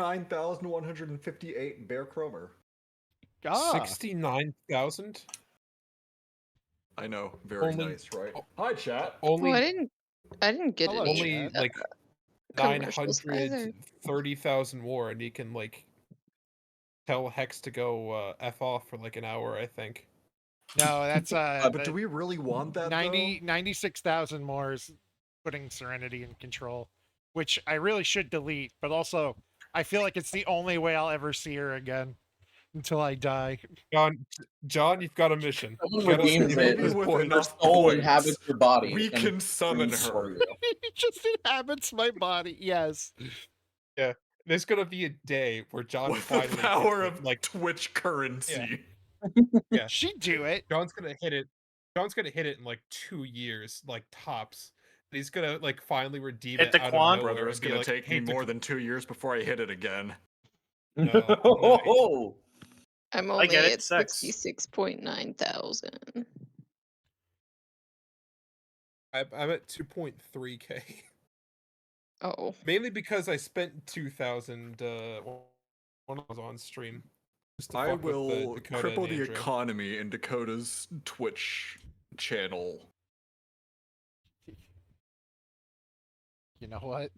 69,158 Bear Cromer. 69,000? I know, very nice, right? Hi, chat. Oh, I Only didn't get only any like commercials either. 930,000 more, and you can like tell Hex to go F off for like an hour, I think. No, that's But do we really want that 96,000 more is putting Serenity in control, which I really should delete, but also I feel like it's the only way I'll ever see her again until I die. John, you've got a mission. Someone redeems it. Her soul inhabits your body. We can summon her. It just inhabits my body. Yes. Yeah. There's gonna be a day where John With finally the power hits it, of like Twitch currency. Yeah. She'd do it. John's gonna hit it in like 2 years, like tops. He's gonna like finally redeem Hit it the out quant? of nowhere. Brother, it's and be gonna like, take "Hey, me more than 2 years before I hit it again. No, I'm only get it, at sex. 66.9 thousand. I'm at 2.3K. Oh. Mainly because I spent 2,000 when I was on stream. Just to I fuck with will Dakota cripple and the Andrew. economy in Dakota's Twitch channel. You know what?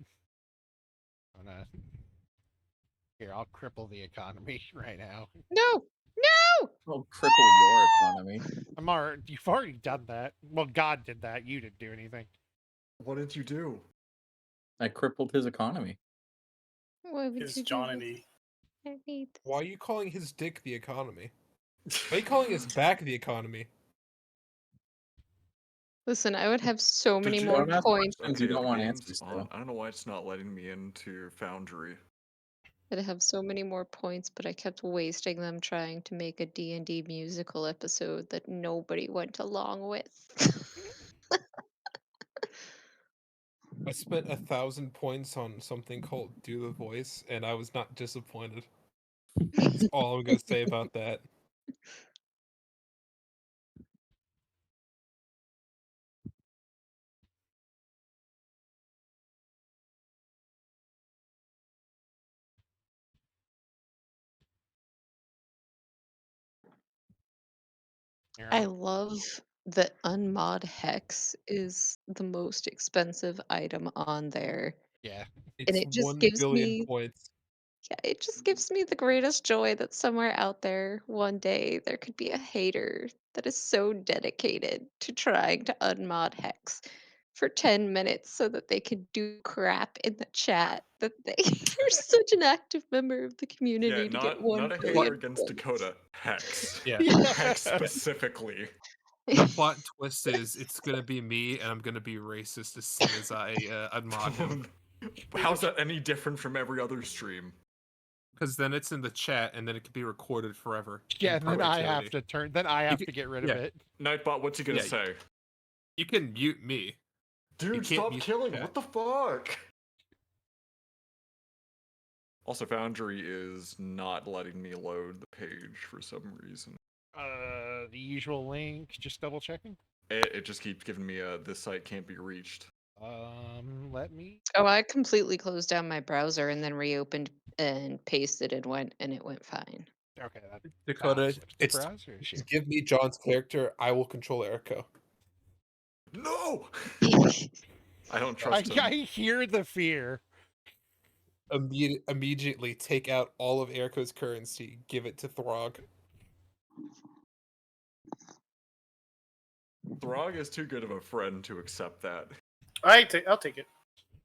Here, I'll cripple the economy right now. No! No! I'll cripple your economy. You've already done that. Well, God did that. You didn't do anything. What did you do? I crippled his economy. Why would His you do Johnny. this? I hate this. Why are you calling his dick the economy? Why are you calling his back the economy? Listen, I would have so many you- more Don't ask points. questions you don't want game's answers on. to. I don't know why it's not letting me into Foundry. I'd have so many more points, but I kept wasting them trying to make a D&D musical episode that nobody went along with. I spent 1,000 points on something called Do the Voice, and I was not disappointed. That's all I'm gonna say about that. I love that Unmod Hex is the most expensive item on there. Yeah. It's it just 1 gives billion me points. Yeah, it just gives me the greatest joy that somewhere out there one day there could be a hater that is so dedicated to trying to unmod Hex for 10 minutes so that they could do crap in the chat that you're such an active member of the community Yeah, to get not 1 a billion hater against points. Dakota. Hex. Yeah. Hex specifically. The plot twist is it's gonna be me, and I'm gonna be racist as soon as I unmod him. How's that any different from every other stream? Because then it's in the chat, and then it can be recorded forever. Yeah, in and then I have perpetuity. to get rid of it. Nightbot, what's he gonna say? You can mute me. Dude, can't stop mute killing! chat. What the fuck? Also, Foundry is not letting me load the page for some reason. The usual link. Just double checking. It just keeps giving me a this site can't be reached. Let me. Oh, I completely closed down my browser and then reopened and pasted and it went fine. Okay, that Dakota, it's browser issue. just give me John's character. I will control Erico. No! I don't trust him. I hear the fear. Immediately take out all of Erico's currency. Give it to Throg. Throg is too good of a friend to accept that. I'll take it.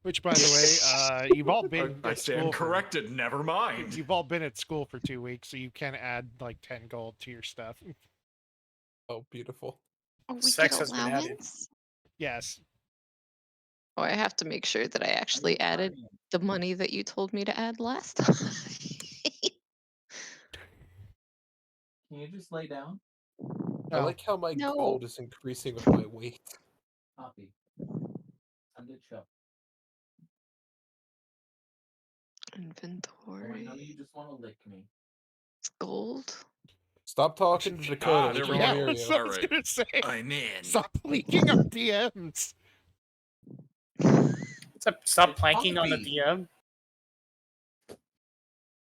Which, by the way, you've all been. I at stand school corrected. Never mind. You've all been at school for 2 weeks, so you can add like 10 gold to your stuff. Oh, beautiful. Oh, we Sex get has been added. allowance? Yes. Oh, I have to make sure that I actually added the money that you told me to add last time. Can you just lay down? I like how my No. gold is increasing with my weight. Copy. End it show. Inventory. Now you just want to lick me. Gold. Stop talking to Dakota. there we we can't go. hear That's you. what I was Alright. gonna say. I'm in. Stop leaking up DMs. Stop planking on the DM.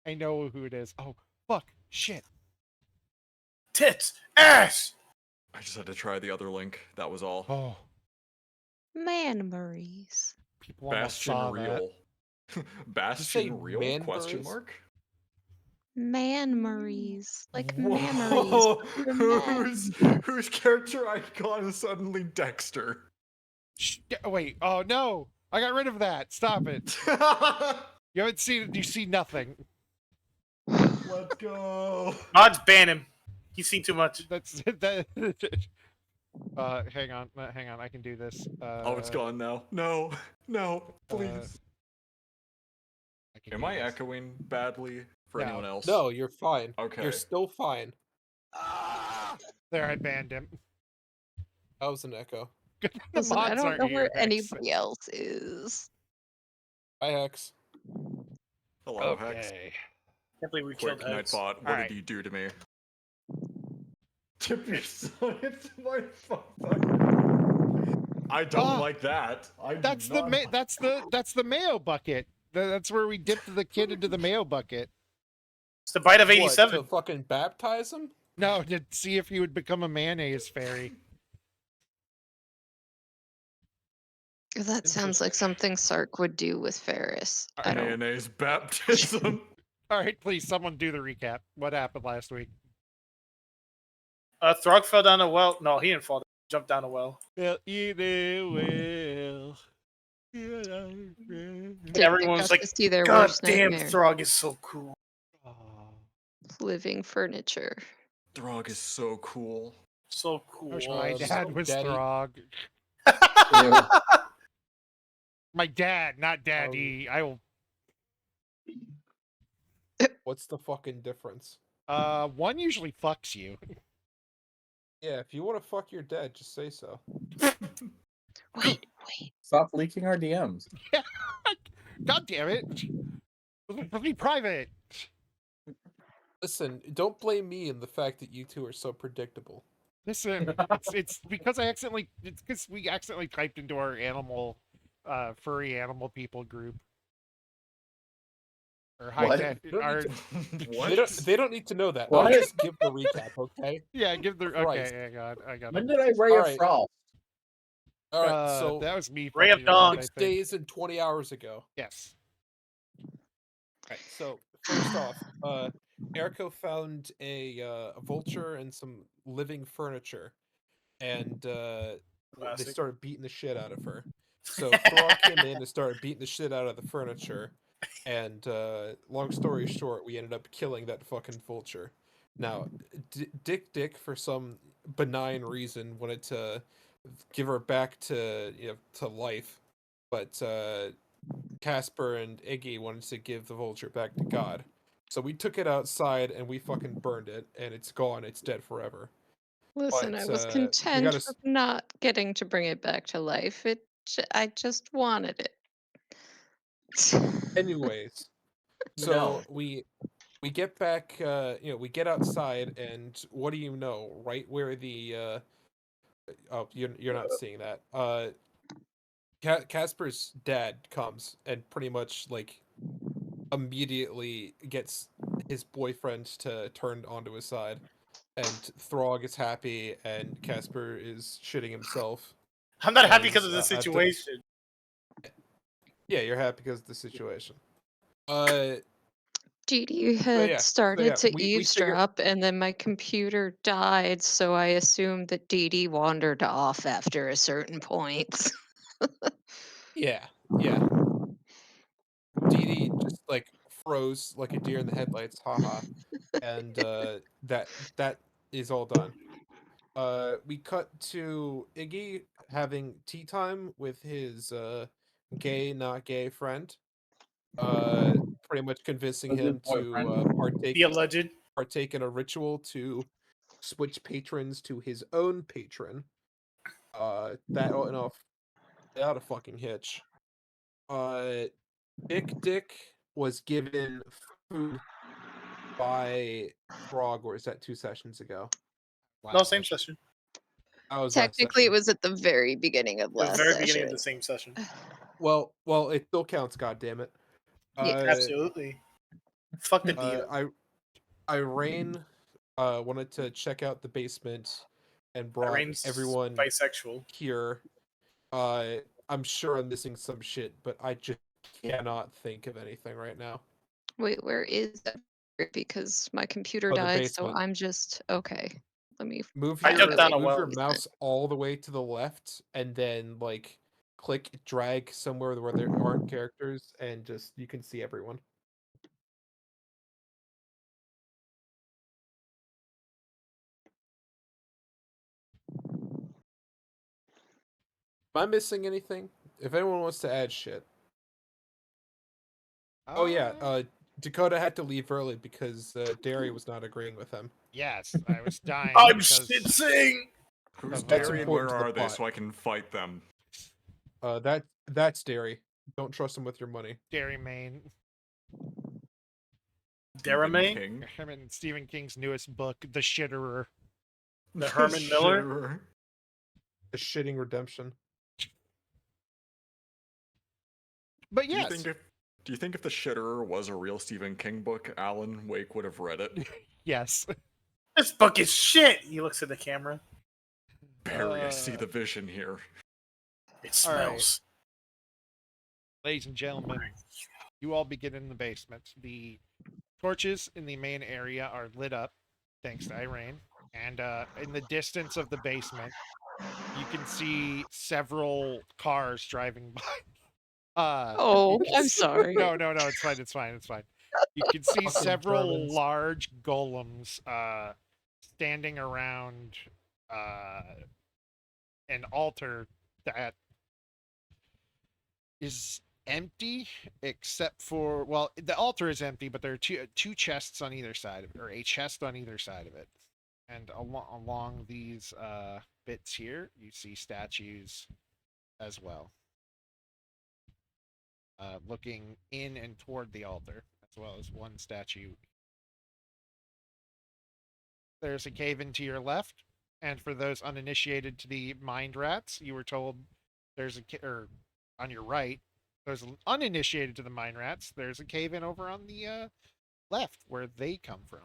I know who it is. Oh, fuck. Shit. Tits, ass. I just had to try the other link. That was all. Oh, Man-maries. people almost Bastion saw that. real. say Bastion real? Question Manberries? mark. Man-maries. Like memories. Whoa! For men. Whose character icon is suddenly Dexter? Wait. Oh, no. I got rid of that. Stop it. You haven't seen it. You see nothing. Let's go. Mods ban him. He's seen too much. That's that. Hang on. Hang on. I can do this. Oh, it's gone now. No, no, please. I can Am do I this. echoing badly for No. anyone else? No, you're fine. Okay. You're still fine. There, I banned him. That was an echo. The Listen, I mods don't aren't know here, where Hex. anybody else is. Hi, Hex. Hello, Hex. Okay. Can't believe we Quick, killed Hex. Nightbot, what Alright. did you do to me? Tip your science, my fuck. I don't like that. I do That's the not like- that's the mayo bucket. That's where we dipped the kid into the mayo bucket. It's the bite of What, 87. to fucking baptize him? No, to see if he would become a mayonnaise fairy. That sounds like something Sark would do with Ferris. I don't. Mayonnaise baptism. All right, please, someone do the recap. What happened last week? Throg fell down a well. No, he didn't fall. He jumped down a well. Well, you will. Everyone's got like, to see their God worst damn, nightmare. Throg is so cool. Living furniture. Throg is so cool. So I cool. wish my dad was Daddy. Throg. Ew. My dad, not daddy. I will. What's the fucking difference? One usually fucks you. Yeah, if you want to fuck your dad, just say so. Wait. Stop leaking our DMs. God damn it! Let's be private. Listen, don't blame me in the fact that you two are so predictable. Listen, it's because it's because we accidentally typed into our animal, furry animal people group. Or high What? tech. Don't Our, What? They don't need to know that. What? I'll just give the recap, okay? yeah, give the Christ. okay. Hang on, I got When it. did I ray a Alright. frost? All right, so that was me. Ray of fucking around, I 6 think. days and 20 hours ago. Yes. Right. So first off, Erico found a vulture and some living furniture, and they Classic. started beating the shit out of her. So Throg came in and started beating the shit out of the furniture, and long story short, we ended up killing that fucking vulture. Now, Dick, for some benign reason, wanted to give her back to to life, but Casper and Iggy wanted to give the vulture back to God. So we took it outside and we fucking burned it, and it's gone. It's dead forever. Listen, But, I was we content gotta with not getting to bring it back to life. I just wanted it. Anyways, so No. we get back. We get outside, and what do you know? Right where the oh, you're not seeing that. Casper's dad comes and pretty much like immediately gets his boyfriend to turn onto his side, and Throg is happy, and Casper is shitting himself. I'm not happy And, because of the I've done- situation. Yeah, you're happy because of the situation. Dee Dee had yeah, started to we figure- eavesdrop, and then my computer died, so I assumed that Dee Dee wandered off after a certain point. Yeah. Dee Dee just like froze like a deer in the headlights, haha. And that is all done. We cut to Iggy having tea time with his gay, not gay friend. Pretty much convincing Was it him to boyfriend? The alleged. partake in a ritual to switch patrons to his own patron. That went off without a fucking hitch. Big Dick was given food by Frog, or is that 2 sessions ago? No, same session. That was last Technically, it session. was at the very beginning of The last very session. beginning of the same session. Well, it still counts. God damn it. Yeah. Uh, Absolutely. Fuck the deal. Irene wanted to check out the basement and brought Irene's everyone bisexual. here. I'm sure I'm missing some shit, but I just cannot think of anything right now. Wait, where is that? Because my computer Oh, the died, so basement. I'm just okay. Let me Move I your jumped down a move well. your mouse all the way to the left, and then like click drag somewhere where there aren't characters, and just you can see everyone. Am I missing anything? If anyone wants to add shit. Oh yeah, Dakota had to leave early because Derry was not agreeing with him. Yes, I was dying. I'm because sing. Who's That's Derry and where important to the are they plot. so I can fight them? That's Derry. Don't trust him with your money. Dairy Main. Stephen Derame? King? I'm in Stephen King's newest book, The Shitterer. The Herman Miller? Shitterer. The shitting redemption. But Do yes, you think if The Shitterer was a real Stephen King book, Alan Wake would have read it? yes. This book is shit. He looks at the camera. Barry, I see the vision here. It All right. smells. Ladies and gentlemen, you all begin in the basement. The torches in the main area are lit up, thanks to Irene. And in the distance of the basement, you can see several cars driving by. Oh, you can I'm see- sorry. No, it's fine. You can see Fucking several Germans. large golems standing around an altar that is empty except for, well, the altar is empty, but there are two chests on either side of it, or a chest on either side of it. And along these bits here, you see statues as well, looking in and toward the altar, as well as one statue. There's a cave in to your left, and for those uninitiated to the mind rats, you were told there's or on your right, there's uninitiated to the mind rats, there's a cave in over on the left where they come from.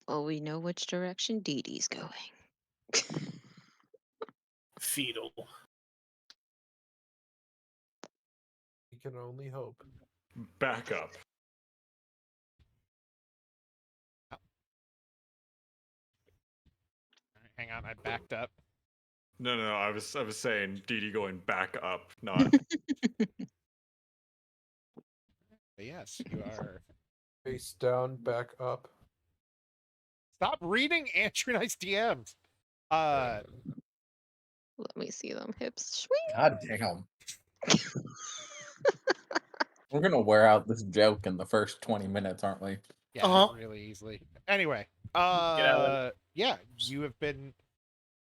Well, we know which direction Dee Dee's going. Fetal. You can only hope. Back up. Hang on, I backed up. No, I was saying Dee Dee going back up, not But yes, you are. Face down, back up. Stop reading Andrew Nice DMs. Let me see them hips. Sweet. God damn. We're gonna wear out this joke in the first 20 minutes, aren't we? Yeah, really easily. Anyway, Alan. yeah, you have been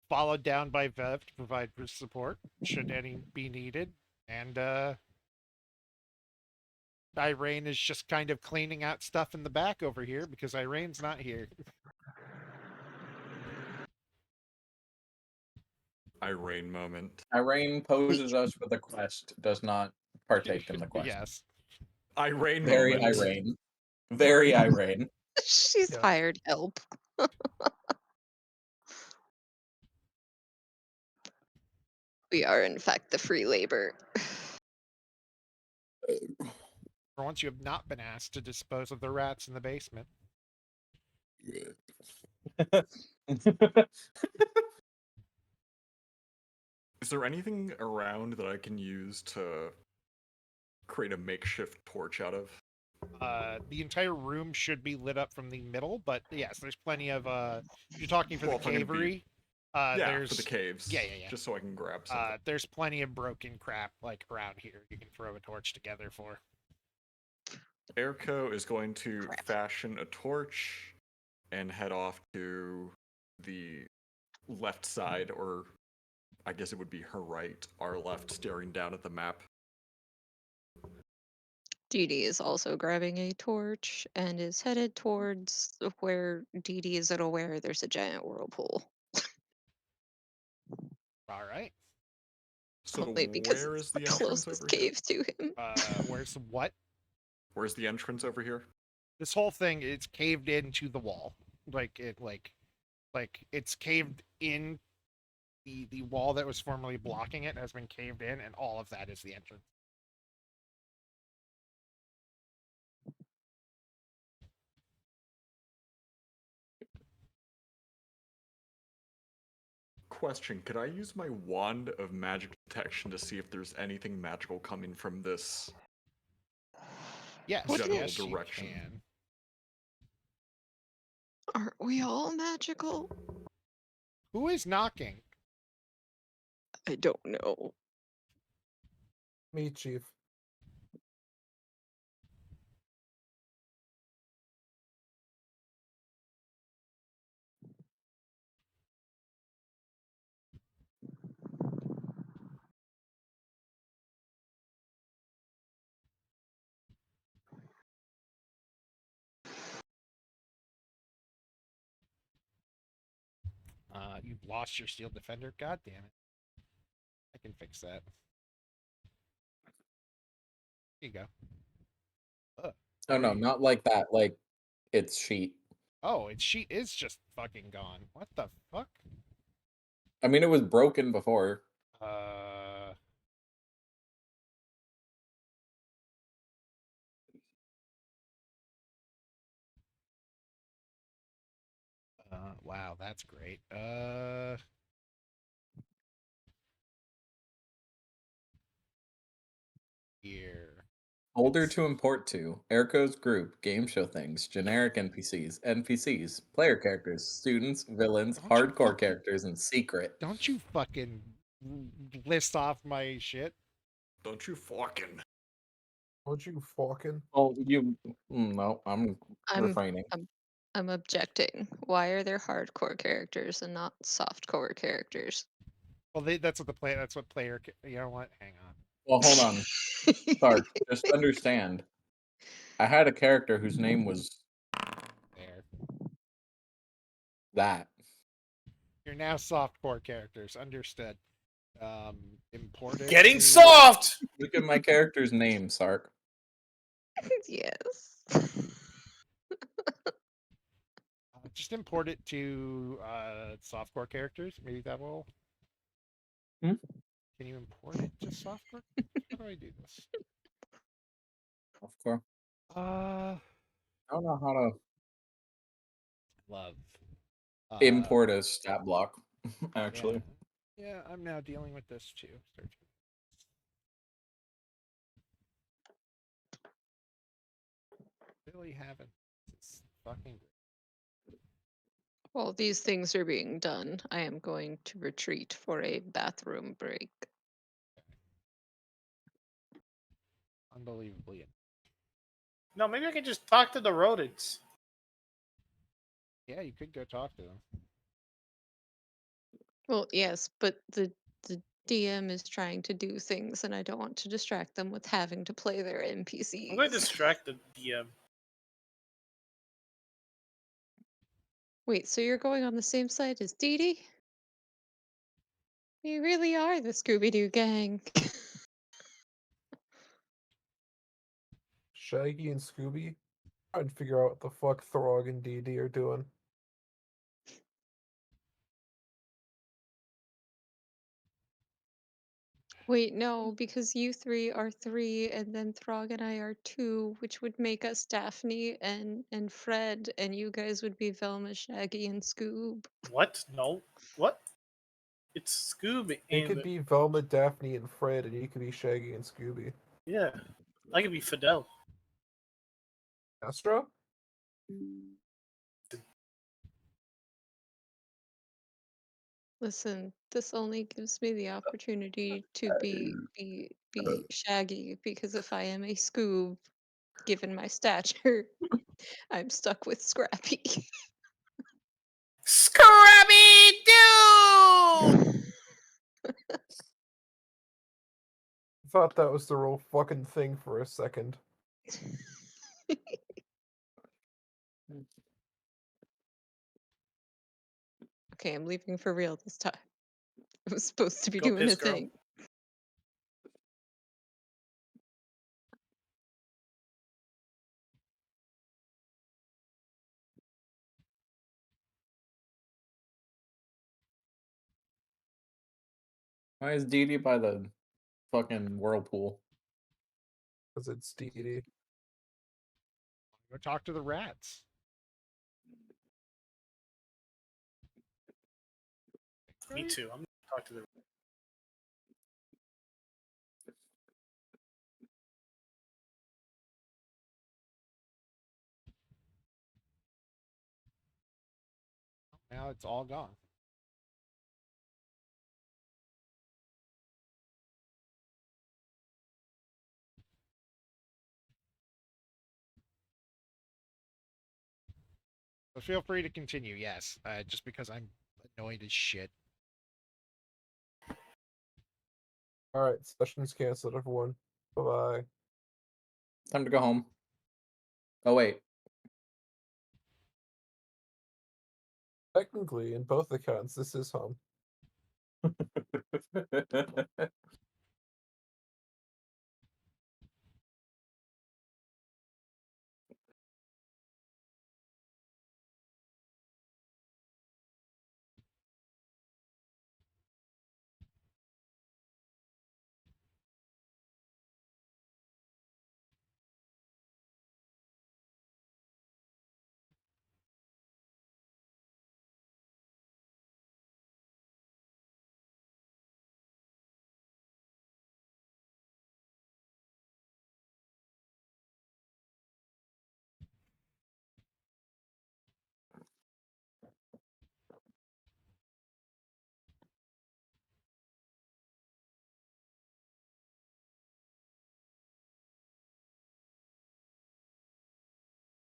followed down by Vev to provide support should any be needed, and Irene is just kind of cleaning out stuff in the back over here because Irene's not here. Irene moment. Irene poses us for the quest, does not partake in the quest. Yes. Irene Very moment. Irene. Very Irene. She's Yeah. hired help. We are, in fact, the free labor. For once, you have not been asked to dispose of the rats in the basement. Is there anything around that I can use to create a makeshift torch out of? The entire room should be lit up from the middle, but yes, there's plenty of if you're talking for Well, the if I'm gonna be- cavery, Yeah, there's for the caves. yeah. Just so I can grab something. There's plenty of broken crap like around here you can throw a torch together for. Airco is going to Crap. fashion a torch and head off to the left side, or I guess it would be her right, our left, staring down at the map. Dee Dee is also grabbing a torch and is headed towards where Dee Dee isn't aware there's a giant whirlpool. All right. So Only because where it's is the the entrance closest over here? cave to him. Where's what? Where's the entrance over here? This whole thing is caved into the wall. Like it's caved in. The wall that was formerly blocking it has been caved in, and all of that is the entrance. Question, could I use my wand of magic detection to see if there's anything magical coming from this Yes, general yes, direction? you can. Aren't we all magical? Who is knocking? I don't know. Me, Chief. You've lost your steel defender. God damn it! I can fix that. Here you go. Oh no, Alright. not like that. Like it's sheet. Oh, its sheet is just fucking gone. What the fuck? I mean, it was broken before. Uh. Wow, that's great. Here. Folder to import to. Airco's group, game show things, generic NPCs, player characters, students, villains, Don't you hardcore fucking characters, and secret. Don't you fucking list off my shit. Don't you fucking. Would you fucking? Oh, no, I'm I'm refraining. I'm objecting. Why are there hardcore characters and not softcore characters? Well, that's what player. You know what? Hang on. Well, hold on. Sark, just understand. I had a character whose name was There. that. You're now softcore characters. Understood. Imported. Getting to- soft. Look at my character's name, Sark. Yes. Just import it to softcore characters. Maybe that will. Hmm? Can you import it to softcore? How do I do this? Of course. Uh, I don't know how to love. import a stat block, actually. Yeah, I'm now dealing with this too. Search. Really haven't. It's fucking great. While these things are being done, I am going to retreat for a bathroom break. Unbelievably. No, maybe I can just talk to the rodents. Yeah, you could go talk to them. Well, yes, but the DM is trying to do things, and I don't want to distract them with having to play their I'm going to NPCs. distract the DM. Wait, so you're going on the same side as Dee Dee? You really are the Scooby Doo gang. Shaggy and Scooby? Trying to figure out what the fuck Throg and DD are doing. Wait, no, because you three are three, and then Throg and I are two, which would make us Daphne and Fred, and you guys would be Velma, Shaggy, and Scoob. What? No. What? It's Scoob It and could be Velma, Daphne, and Fred, and you could be Shaggy and Scooby. yeah. I could be Fidel. Astro? Listen, this only gives me the opportunity to be Shaggy, because if I am a Scoob, given my stature, I'm stuck with Scrappy. Scrappy Doo! I thought that was the real fucking thing for a second. Okay, I'm leaving for real this time. I was supposed to be Go doing piss, a girl. thing. Why is Dee Dee by the fucking whirlpool? Because it's DD. Go talk to the rats. Me too. I'm gonna talk to the. Now it's all gone. So feel free to continue, yes. Just because I'm annoyed as shit. Alright, session's canceled, everyone. Bye-bye. Time to go home. Oh wait. Technically, in both accounts, this is home.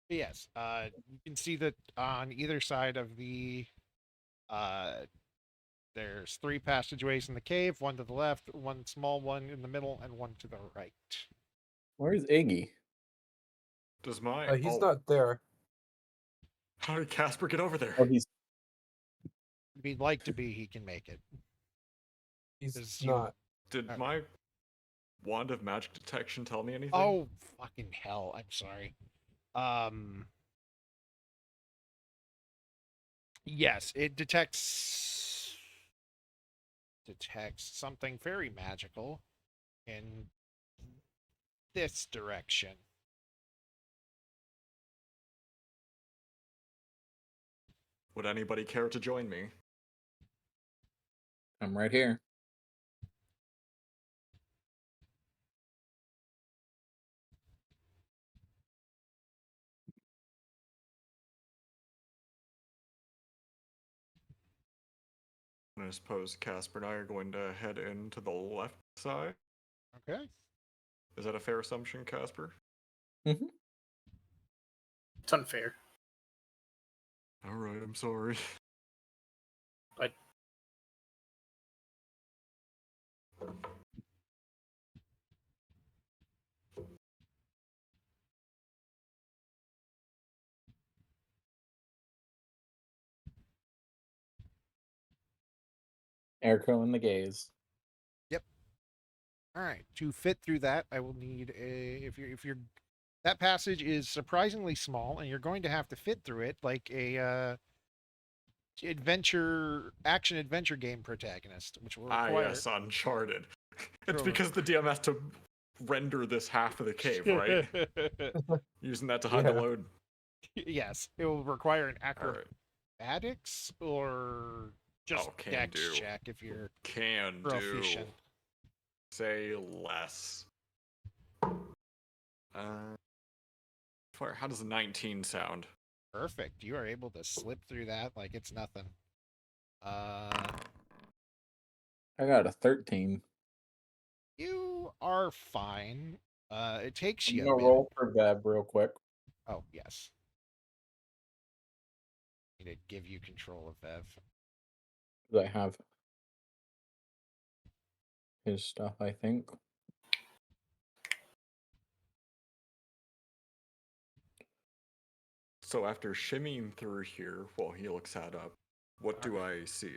But yes, you can see that on either side of the there's 3 passageways in the cave, one to the left, one small one in the middle, and one to the right. Where's Iggy? Does my He's not there. How did Casper get over there? Oh, he's If he'd like to be, he can make it. He's Is you- not. Did Oh. my wand of magic detection tell me anything? Oh, fucking hell. I'm sorry. Yes, it detects something very magical in this direction. Would anybody care to join me? I'm right here. And I suppose Casper and I are going to head into the left side. Okay. Is that a fair assumption, Casper? Mm-hmm. It's unfair. All right, I'm sorry. But Airco and the gaze. All right. To fit through that, I will need a if you're that passage is surprisingly small and you're going to have to fit through it like a action adventure game protagonist, which will Ah, require yes, Uncharted. It's Sure. because the DM has to render this half of the cave, right? Using that to hide the Yeah. load. Yes, it will require an All right. acrobatics or just Oh, can dex do. check if you're Can do. proficient. Say less. How does 19 sound? Perfect. You are able to slip through that like it's nothing. I got a 13. You are fine. It takes I'm you a gonna bit. roll for Veb real quick. Oh, yes. Need to give you control of Vev. 'Cause I have his stuff, I think. So after shimmying through here while he looks that up, what do I see?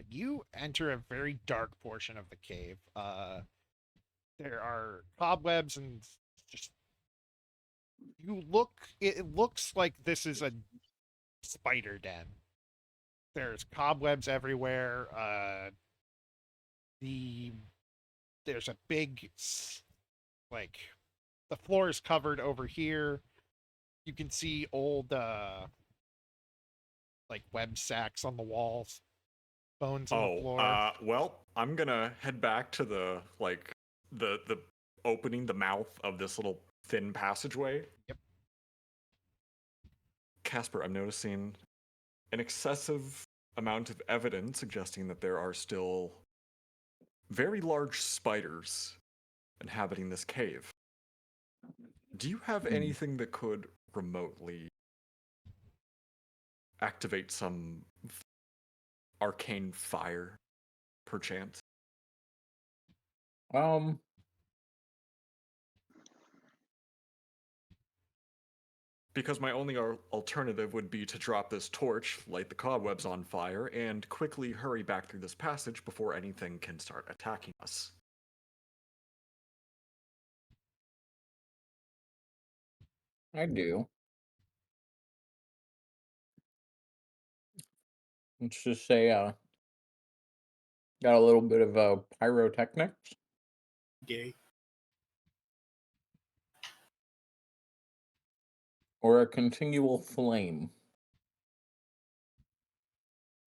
You enter a very dark portion of the cave. There are cobwebs and just it looks like this is a spider den. There's cobwebs everywhere. there's a big like the floor is covered over here. You can see old like web sacks on the walls, bones on the Oh, floor. well, I'm gonna head back to the the opening, the mouth of this little thin passageway. Yep. Casper, I'm noticing an excessive amount of evidence suggesting that there are still very large spiders inhabiting this cave. Do you have anything that could remotely activate some arcane fire, perchance? Um, Because my only alternative would be to drop this torch, light the cobwebs on fire, and quickly hurry back through this passage before anything can start attacking us. I do. Let's just say, got a little bit of pyrotechnics. Gay. Or a continual flame.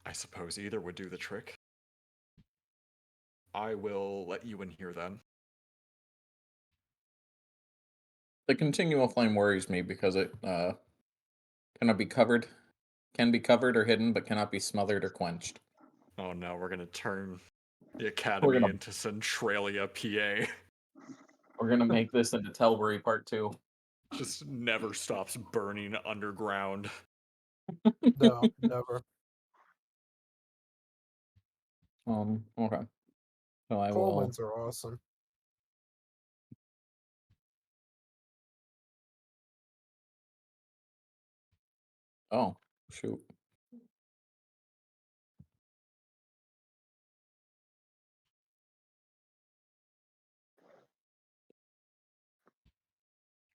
I suppose either would do the trick. I will let you in here then. The continual flame worries me because it cannot be covered, can be covered or hidden, but cannot be smothered or quenched. Oh no, we're gonna turn the We're academy gonna into Centralia, PA. we're gonna make this into Telbury Part 2. Just never stops burning underground. No, never. Okay. So I will. Korlands are awesome. Oh, shoot.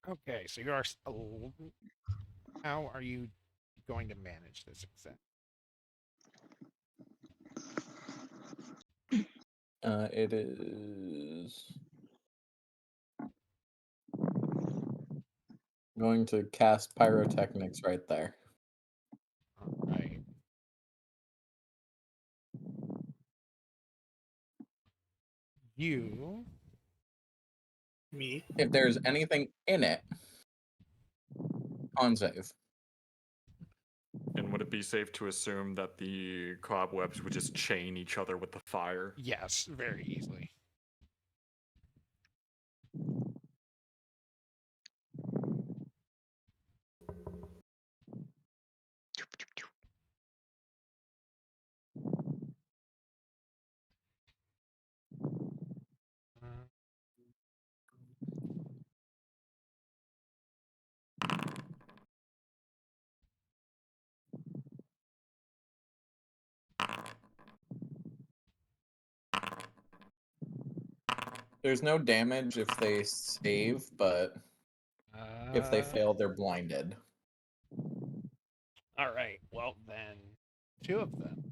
Okay, so you are. How are you going to manage this exact? It is going to cast pyrotechnics right there. All right. You. Me. If there's anything in it, on save. And would it be safe to assume that the cobwebs would just chain each other with the fire? Yes, very easily. Uh, There's no damage if they save, but if they fail, they're blinded. All right. Well, then, two of them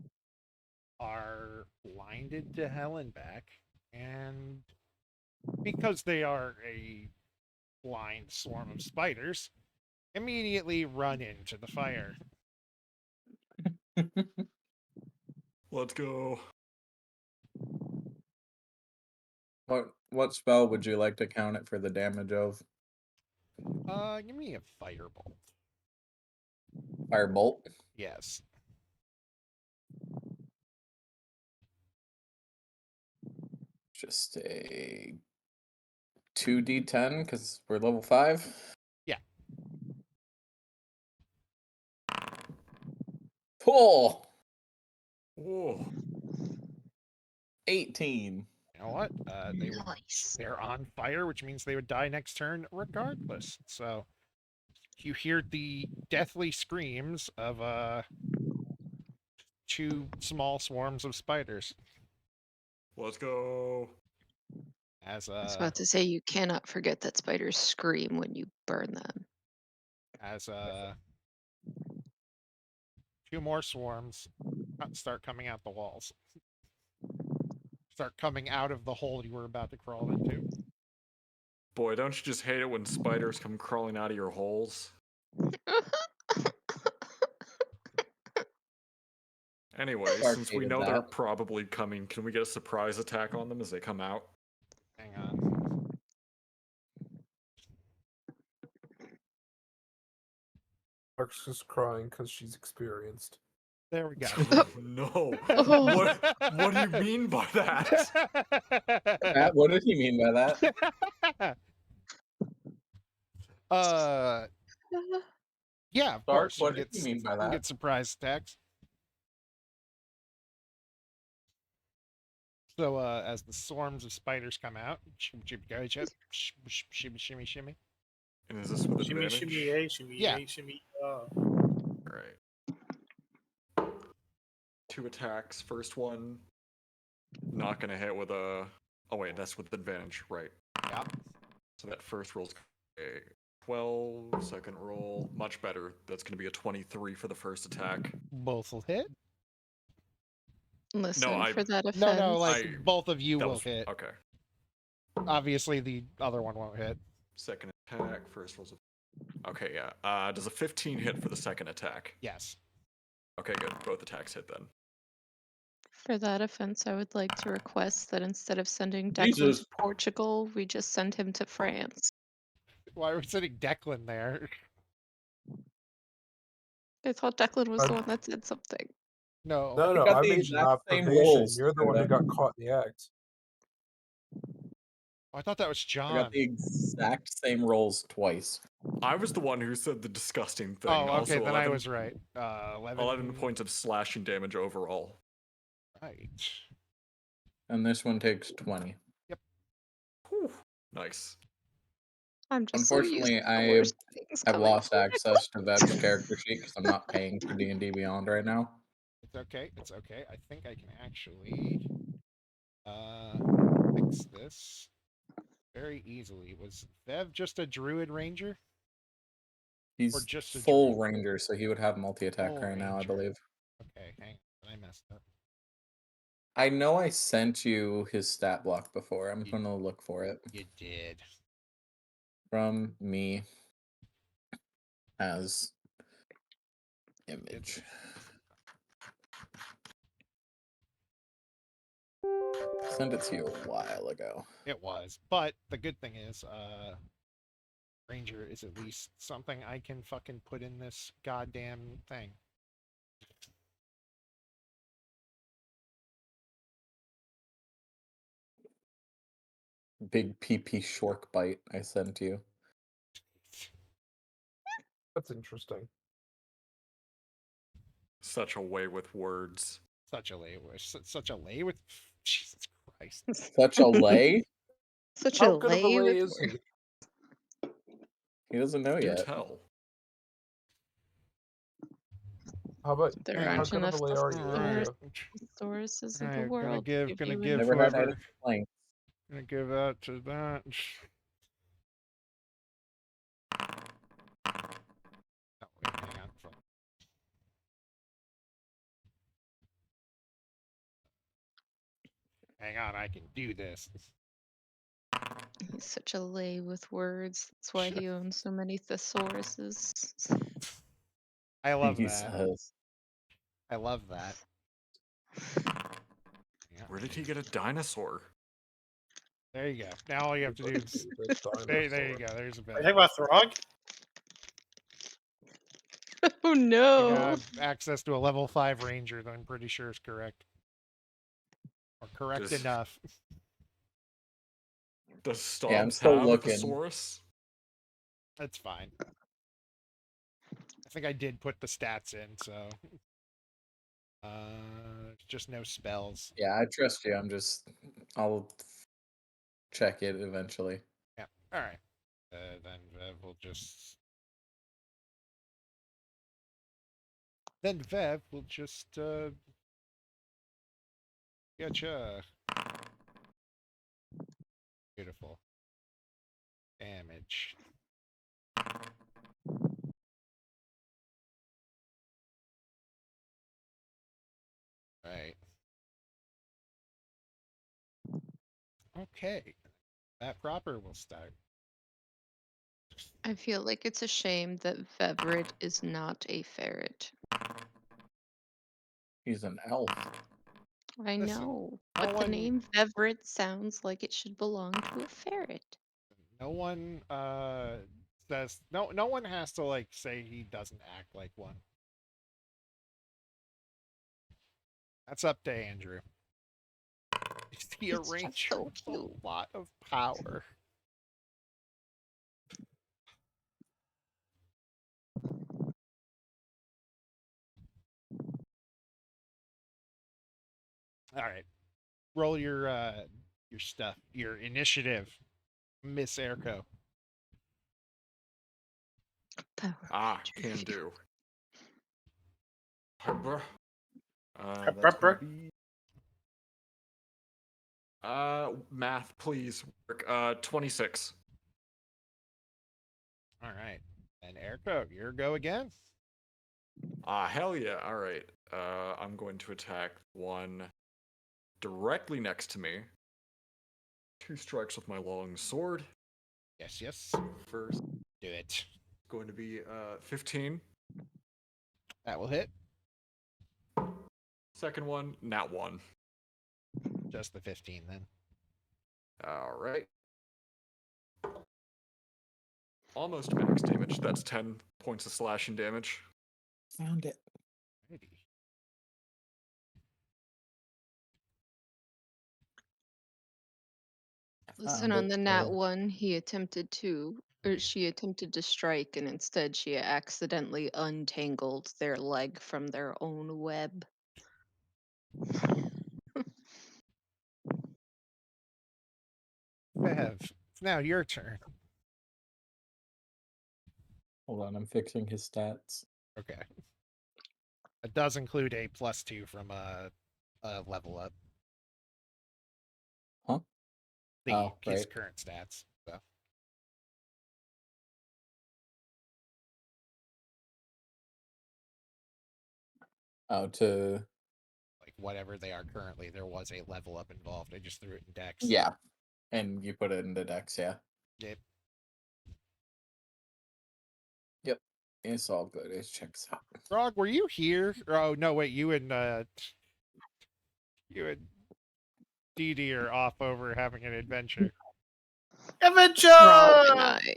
are blinded to hell and back, and because they are a blind swarm of spiders, immediately run into the fire. Let's go. What spell would you like to count it for the damage of? Give me a firebolt. Firebolt. Yes. Just a 2d10 because we're level 5. Yeah. Pull. Oh, 18. You know what? Nice. They're on fire, which means they would die next turn regardless. So you hear the deathly screams of two small swarms of spiders let's go. as I was about to say you cannot forget that spiders scream when you burn them. as two more swarms start coming out the walls. start coming out of the hole you were about to crawl into. Boy, don't you just hate it when spiders come crawling out of your holes? Anyway, Clark since we hated know they're that. probably coming, can we get a surprise attack on them as they come out? Hang on. Mark's just crying because she's experienced. There we go. No. Oh. What do you mean by that? Matt, what did he mean by that? Yeah, of Clark, course. what did he mean by You can that? get surprise attacks. So, as the swarms of spiders come out, shimmy, shimmy, shimmy. And is this with Shimmy, advantage? shimmy, yay, shimmy, Yeah. yay, shimmy. Alright. 2 attacks. First one, not gonna hit with a... Oh wait, that's with advantage, right. Yeah. So that first roll's a 12, second roll, much better. That's gonna be a 23 for the first attack. Both will hit. Listen, I- for that offense. No, like I- both of you That will was... hit. Okay. Obviously, the other one won't hit. Second attack, first roll's a... Okay, yeah. Does a 15 hit for the second attack? Yes. Okay, good. Both attacks hit then. For that offense, I would like to request that instead of sending Declan Jesus. to Portugal, we just send him to France. Why are we sending Declan there? I thought Declan was the one that said something. No. No, got I the made you exact not same probation. rolls, You're the one who Dakota. got caught in the act. I thought that was I John. got the exact same rolls twice. I was the one who said the disgusting thing. Oh, okay, Also, then 11, I was right. 11 points of slashing damage overall. Right. And this one takes 20. Whew. Nice. I'm just so used Unfortunately, to the I worst things have coming lost from access to Vev's character sheet because I'm not paying for D&D Beyond right now. It's okay. It's okay. I think I can actually fix this very easily. Was Vev just a druid ranger? He's just a full druid? ranger, so he would have multi-attack Full right now, I ranger. believe. Okay, hang on. I messed up. I know I sent you his stat block before. I'm You- going to look for it. You did. From me as image. Sent it to you a while ago. It was. But the good thing is, ranger is at least something I can fucking put in this goddamn thing. Big PP shork bite I sent you. That's interesting. Such a way with words. Such a lay with Jesus Christ. Such a lay? Such How a good of a lay lay with is he? He doesn't know Do yet. tell. How about There Hang how aren't good of enough a lay are you? Alright. sources in the Alright, world. gonna to give you give Never had whoever. any complaints. Gonna give out to that. Oh, wait, hang on. Hang on, I can do this. He's such a lay with words. That's why he owns so many thesauruses. I love that. Jesus. I love that. Yeah, Where did he get a dinosaur? there you go. Now all you have to do is there you go. There's a Are you bit. talking about Throg? Oh You no! now have access to a level 5 ranger that I'm pretty sure is correct. Or correct Does- enough. Does Yeah, I'm Stobbs still have a looking. thesaurus? That's fine. I think I did put the stats in, so just no spells. Yeah, I trust you. I'll check it eventually. Yeah. Alright. Then we'll just Then Vev will just getcha. Beautiful. Damage. Right. Okay. That proper will start. I feel like it's a shame that Vevrit is not a ferret. He's an elf. I Listen, know, no but the one name Vevrit sounds like it should belong to a ferret. no one says no one has to like say he doesn't act like one. That's up to Andrew. He's the It's just arranger so with cute. a lot of power. All right. Roll your stuff, your initiative, Miss Airco. Power Ah, Ranger. can do. That's Brr, going brr. to be. Math, please. 26. All right. And Airco, your go again. Ah, hell yeah. All right. I'm going to attack one directly next to me. 2 strikes with my long sword. Yes, yes. First, Do it. going to be 15. That will hit. Second one, nat 1. Just the 15 then. All right. Almost max damage. That's 10 points of slashing damage. Found it. Righty. Listen, Found on it. the nat one, he attempted to, or she attempted to strike, and instead she accidentally untangled their leg from their own web. Bev, it's now your turn. Hold on, I'm fixing his stats. Okay. It does include a +2 from a level up. Huh? His Right. current stats. So To like whatever they are currently, there was a level up involved. I just threw it in Dex. yeah, and you put it into Dex, yeah. Yep. Yep. It's all good. It checks out. Grog, were you here? Oh no, wait, you and Dee Dee are off over having an adventure. Adventure! Rob and I.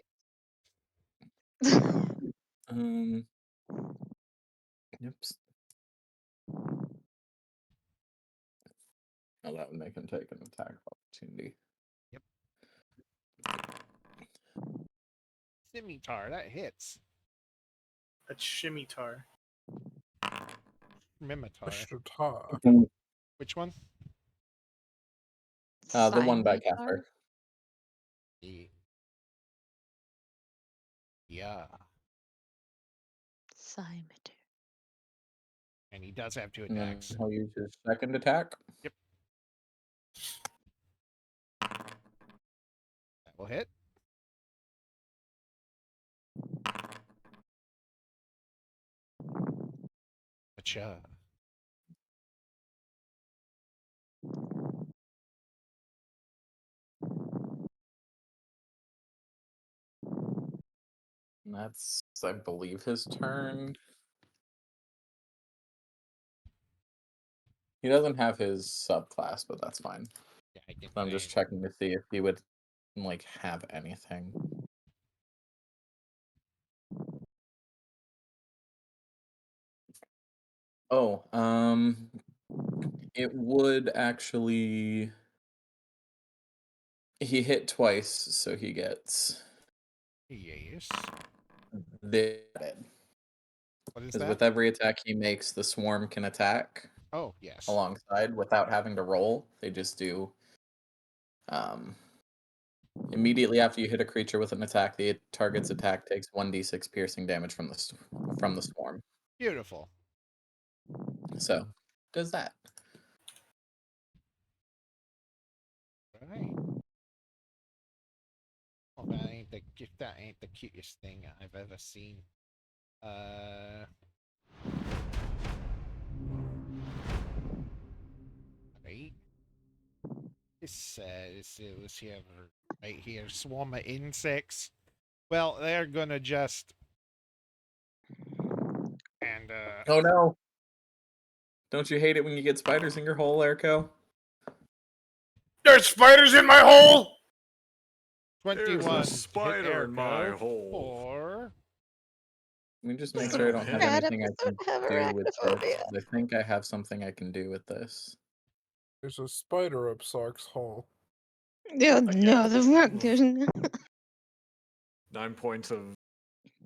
Oops. Oh, that would make him take an attack opportunity. Scimitar, that hits. That's Shimitar. Mimitar. Shimitar. Which one? The one by Scimitar? Casper. Yeah. Scimitar. And he does have 2 And then attacks. he'll use his second attack. Yep. That will hit. Acha. And that's, I believe, his turn. He doesn't have his subclass, but that's fine. Yeah, I can I'm just checking to see if he would like have anything. Oh, it would actually. He hit twice, so he gets Yes. this. What is Because that? with every attack he makes, the swarm can attack Oh, yes. alongside without having to roll. They just do. Immediately after you hit a creature with an attack, the target's attack takes 1d6 piercing damage from the swarm. Beautiful. So, does that. Right. Well, that ain't the cutest thing I've ever seen. Right. let's see right here, swarm of insects. Well, they're gonna just and Oh no! Don't you hate it when you get spiders in your hole, Erko? There's spiders in my hole! There's 21 a to hit spider in my Erico hole. for Let me just Does make I sure I don't don't have hit. anything I episode can have do with this. arachnophobia? I think I have something I can do with this. There's a spider up Sark's hole. Yeah, no, guess. there's no. 9 points of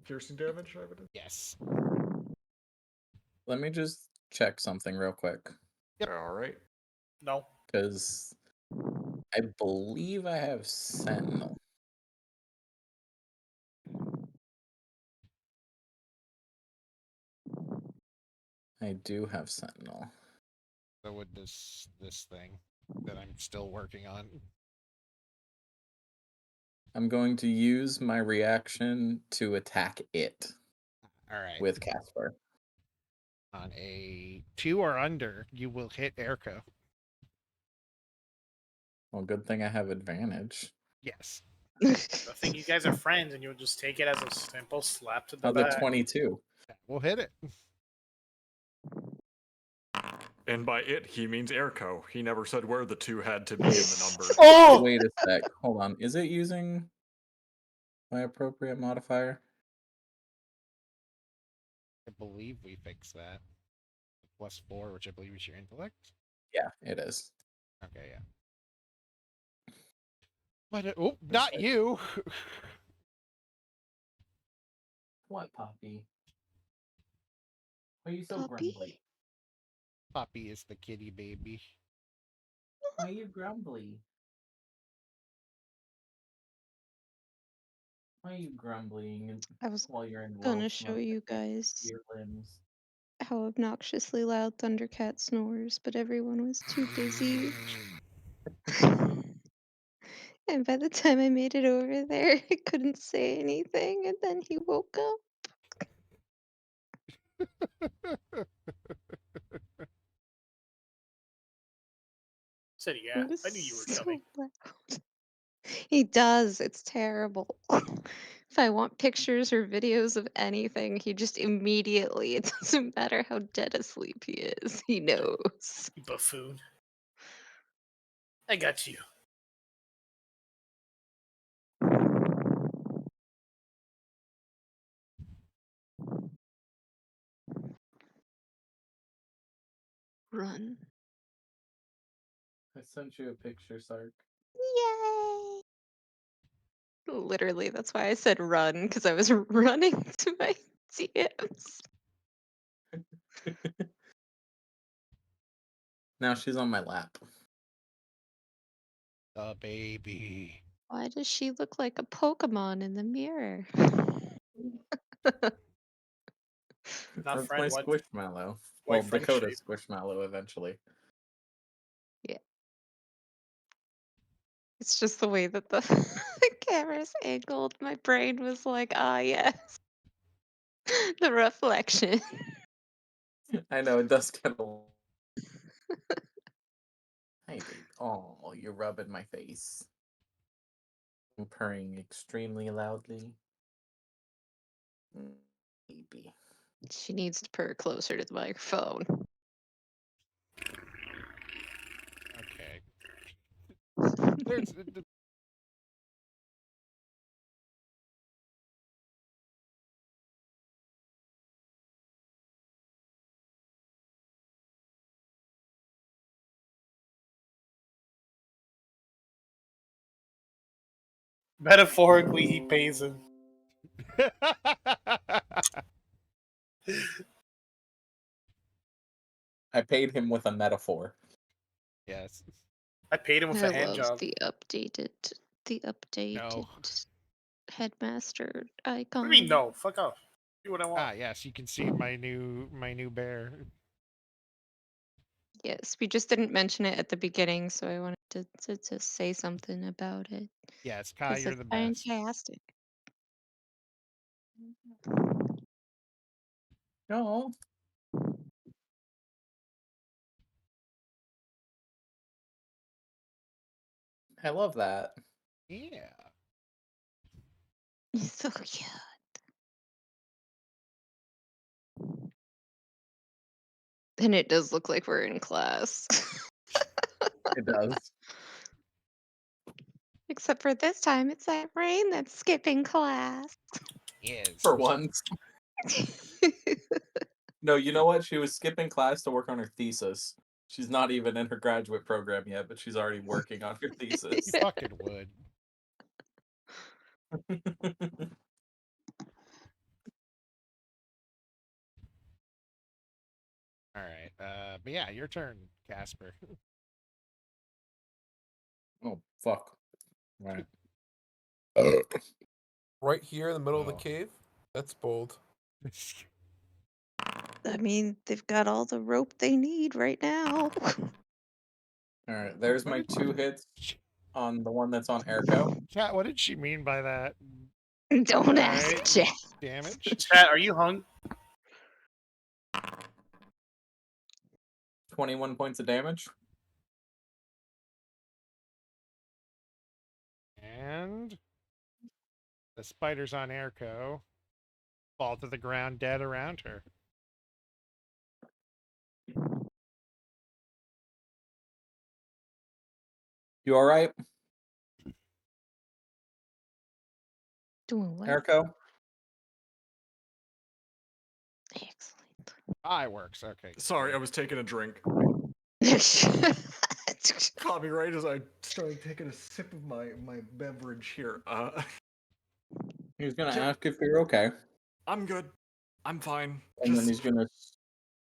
piercing damage, I would. yes. Let me just check something real quick. All right. No. Because I believe I have Sentinel. I do have Sentinel. So with this thing that I'm still working on. I'm going to use my reaction to attack it All right. with Casper. On a 2 or under, you will hit Erico. Well, good thing I have advantage. Yes. I think you guys are friends and you'll just take it as a simple slap to the Oh, the back. 22. We'll hit it. And by it, he means Erco. He never said where the 2 had to be in the number. Oh! Wait a sec. Hold on. Is it using my appropriate modifier? I believe we fixed that. +4, which I believe is your intellect. Yeah, it is. Okay, yeah. But oh, not you. What, Poppy? Why are you so Puppy? grumbly? Poppy is the kitty baby. Why are you grumbly? Why are you grumbling I was while you're in gonna Welsh show mode you with guys your limbs? how obnoxiously loud Thundercat snores, but everyone was too busy. And by the time I made it over there, I couldn't say anything, and then he woke up. Said It yeah. was I knew you were so coming. loud. He does. It's terrible. If I want pictures or videos of anything, he just immediately, it doesn't matter how dead asleep he is, he knows. You buffoon. I got you. Run. I sent you a picture, Sark. Yay! Literally, that's why I said run, because I was running to my DMs. Now she's on my lap. The baby. Why does she look like a Pokemon in the mirror? Not That's friend, my what? Squishmallow. Why Well, friend Dakota shape? Squishmallow eventually. Yeah. It's just the way that the camera's angled. My brain was like, ah, yes. The reflection. I know, it does get a little. Hey, baby. Oh, you're rubbing my face. I'm purring extremely loudly. Baby. She needs to purr closer to the microphone. Okay. There's Metaphorically, he pays him. I paid him with a metaphor. yes. I paid him with I a hand love job. the updated No. headmaster What icon. do you mean no? Fuck off. Do what I want. Ah, yes. You can see my new bear. Yes, we just didn't mention it at the beginning, so I wanted to say something about it. Yes, Kai, Because you're it's the best. fantastic. No. I love that. Yeah. So cute. And it does look like we're in class. It does. Except for this time, it's that Rain that's skipping class. Yes. For once. No, you know what? She was skipping class to work on her thesis. She's not even in her graduate program yet, but she's already working on her thesis. You fucking would. All right. But yeah, your turn, Casper. Oh, fuck. Right. Right here in the middle of the Oh. cave? That's bold. I mean, they've got all the rope they need right now. All right, there's What my did- 2 hits on the one that's on Airco. Chat, what did she mean by that? Don't All ask, right. Jack. Damage. Chat, are you hung? 21 points of damage. And the spiders on Airco fall to the ground dead around her. You all right, Doing what? Airco? Excellent. Fireworks. Okay. Sorry, I was taking a drink. Caught me right as I started taking a sip of my beverage here. He's gonna Yep. ask if you're okay, I'm good. I'm fine. and then Just he's gonna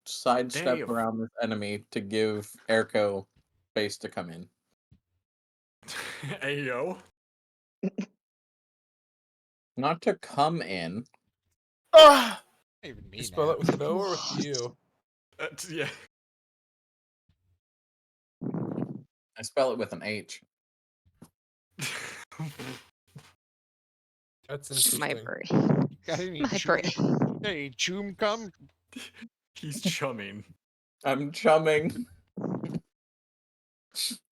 sidestep Dave. around this enemy to give Airco space to come in. Ayo. Not to come in. Ah! I don't even You mean spell that. it with an O or with the U? Yeah. I spell it with an H. That's My interesting. brain. Got any My brain. Hey, choom cum? He's chumming. I'm chumming.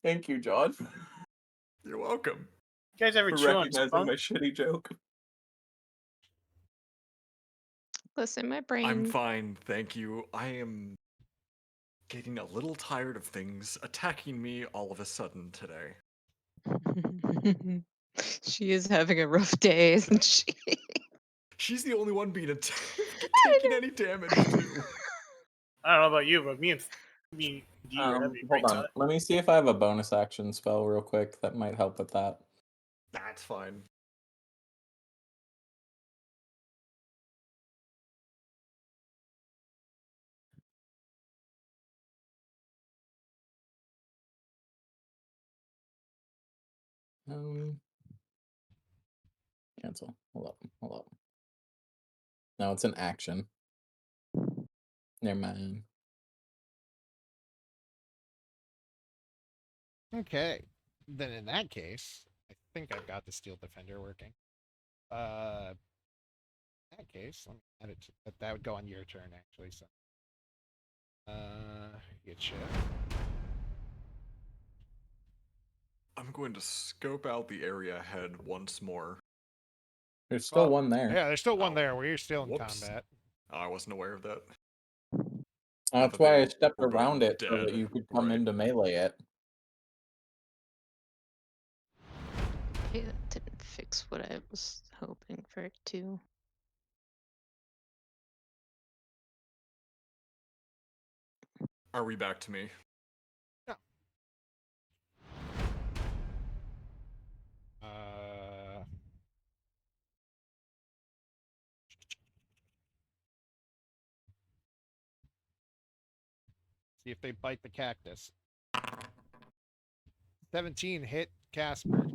Thank you, John, You're welcome. You guys ever for chew on recognizing spunk? my shitty joke. Listen, my I'm brain. fine, thank you. I am getting a little tired of things attacking me all of a sudden today. She is having a rough day, isn't she? She's the only one being taking any damage too. I don't know about you, but me and D are having a great Hold on. time. Let me see if I have a bonus action spell real quick. That might help with that. That's fine. Cancel. Hold up. Hold up. No, it's an action. Never mind. Okay. Then in that case, I think I've got the Steel Defender working. In that case, let me add it to, that would go on your turn actually, so. Get shit. I'm going to scope out the area ahead once more. There's still Well, one there. Yeah, there's still one Oh, there. We're still in whoops. combat. I wasn't aware of that. That's thought why they I stepped were both around it so that dead, you could come right. in to melee it. Yeah, that didn't fix what I was hoping for it to. Are we back to me? No. Uh, See if they bite the cactus. 17 hit Casper.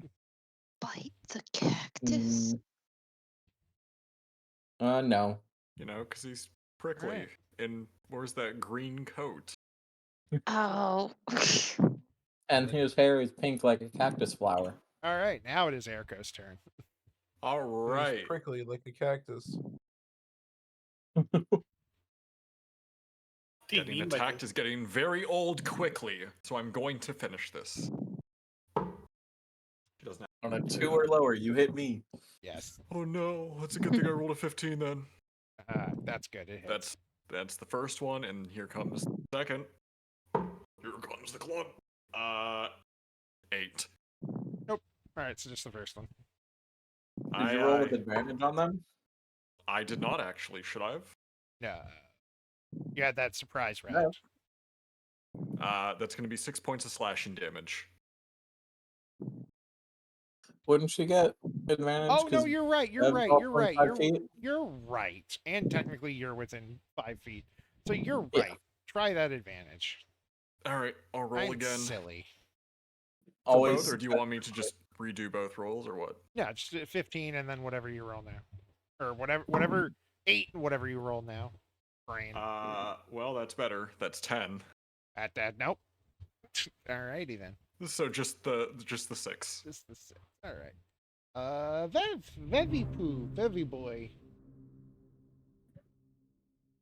Bite the cactus. No. You know, because he's prickly. Right. And where's that green coat? Oh. And his hair is pink like a cactus flower. All right, now it is Airco's turn. All He's right. prickly like a cactus. What do you Getting mean by attacked this? is getting very old quickly, so I'm going to finish this. On a 2 or lower, you hit me. Yes. Oh no, that's a good thing I rolled a 15 then. That's good. It hits. That's the first one, and here comes the second. Here comes the club. 8. Nope. All right, so just the first one. Did you roll with advantage on them? I did not actually. Should I have? Yeah. You had that surprise No. round. That's going to be 6 points of slashing damage. Wouldn't she get advantage? Oh no, 'cause you're right. You're Bev's right. all You're right. 25 feet? You're right. And technically, you're within 5 feet. So you're Yeah. right. Try that advantage. All right, I'll roll I'm again. silly. For Always. both, or do you want me to just redo both rolls, or what? Yeah, just 15 and then whatever you roll now, or whatever 8 and whatever you roll now. Brain. Well, that's better. That's 10. At that, nope. Alrighty then. So just the 6. Just the 6. All right. Vevy poo, Vevy boy.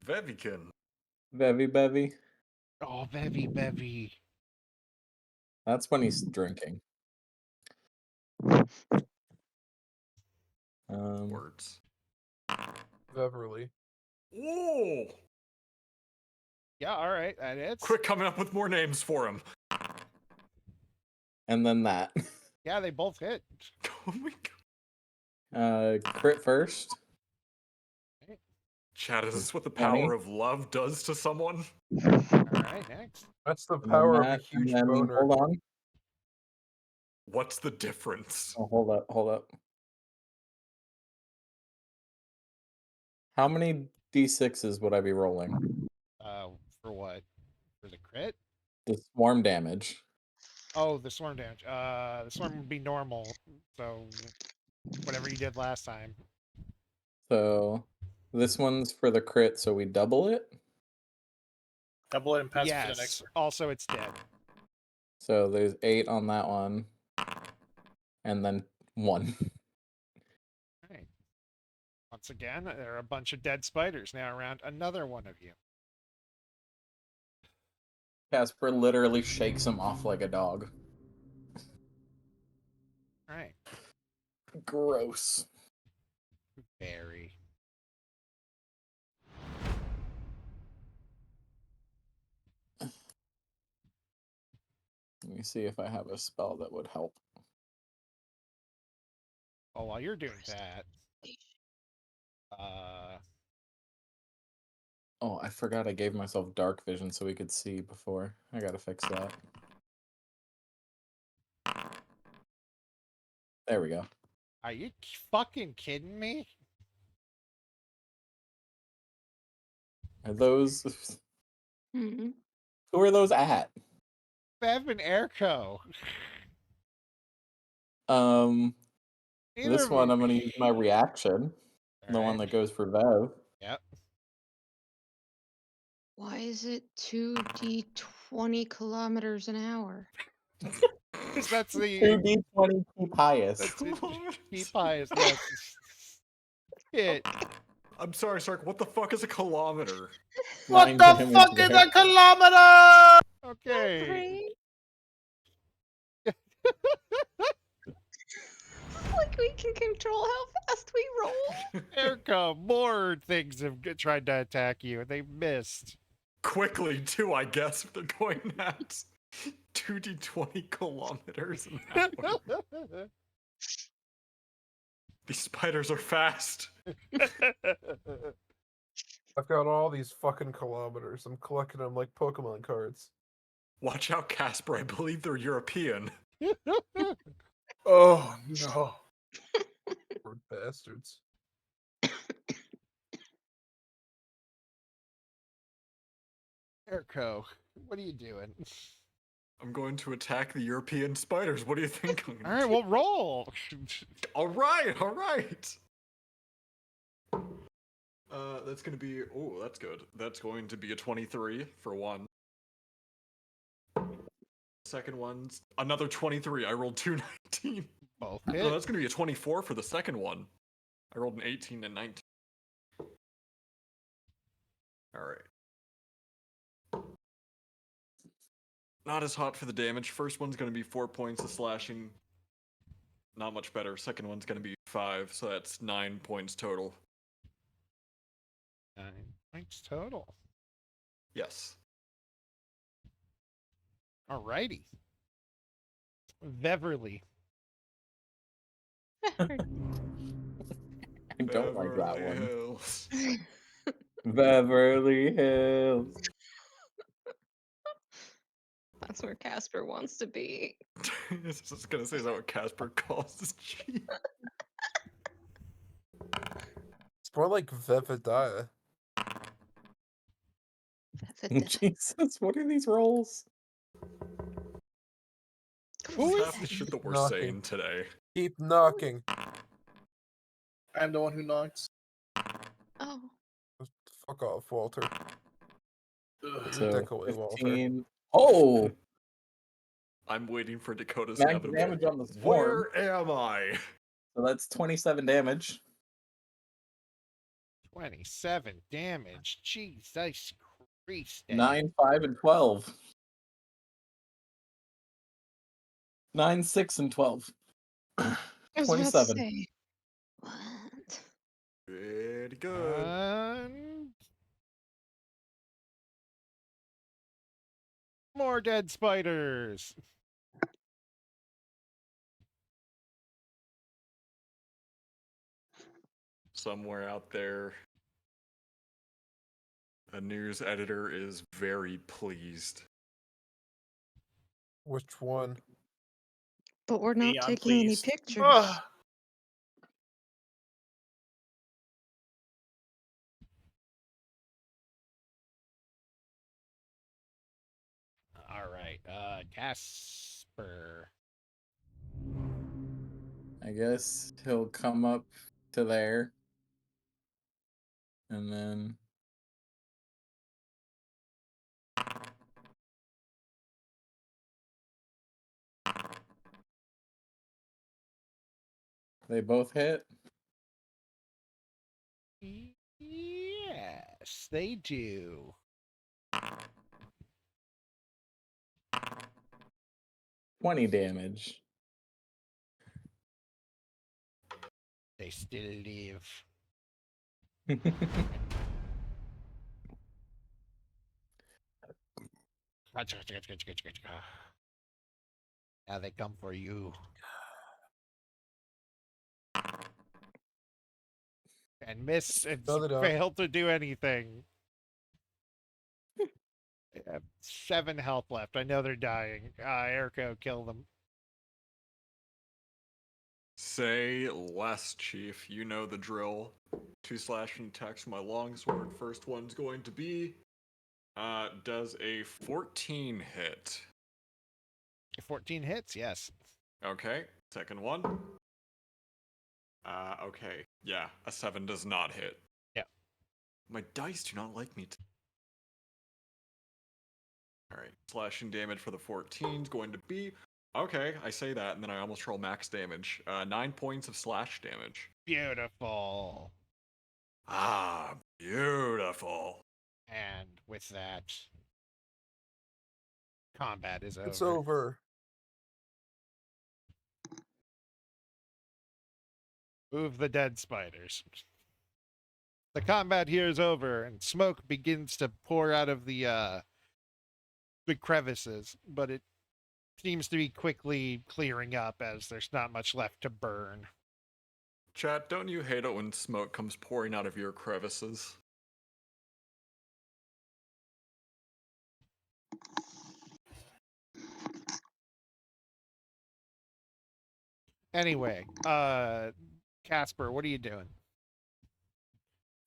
Vevikin. Bevy. Oh, Bevy. That's when he's drinking. Words. Beverly. Whoa! Yeah, all right. That hits. Quick coming up with more names for him. And then that. Yeah, they both hit. Oh my god. Crit first. Chad, is this what the 20. power of love does to someone? All right, next. That's the And then power of a that, and huge then, boner. hold on. What's the difference? Oh, hold up. How many d6s would I be rolling? For what? For the crit? The swarm damage. Oh, the swarm damage. The swarm would be normal. So whatever you did last time. So this one's for the crit, so we double it. Double it and pass it to the Yes. next one. Also, it's dead. So there's 8 on that one. And then 1. All right. Once again, there are a bunch of dead spiders now around another one of you. Casper literally shakes him off like a dog. All right. Gross. Very. Let me see if I have a spell that would help. Oh, while you're doing that, Oh, I forgot I gave myself dark vision so we could see before. I gotta fix that. There we go. are you fucking kidding me? Are those... Hmm. Who are those at? Bev and Airco. Neither This of one you- I'm gonna use my reaction. All The one right. that goes for Vev. Yep. Why is it 2d 20 kilometers an hour? Because that's the 2d20 keep highest. that's it. Keep highest. Yes. Hit. I'm sorry, Sark. What the fuck is a kilometer? What 9 the damage fuck is there. a kilometer? Okay. Right? Like we can control how fast we roll. Airco. More things have tried to attack you, and they missed. Quickly, too, I guess, if they're going at 2d20 kilometers an hour. These spiders are fast. I've got all these fucking kilometers. I'm collecting them like Pokemon cards. Watch out, Casper. I believe they're European. Oh no. Poor bastards. Airco. What are you doing? I'm going to attack the European spiders. What do you think? I'm All gonna right, do? well, roll. All right, all right. That's gonna be. Oh, that's good. That's going to be a 23 for one. Second one's another 23. I rolled 219. Both No, hit. that's gonna be a 24 for the second one. I rolled an 18 and 19. All right. Not as hot for the damage. First one's gonna be 4 points of slashing. not much better. Second one's going to be 5, so that's 9 points total. 9 points total. Yes. Alrighty. Beverly. I don't like that Beverly one. Hills. Beverly Hills. That's where Casper wants to be. I was just going to say, is that what Casper calls his chief? It's more like Vevadiah. Jesus, what are these rolls? Who is Half the shit that we're Knocking. saying today. Keep knocking. I'm the one who knocks. Oh, Fuck off, Walter. Ugh. So dick away, Walter. 15. Oh! I'm waiting for Dakota's Max inevitable. damage on the storm. Where am I? So that's 27 damage. 27 damage. Jesus Christ. 9, 5, and 12. 9, 6, and 12. I was about to 27. say. What? Pretty good. More dead spiders. Somewhere out there, a news editor is very pleased. Which one? But we're not I'm taking any pleased. pictures. Ugh. All right. Casper. I guess he'll come up to there. And then. They both hit. Yes, they do. 20 damage. They still live. Now they come for you. And miss and No, they don't. fail to do anything. They have 7 health left. I know they're dying. Erico, kill them. Say less, Chief. You know the drill. 2 slashing attacks with my longsword. First one's going to be does a 14 hit. 14 hits, yes. Okay. Second one. Okay. Yeah, a 7 does not hit. Yeah. My dice do not like me. Alright. Slashing damage for the 14 is going to be. Okay, I say that, and then I almost roll max damage. 9 points of slash damage. Beautiful. Ah, beautiful. And with that, combat is over. It's over. Move the dead spiders. The combat here is over, and smoke begins to pour out of the crevices, but it seems to be quickly clearing up as there's not much left to burn. Chat, don't you hate it when smoke comes pouring out of your crevices? Anyway, Casper, what are you doing?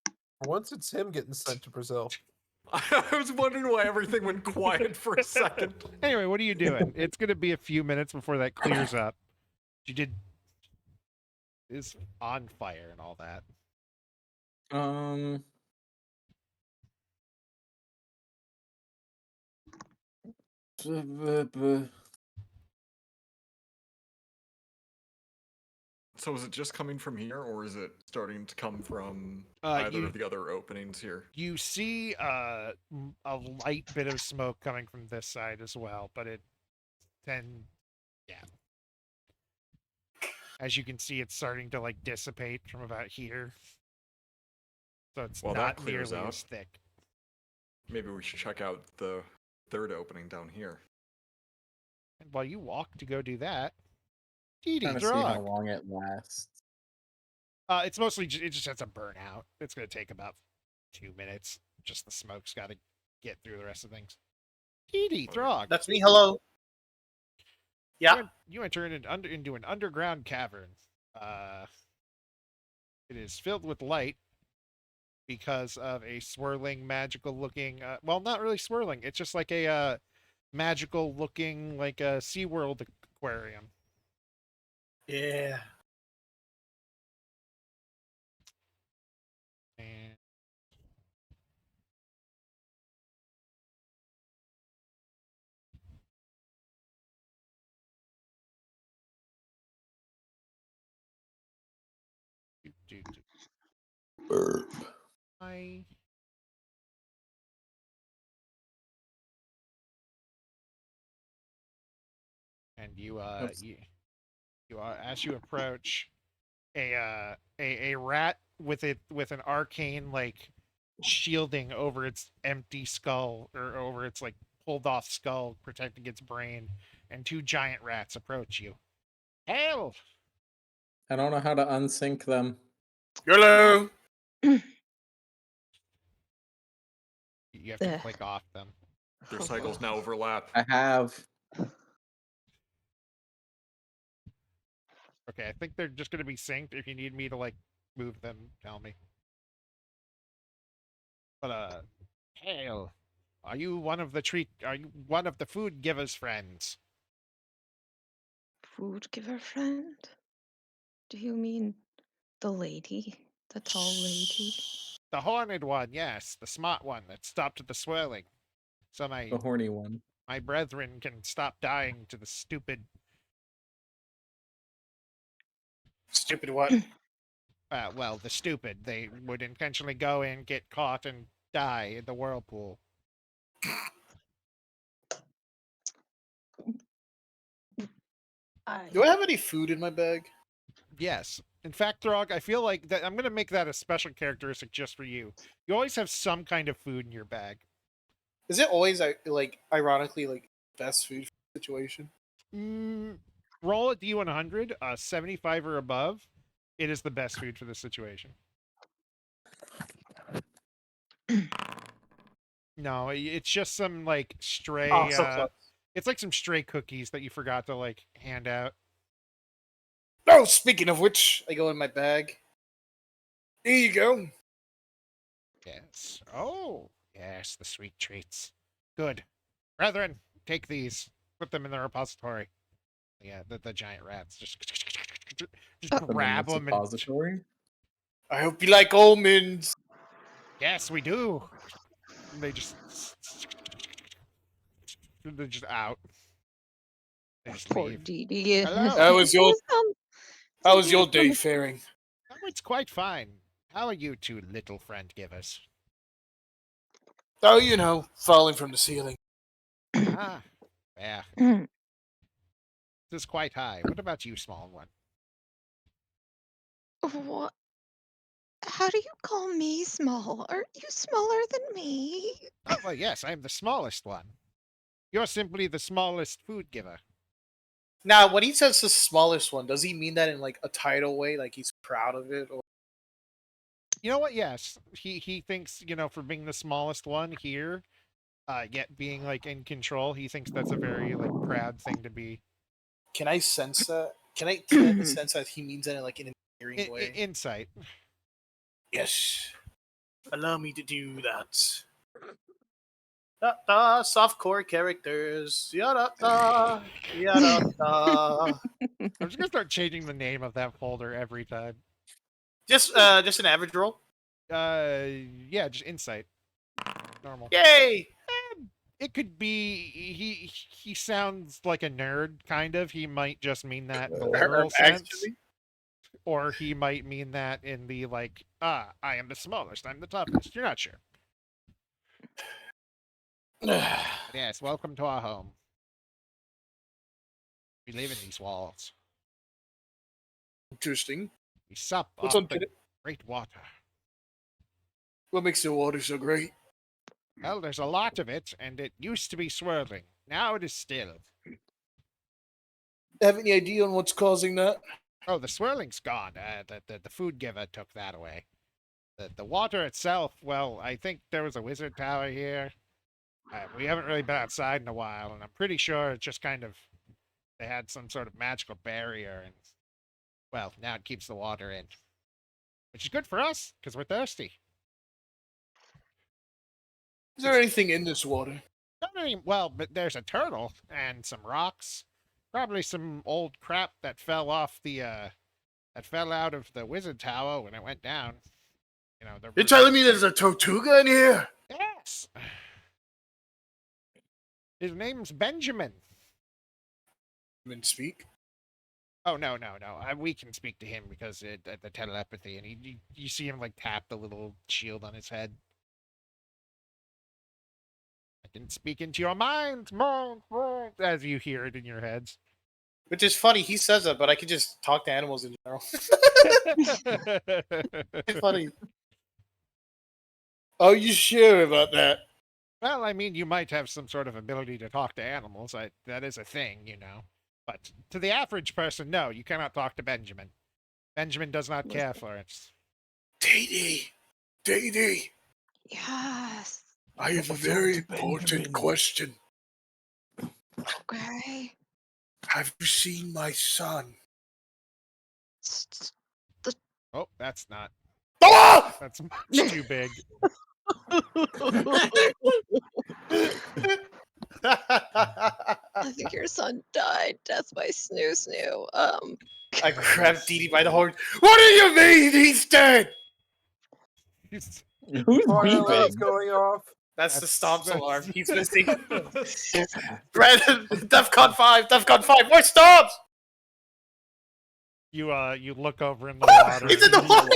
For once, it's him getting sent to Brazil. I was wondering why everything went quiet for a second. Anyway, what are you doing? It's going to be a few minutes before that clears up. You did is on fire and all that. So is it just coming from here, or is it starting to come from either of the other openings here? You see a light bit of smoke coming from this side as well, but it then, yeah. As you can see, it's starting to like dissipate from about here. So it's Well, that not clears nearly out. as thick. Maybe we should check out the third opening down here. And while you walk to go do that, Dee Trying to see how Drog. long it lasts. It's mostly it just has a burnout. It's gonna take about 2 minutes. Just the smoke's got to get through the rest of things. Dee Throg. That's me. Hello. Yeah. You enter into an underground cavern. It is filled with light because of a swirling, magical-looking. Well, not really swirling. It's just like a magical-looking, like a SeaWorld aquarium. Yeah. And Burp. I. And Oops. you as you approach a rat with an arcane like shielding over its empty skull or over its like pulled off skull protecting its brain, and two giant rats approach you. Hell! I don't know how to unsync them. Hello. You have to Ugh. click off them. Their cycles now overlap. I have. Okay, I think they're just gonna be synced. If you need me to like move them, tell me. But Hale, are you one of the food givers' friends? Food giver friend? Do you mean the lady? The tall lady? The horned one, yes, the smart one that stopped at the swirling. So The horny one. my brethren can stop dying to the stupid. Stupid what? Well, the stupid. They would intentionally go in, get caught, and die in the whirlpool. Do I have any food in my bag? Yes. In fact, Throg, I feel like that I'm going to make that a special characteristic just for you. You always have some kind of food in your bag. Is it always like ironically like best food situation? Roll a D100, 75 or above. It is the best food for this situation. No, it's just some like stray. Oh, so close. It's like some stray cookies that you forgot to like hand out. Oh, speaking of which, I go in my bag. Here you go. Yes. Oh, yes, the sweet treats. Good. Brethren, take these. Put them in the repository. Yeah, the giant rats. Just Put them in grab the them and... suppository. I hope you like almonds. Yes, we do. And they just... They're just out. They just Poor leave. Dee Dee. Hello. How was your Sounds How was like your day some- faring? Oh, it's quite fine. How are you two little friend givers? Oh, you know, falling from the ceiling. Ah, yeah. Mm. This is quite high. What about you, small one? What? How do you call me small? Aren't you smaller than me? Oh, well, yes, I'm the smallest one. You're simply the smallest food giver. Now, when he says the smallest one, does he mean that in like a title way, like he's proud of it, or You know what? Yes, he thinks, for being the smallest one here, yet being like in control, he thinks that's a very like proud thing to be. can I sense that? Can I sense that he means that in like an endearing way? Insight. Yes. Allow me to do that. Da softcore characters. Yada da yada da. I'm just gonna start changing the name of that folder every time. Just an average roll. Yeah, just insight. Normal. Yay! It could be he sounds like a nerd, kind of. He might just mean that in the literal sense. Actually, Or he might mean that in the like, I am the smallest, I'm the toughest. You're not sure. But yes, welcome to our home. We live in these walls. Interesting. We sup What's off on the great water. What makes the water so great? Well, there's a lot of it, and it used to be swirling. Now it is still. Have any idea on what's causing that? Oh, the swirling's gone. The food giver took that away. The water itself, well, I think there was a wizard tower here. We haven't really been outside in a while, and I'm pretty sure it's just kind of they had some sort of magical barrier, and well, now it keeps the water in, which is good for us because we're thirsty. Is there anything in this water? Not any, well, but there's a turtle and some rocks, probably some old crap that fell off that fell out of the wizard tower when it went down. You know, You're telling me there's a Tortuga in here? Yes. His name's Benjamin. Even speak? Oh no. We can speak to him because the telepathy, and you see him like tap the little shield on his head. I can speak into your mind, as you hear it in your heads. Which is funny, he says that, but I can just talk to animals in general. It's funny. Are you sure about that? Well, I mean, you might have some sort of ability to talk to animals. That is a thing, you know. But to the average person, no, you cannot talk to Benjamin. Benjamin does not care for it. Dee, Yes. I have a What's very wrong with important Benjamin? question. Okay. Have you seen my son? S- Oh, that's not. Ah! That's much too big. I think your son died. Death by snoo snoo. I grabbed Dee by the horn. What do you mean he's dead? Who's Fire alarm's beeping? going off. That's the stomps alarm. He's missing. Yes. Brandon, DEFCON 5, DEFCON 5, more stomps! You look over in the water. He's in the and water!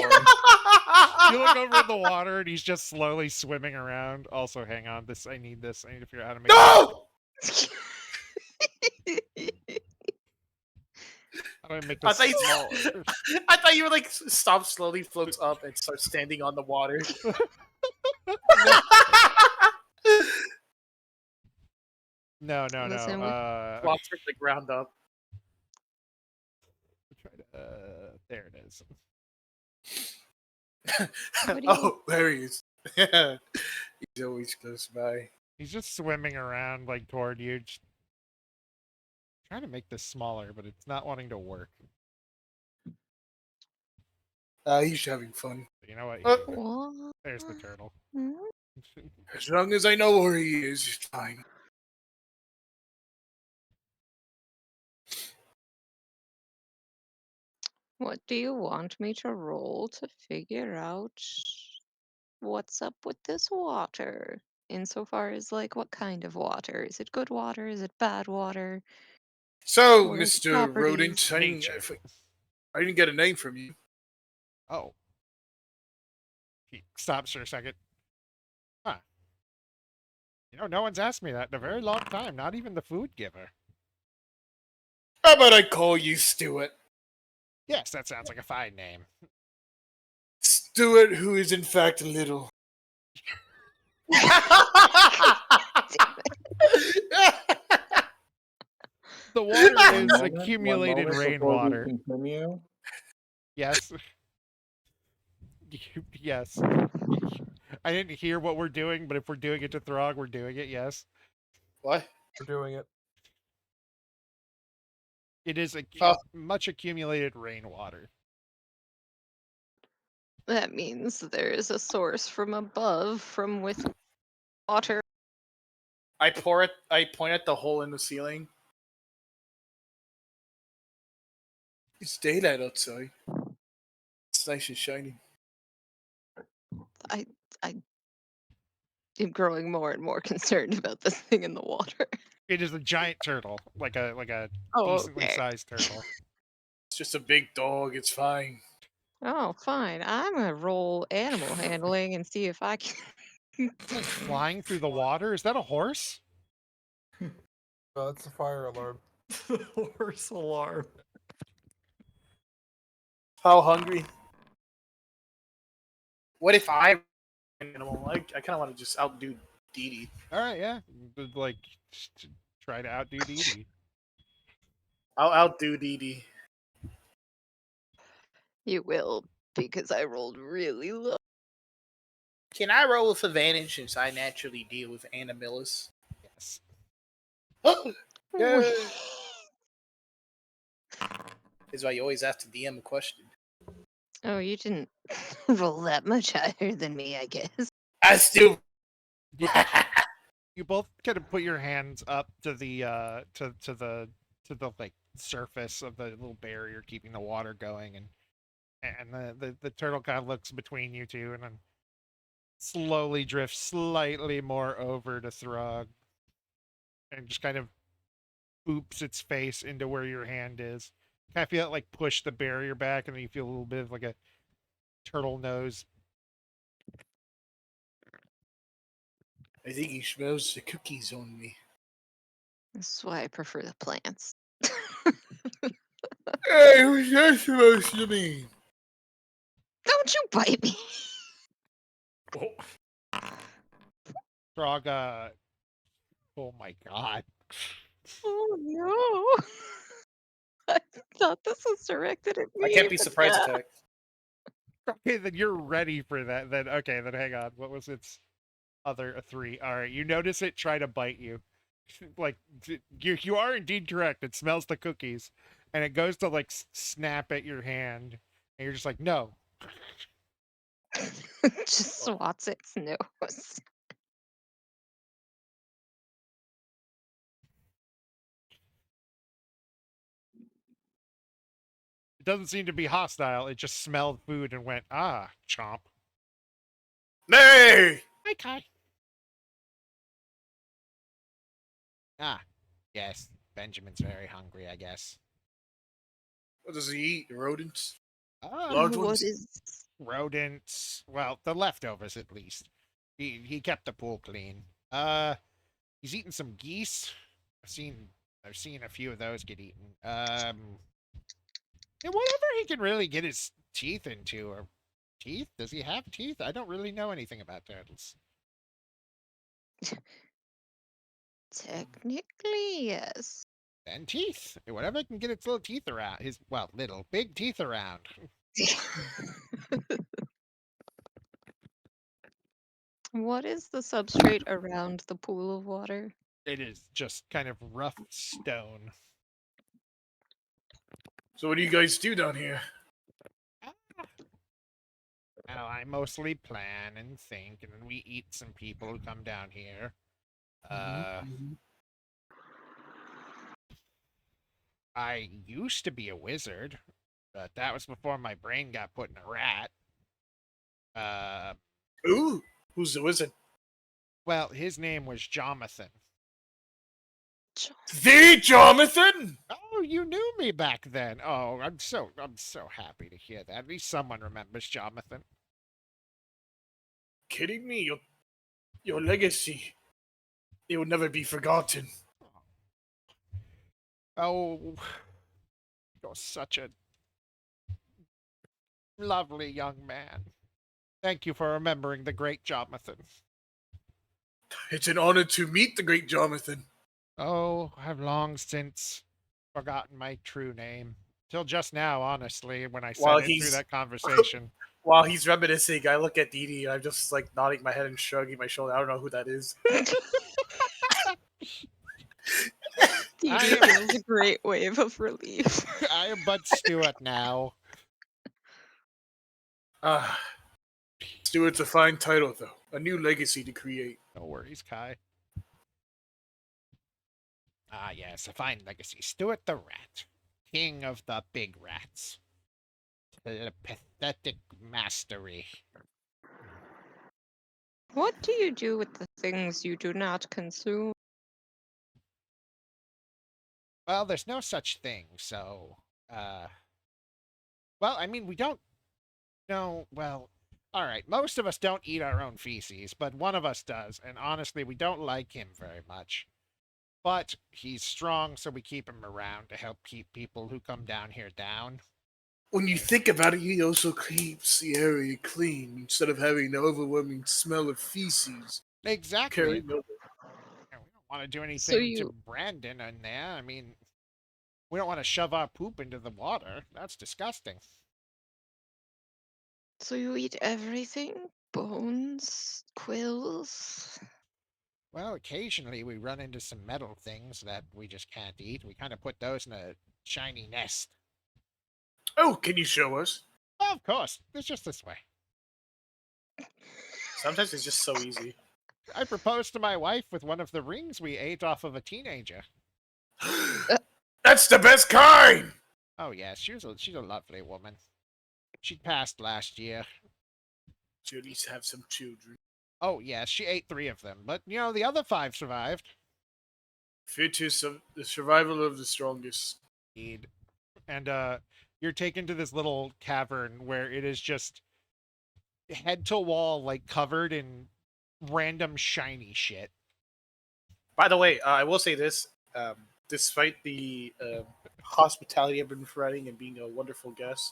You look over in the water, and he's just slowly swimming around. Also, hang on. I need this. I need to figure out how to make. No! How do I make I this thought, you, smaller? I thought you were like, stomp slowly floats up and starts standing on the water. No. Listen, we- Flops from the ground up. There it is. What do you- Oh, there he is. He's always close by. He's just swimming around like toward you. Trying to make this smaller, but it's not wanting to work. He's having fun. You know what? What? There's the turtle. Hmm? As long as I know where he is, it's fine. What do you want me to roll to figure out what's up with this water? Insofar as, like, what kind of water? Is it good water? Is it bad water? So, What are its Mr. Rodent, properties? Nature. I didn't get a name from you. Oh. He stops for a second. Huh. You know, no one's asked me that in a very long time. Not even the food giver. How about I call you Stuart? Yes, that sounds like a fine name. Stuart, who is in fact little. The water One is moment, one accumulated moment before we rainwater. continue. Yes. Yes. I didn't hear what we're doing, but if we're doing it to Throg, we're doing it, yes. What? We're doing it. It is Oh. much accumulated rainwater. That means there is a source from above from with water. I point at the hole in the ceiling. It's daylight outside. It's nice and shiny. I am growing more and more concerned about this thing in the water. It is a giant turtle, like a Oh, decently okay. sized turtle. It's just a big dog. It's fine. Oh, fine. I'm gonna roll animal handling and see if I can. It's like flying through the water. Is that a horse? That's a fire alarm. Horse alarm. How hungry? What if I'm an animal? I kind of want to just outdo Dee Dee. All right, yeah. Like, just try to outdo Dee Dee. I'll outdo Dee Dee. You will, because I rolled really low. Can I roll with advantage since I naturally deal with animals? Yes. Oh, yeah. Is why you always have to DM a question. Oh, you didn't roll that much higher than me, I guess. I still. You both kind of put your hands up to the like surface of the little barrier keeping the water going, and the turtle kind of looks between you two and then slowly drifts slightly more over to Throg and just kind of boops its face into where your hand is. Kind of feel it like push the barrier back, and then you feel a little bit of like a turtle nose. I think he smells the cookies on me. That's why I prefer the plants. Hey, what's that supposed to mean? Don't you bite me! Oh, Throg, oh my god. Oh no! I thought this was directed at me. I can't be but surprise yeah. attacked. Okay, then you're ready for that. Then okay, then hang on. What was its other three? All right, you notice it try to bite you. Like you are indeed correct. It smells the cookies, and it goes to like snap at your hand, and you're just like, no. Just swats its nose. It doesn't seem to be hostile. It just smelled food and went, ah, chomp. Nay! Hi, Kai. Ah, yes. Benjamin's very hungry, I guess. What does he eat? Rodents? Ah, Large What ones? is rodents. Well, the leftovers at least. He kept the pool clean. He's eaten some geese. I've seen a few of those get eaten. And whatever he can really get his teeth into, or teeth? Does he have teeth? I don't really know anything about turtles. technically yes? And teeth. Whatever can get its little teeth around. His, well, little, big teeth around. What is the substrate around the pool of water? It is just kind of rough stone. So what do you guys do down here? Now, I mostly plan and think, and then we eat some people who come down here. I used to be a wizard, but that was before my brain got put in a rat. Ooh, who's the wizard? Well, his name was Jonathan. The Jonathan! Oh, you knew me back then. Oh, I'm so happy to hear that. At least someone remembers Jonathan. Kidding me? Your legacy. It will never be forgotten. Oh, you're such a lovely young man. Thank you for remembering the great Jonathan. It's an honor to meet the great Jonathan. Oh, I've long since forgotten my true name. Till just now, honestly, when I said While it through he's- that conversation. While he's reminiscing, I look at Dee Dee and I'm just like nodding my head and shrugging my shoulder. I don't know who that is. Dee I Dee am- feels a great wave of relief. I am Bud Stewart now. Ah, Stewart's a fine title, though. A new legacy to create. No worries, Kai. Ah, yes, a fine legacy. Stewart the Rat, king of the big rats. The pathetic mastery. What do you do with the things you do not consume? Well, there's no such thing, so, well, I mean, we don't know, well, all right, most of us don't eat our own feces, but one of us does, and honestly, we don't like him very much. But he's strong, so we keep him around to help keep people who come down here down. When you think about it, he also keeps the area clean instead of having the overwhelming smell of feces Exactly. carrying over. We don't want to do So anything to you Brandon in there. I mean, we don't want to shove our poop into the water. That's disgusting. so you eat everything? Bones, quills? Well, occasionally we run into some metal things that we just can't eat. We kind of put those in a shiny nest. Oh, can you show us? Well, of course, it's just this way. Sometimes it's just so easy. I proposed to my wife with one of the rings we ate off of a teenager. That's the best kind! Oh yes, she's a lovely woman. She passed last year. Should at least have some children. Oh yes, she ate 3 of them, but you know the other 5 survived. Fittest of the survival of the strongest. Indeed. And you're taken to this little cavern where it is just head to wall, like covered in random shiny shit. By the way, I will say this: despite the hospitality I've been providing and being a wonderful guest,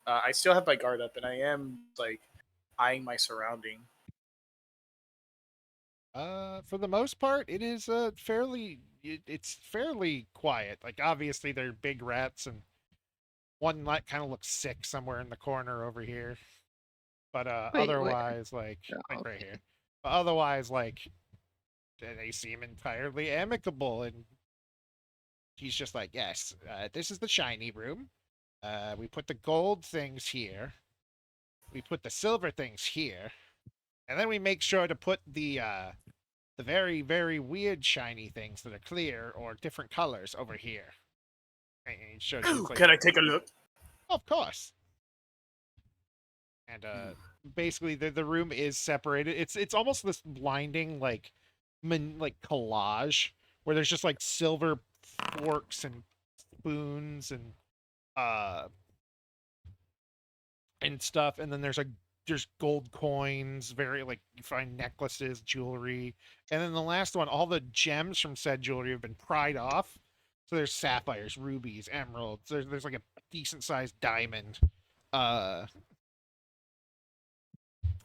I still have my guard up, and I am like eyeing my surrounding. For the most part, it is it's fairly quiet. Like obviously they're big rats, and one like kind of looks sick somewhere in the corner over here. But Wait, where? otherwise, like Oh, right here. But otherwise, like they seem entirely amicable, and he's just like, yes, this is the shiny room. We put the gold things here. We put the silver things here, and then we make sure to put the very, very weird shiny things that are clear or different colors over here. And he shows you, Ooh, it's like, can I take a look? of course. And basically, the room is separated. It's almost this blinding like collage where there's just like silver forks and spoons uh and stuff, and then there's gold coins, very like you find necklaces, jewelry, and then the last one, all the gems from said jewelry have been pried off. So there's sapphires, rubies, emeralds. There's like a decent sized diamond. Uh,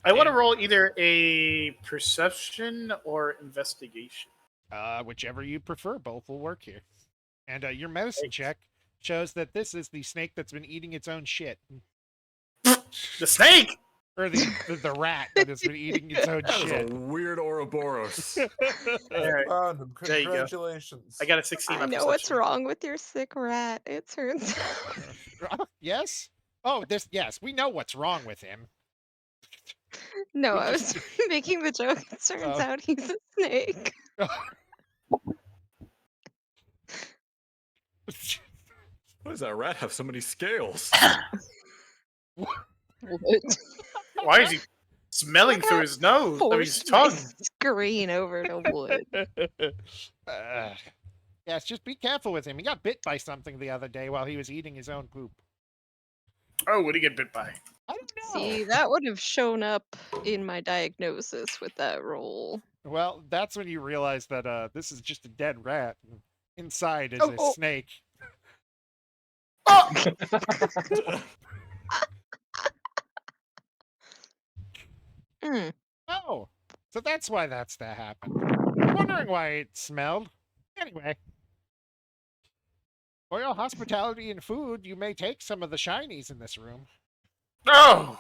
I want to and, roll either a perception or investigation. whichever you prefer, both will work here. And your medicine Right. check shows that this is the snake that's been eating its own shit, The snake! or the rat that has been eating its own That is shit. a weird Ouroboros. All right, Found him. There you go. Congratulations. I got a 16 I on know what's perception. wrong with your sick rat. It turns out. Yes. Oh, this. Yes, we know what's wrong with him. No, We I was making the joke. It turns out he's a snake. Why does that rat have so many scales? What? Why is he smelling Look through how his nose? I mean, his Forced my tongue. screen over to wood. Yes, just be careful with him. He got bit by something the other day while he was eating his own poop. Oh, what did he get bit by? I don't know. See, that would have shown up in my diagnosis with that roll. Well, that's when you realize that this is just a dead rat. And inside is Oh, a oh. snake. Oh! Mm. Oh, so that's why that's that happened. I'm wondering why it smelled. Anyway, for your hospitality and food, you may take some of the shinies in this room. No!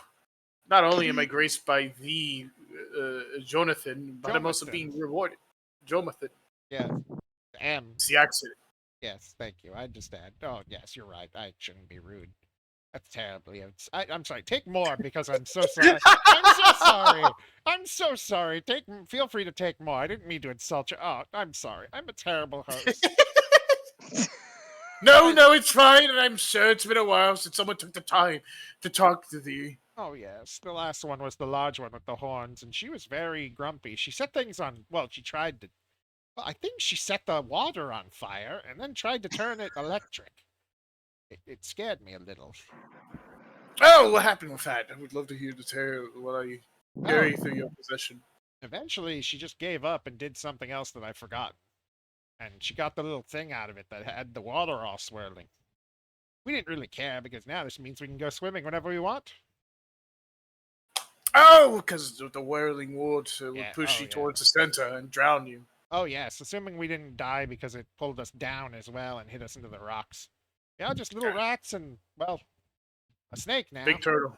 Not only am I graced by the Jonathan, but I'm also Jonathan. being rewarded. Jonathan. Yes. M. It's the accident. Yes, thank you. I understand. Oh, yes, you're right. I shouldn't be rude. That's terribly. I'm sorry. Take more because I'm so sorry. I'm so sorry. I'm so sorry. Feel free to take more. I didn't mean to insult you. Oh, I'm sorry. I'm a terrible host. No, it's fine, and I'm sure it's been a while since someone took the time to talk to thee. Oh, yes. The last one was the large one with the horns, and she was very grumpy. She set things on. Well, she tried to. Well, I think she set the water on fire and then tried to turn it electric. It scared me a little. Oh, what happened with that? I would love to hear the tale while I carry through your possession. Eventually, she just gave up and did something else that I've forgotten. And she got the little thing out of it that had the water all swirling. We didn't really care because now this means we can go swimming whenever we want. Oh, because the whirling water would Yeah, push oh, you yeah. towards the center and drown you. Oh yes, assuming we didn't die because it pulled us down as well and hit us into the rocks. Yeah, just little rats and, well, a snake now. Big turtle.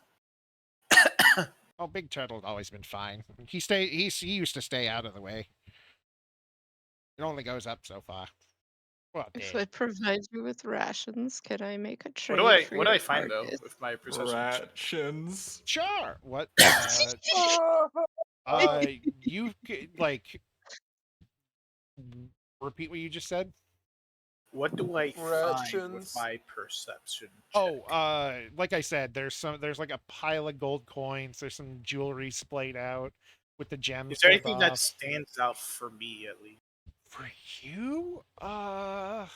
Oh, Big Turtle's always been fine. He used to stay out of the way. It only goes up so far. Well, If dead. I provide you with rations, can I make a What trade do I for what do your I find though carcass? with my perception? Rations. Sure. What? Oh, You like repeat what you just said? What do I find with Rations. my perception? Oh, check? like I said, there's like a pile of gold coins. There's some jewelry splayed out with the gems Is there pulled anything that off. stands out for me at least? For you? For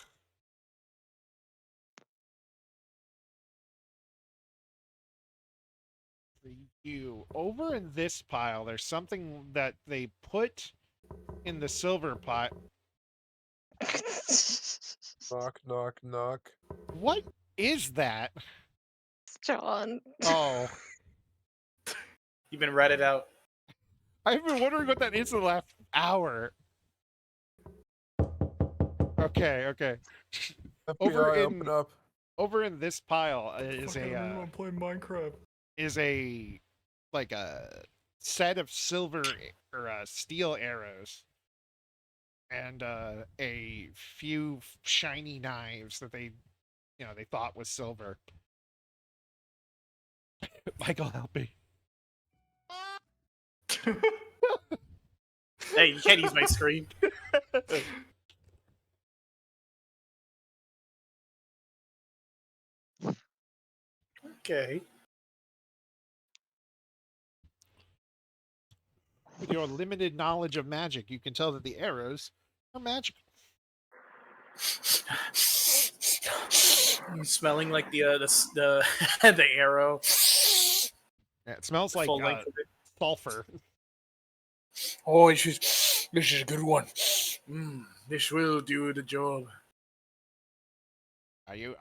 you. Over in this pile, there's something that they put in the silver pot. knock, knock, knock. What is that? John. Oh, You've been ratted out. I've been wondering what that is the last hour. Okay. Over FBI, in open up. over in this pile is Fuck, I don't even a want to play Minecraft. like a set of silver or steel arrows and a few shiny knives that they thought was silver. Michael, help me. Hey, you can't use my screen. Okay. With your limited knowledge of magic, you can tell that the arrows are magical. You smelling like the the arrow. Yeah, it smells like Full length of it. sulfur. Oh, this is a good one. This will do the job. Are you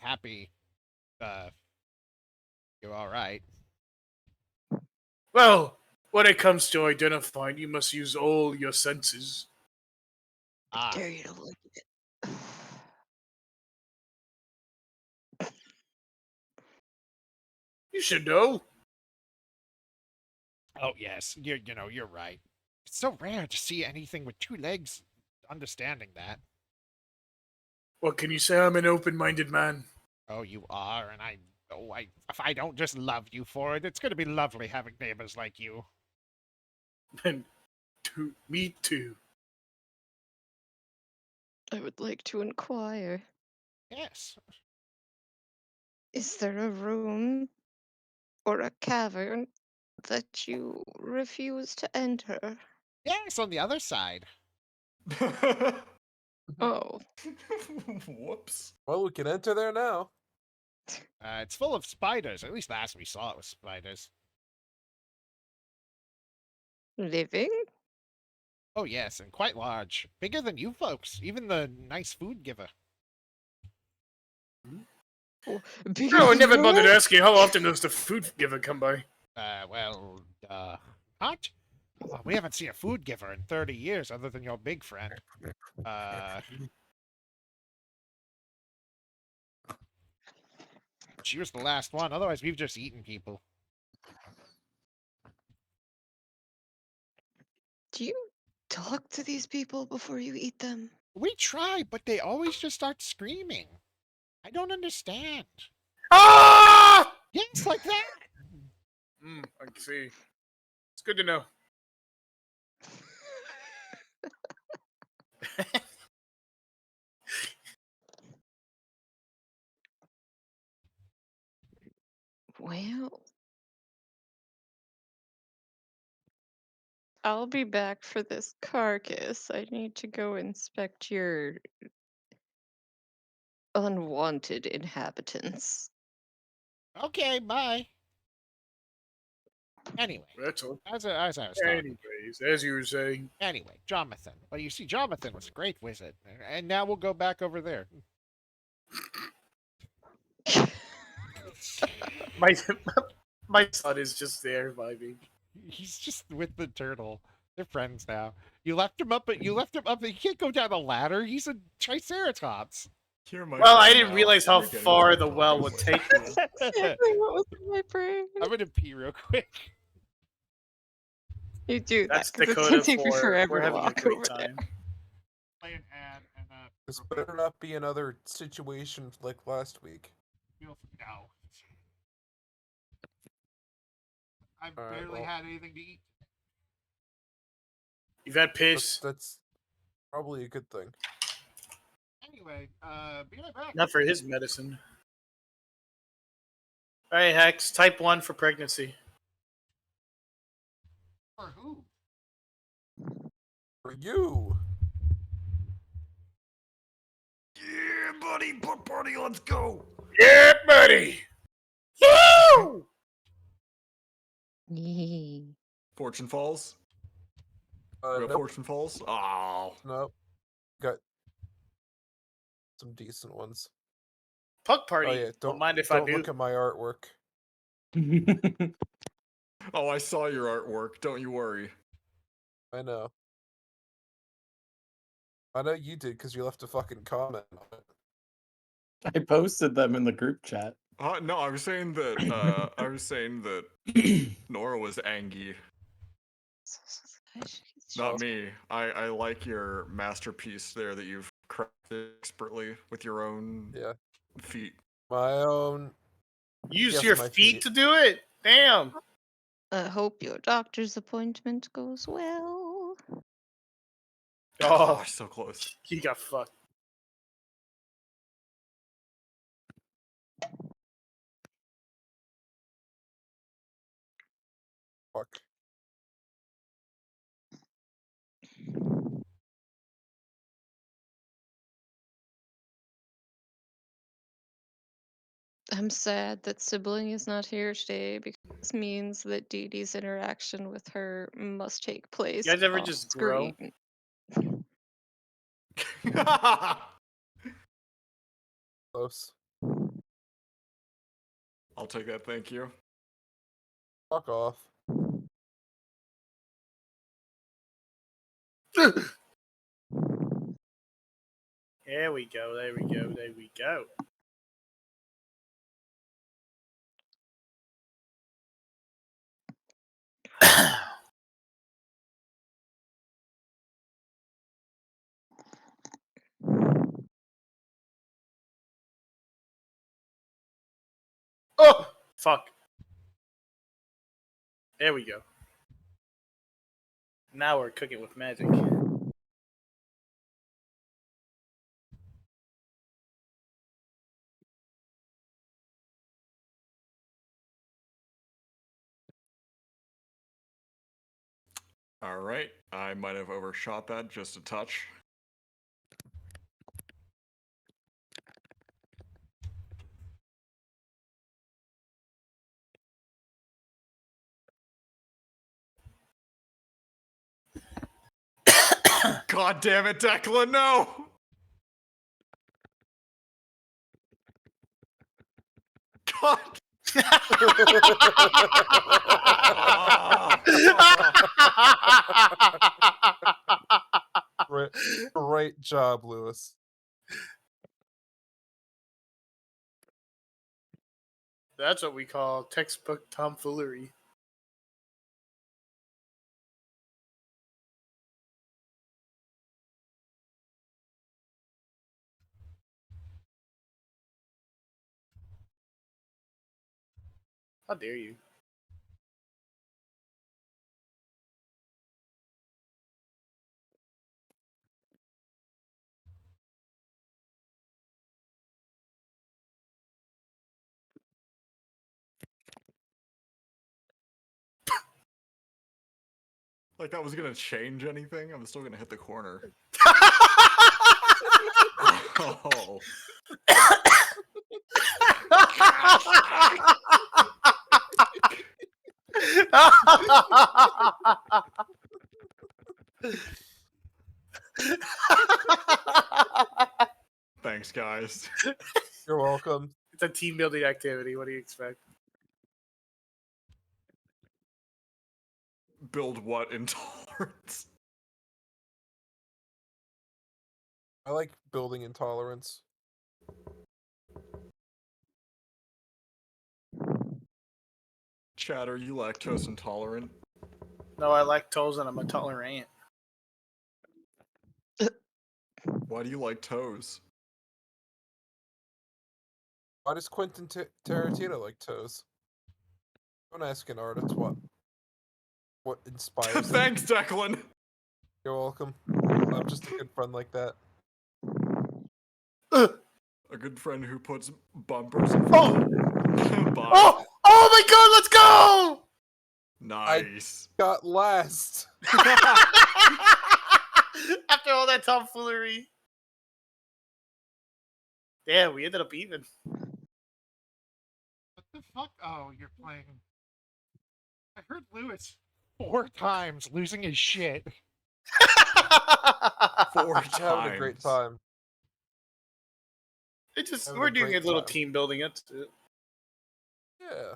happy? You all right? Well, when it comes to identifying, you must use all your senses. Ah, Dare you to look at it. You should know. oh yes, you're right. It's so rare to see anything with two legs. Understanding that. What can you say? I'm an open-minded man. Oh, you are, and if I don't just love you for it, it's going to be lovely having neighbors like you. And me too. I would like to inquire. Yes. Is there a room or a cavern that you refuse to enter? Yes, on the other side. Oh, Whoops. Well, we can enter there now. It's full of spiders. At least last we saw it was spiders. living? Oh yes, and quite large. Bigger than you folks. Even the nice food giver. Oh, No, I never bothered asking how often does the food giver come by. What? Oh, we haven't seen a food giver in 30 years other than your big friend. She was the last one. Otherwise, we've just eaten people. Do you talk to these people before you eat them? We try, but they always just start screaming. I don't understand. Ah! Yes, like that. I can see. It's good to know. Well, I'll be back for this carcass. I need to go inspect your unwanted inhabitants. Okay, bye. Anyway, That's all. as I was talking. Anyways, as you were saying. Anyway, Jonathan. Well, you see, Jonathan was a great wizard, and now we'll go back over there. My my son is just there vibing. He's just with the turtle. They're friends now. You left him up, but you can't go down the ladder. He's a triceratops. You're my Well, I friend didn't now. realize how You're getting far some the well progress would later. take you. Exactly what was in my brain. I'm gonna pee real quick. You do that That's because it's Dakota gonna take me for forever we're to having a walk great over there. time. Play an ad and This better not be another situation like last week. no. I've All right, barely well. had anything to eat. You've had piss. That's probably a good thing. Anyway, be right back. Not for his medicine. Alright, Hex, type 1 for pregnancy. For who? For you. Yeah, buddy, buddy, let's go. Yeah, buddy! Woo! Fortune Falls. Real Nope, Fortune Falls. Oh, nope. Got some decent ones. Puck party. Oh yeah, Don't mind if I don't do. look at my artwork. oh, I saw your artwork. Don't you worry. I know. I know you did because you left a fucking comment on it. I posted them in the group chat. No, I was saying that. I was saying that Nora was Angie, not Oh. me. I like your masterpiece there that you've crafted expertly with your own Yeah. feet. My own. Use Yes, your my feet feet. to do it. Damn. I hope your doctor's appointment goes well. Oh, Gosh, so close. he got fucked. Fuck. I'm sad that Sibling is not here today because this means that Dee Dee's interaction with her must take place You guys ever off just grow? screen. Close. I'll take that. Thank you. Fuck off. There we go. There we go. There we go. Oh, fuck. There we go. Now we're cooking with magic. All right, I might have overshot that just a touch. God damn it, Declan, no! God! Great job, Lewis. That's what we call textbook tomfoolery. How dare you? Like that was gonna change anything? I'm still gonna hit the corner. Oh. Thanks, guys. You're welcome. It's a team building activity. What do you expect? Build what intolerance? I like building intolerance. Chad, are you lactose intolerant? No, I like toes and I'm intolerant. Why do you like toes? Why does Quentin Tarantino like toes? Don't ask an artist what inspires him. Thanks, Declan! You're welcome. I'm just a good friend like that. A good friend who puts bumpers in front of bodies. Oh! Oh my god, let's go! Nice. Got last. After all that tomfoolery. Damn, we ended up even. What the fuck? Oh, you're playing. I heard Lewis 4 times losing his shit. 4 I'm having a great times. time. Having We're a doing a great little time. team building. It. Yeah.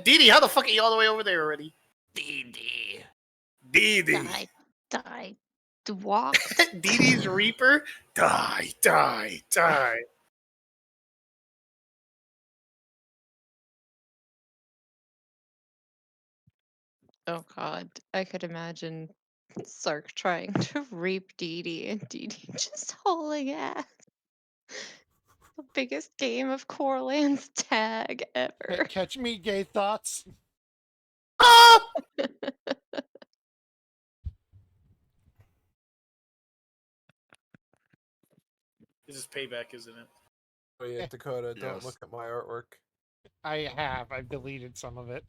Didi, how the fuck are you all the way over there already? Didi. Didi. Die. Walked. Didi's Reaper? Die, die, die. Oh god, I could imagine Sark trying to rape Dee Dee and Dee Dee just hauling ass. The biggest game of Korlands tag ever. Catch me, gay thoughts. Ah! This is payback, isn't it? Oh yeah, Dakota, don't Yes. look at my artwork. I have. I've deleted some of it.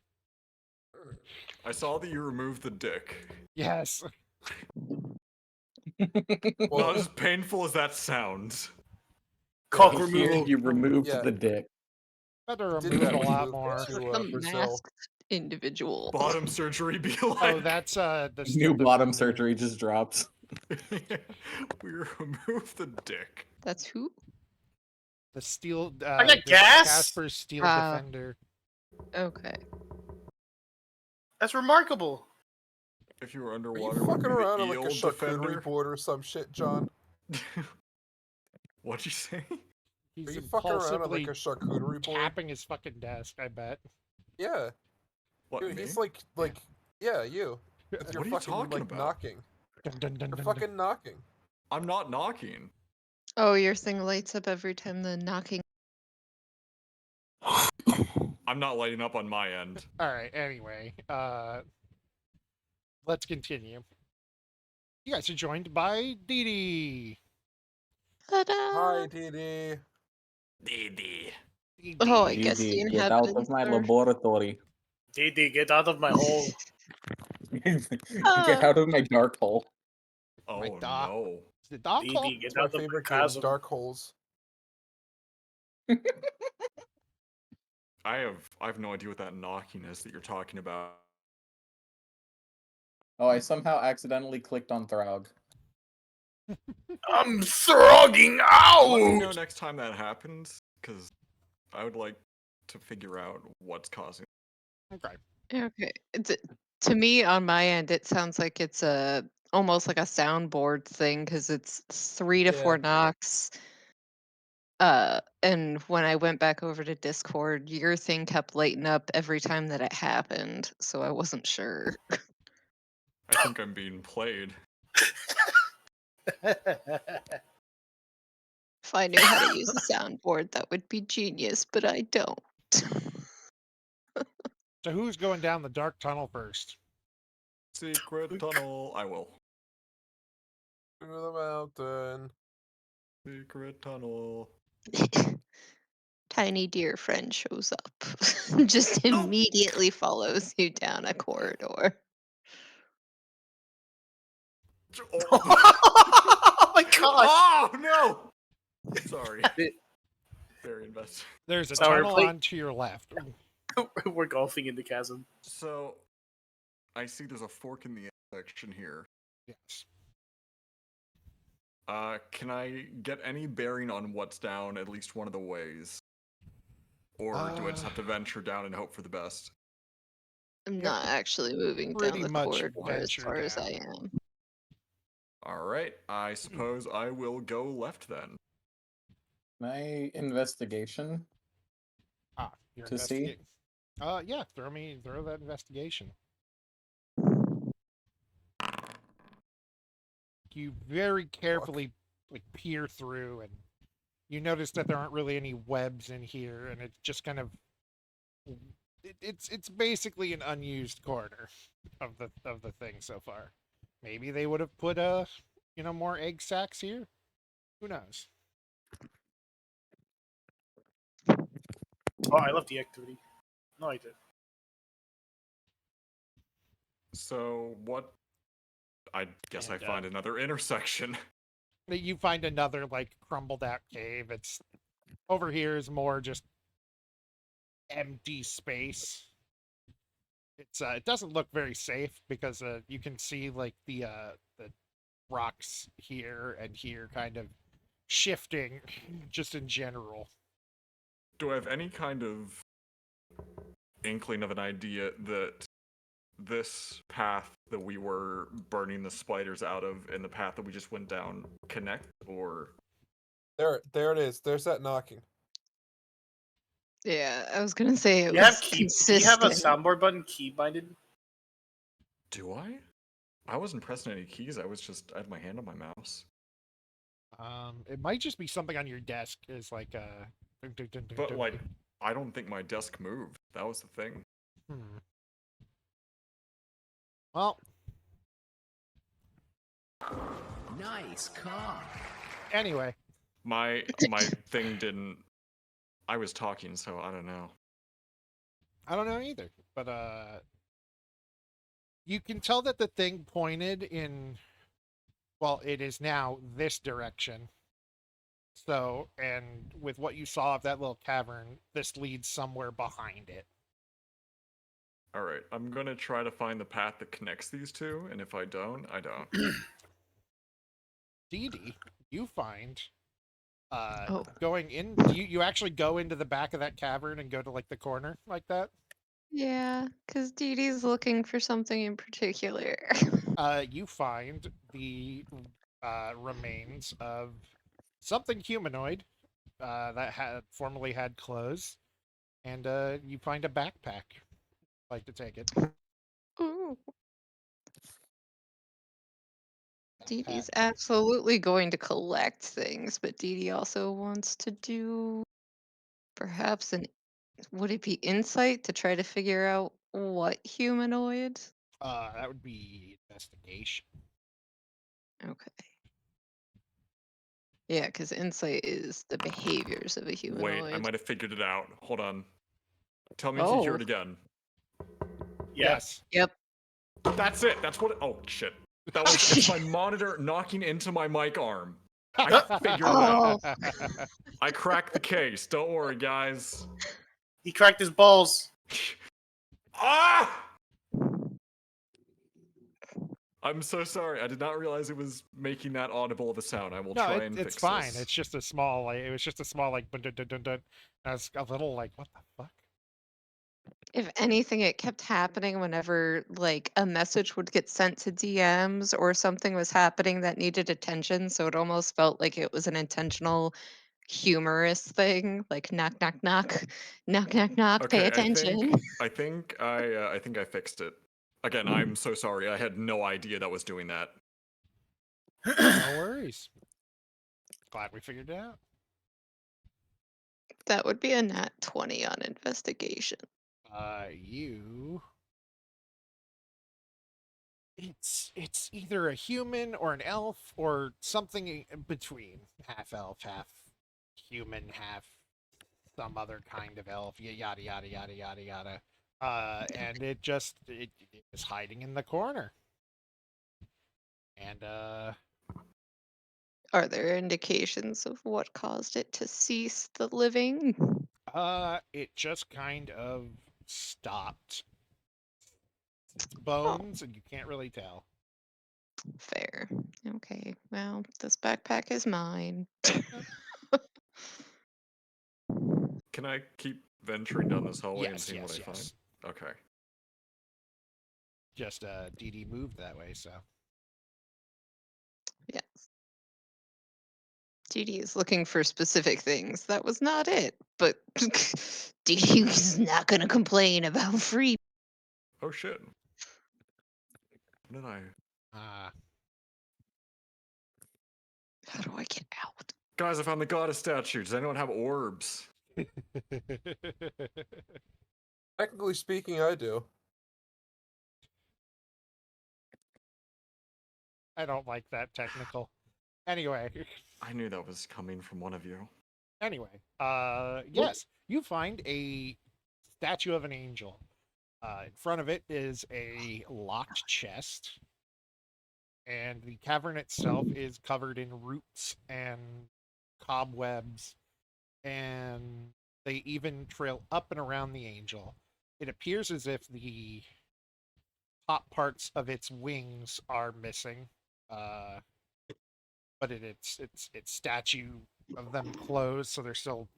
I saw that you removed the dick. Yes. Well, Not as painful as that sounds. Cock Here removal. you removed Yeah. the dick. Better did remove get it a lot removed more. to The Brazil. masked individual. Bottom surgery be like. Oh, that's the New steel bottom defender. surgery just drops. We removed the dick. That's who? The steel. I got the gas? Casper's steel Ah. defender. Okay. That's remarkable. If you were Are you underwater, would fucking it be around the on like a eel charcuterie defender? board or some shit, John? What'd you say? He's Are you fucking around on like impulsively a charcuterie board? tapping his fucking desk. I bet. Yeah. What, Dude, me? he's like, yeah, you. With your What are you fucking, talking like, about? knocking. Dun, dun, dun, You're dun, fucking knocking. I'm not knocking. Oh, your thing lights up every time the knocking. I'm not lighting up on my end. All right. Anyway, let's continue. You guys are joined by Didi. Ta-da! Hi, Dee. Didi. Oh, I guess Didi, the get out of inhabitants my are. laboratory. Didi, get out of my hole. Get out of my dark hole. Oh My doc. no. The dog hole? Didi, get It's my out of my favorite game, chasm. Dark Holes. I have no idea what that knocking is that you're talking about. Oh, I somehow accidentally clicked on Throg. I'm throgging out! Let me know next time that happens, because I would like to figure out what's causing. Okay. Okay. To me, on my end, it sounds like it's almost like a soundboard thing because it's 3 to 4 Yeah. knocks. And when I went back over to Discord, your thing kept lighting up every time that it happened, so I wasn't sure. I think I'm being played. If I knew how to use a soundboard, that would be genius, but I don't. So who's going down the dark tunnel first? Secret tunnel. I will. To the mountain. Secret tunnel. Tiny dear friend shows up. Just immediately follows you down a corridor. Oh my god! Oh no! Sorry. Very invested. There's a So we're tunnel play- on to your left. We're golfing in the chasm. So, I see there's a fork in the intersection here. Yes. Can I get any bearing on what's down at least one of the ways? Or do I just have to venture down and hope for the best? I'm You have not to actually moving down pretty the much corridor as venture far as I down. am. Alright, I suppose I will go left then. My investigation You're to see. investigating. Yeah, throw that investigation. You very carefully like peer through, and you notice that there aren't really any webs in here, and it's just kind of it's basically an unused corner of the thing so far. Maybe they would have put more egg sacs here. Who knows? Oh, I love the activity. No, I did. So, what? I guess I And, find another intersection. You find another like crumbled out cave. It's over here is more just empty space. It doesn't look very safe because you can see like the rocks here and here kind of shifting just in general. Do I have any kind of inkling of an idea that this path that we were burning the spiders out of and the path that we just went down connect, or There it is. There's that knocking. Yeah, I was gonna say it Do you have was key? Do you have a consistent. soundboard button key binded? do I? I wasn't pressing any keys. I had my hand on my mouse. It might just be something on your desk is like But like, I don't think my desk moved. That was the thing. Well, Nice car. anyway, My thing didn't. I was talking, so I don't know. I don't know either, but you can tell that the thing pointed in, well, it is now this direction. So, and with what you saw of that little cavern, this leads somewhere behind it. All right, I'm gonna try to find the path that connects these two, and if I don't, I don't. Dee Dee, you find Oh. going in, you actually go into the back of that cavern and go to like the corner like that? Yeah, because Dee Dee's looking for something in particular. You find the remains of something humanoid that had formerly had clothes, and you find a backpack. Like to take it. Ooh. Dee Backpack. Dee's absolutely going to collect things, but Dee Dee also wants to do perhaps would it be insight to try to figure out what humanoid? That would be investigation. Okay. Yeah, because insight is the behaviors of a Wait, I humanoid. might have figured it out. Hold on. Tell me if you hear Oh. it again. Yeah. Yes. Yep. That's it. That's what. Oh shit. It's my monitor knocking into my mic arm. I figured it out. I cracked the case. Don't worry, guys. He cracked his balls. Ah! I'm so sorry. I did not realize it was making that audible of a sound. I will No, try and it's fix fine. this. It's just a small, like, it was just a small, like, dun dun dun dun dun. I was a little like, what the fuck? If anything, it kept happening whenever like a message would get sent to DMs or something was happening that needed attention. So it almost felt like it was an intentional humorous thing, like knock knock knock, knock knock knock, pay Okay, attention. I think I fixed it. Again, I'm so sorry. I had no idea that was doing that. No worries. Glad we figured it out. That would be a nat 20 on investigation. You. It's either a human or an elf or something in between. Half elf, half human, half some other kind of elf. Yada yada yada yada yada. And it is hiding in the corner. And Are there indications of what caused it to cease the living? it just kind of stopped. It's Oh, bones, and you can't really tell. fair. Okay, well, this backpack is mine. Can I keep venturing down this hallway and Yes, seeing what yes, I find? yes. Okay. Just DD moved that way, so. Yes. DD is looking for specific things. That was not it. But DD is not going to complain about free. Oh shit. What did I? Uh, How do I get out? Guys, I found the goddess statue. Does anyone have orbs? Technically speaking, I do. I don't like that technical. Anyway. I knew that was coming from one of you. Anyway, yes, you find a statue of an angel. In front of it is a locked chest, and the cavern itself is covered in roots and cobwebs, and they even trail up and around the angel. It appears as if the top parts of its wings are missing, but its statue of them closed, so they're still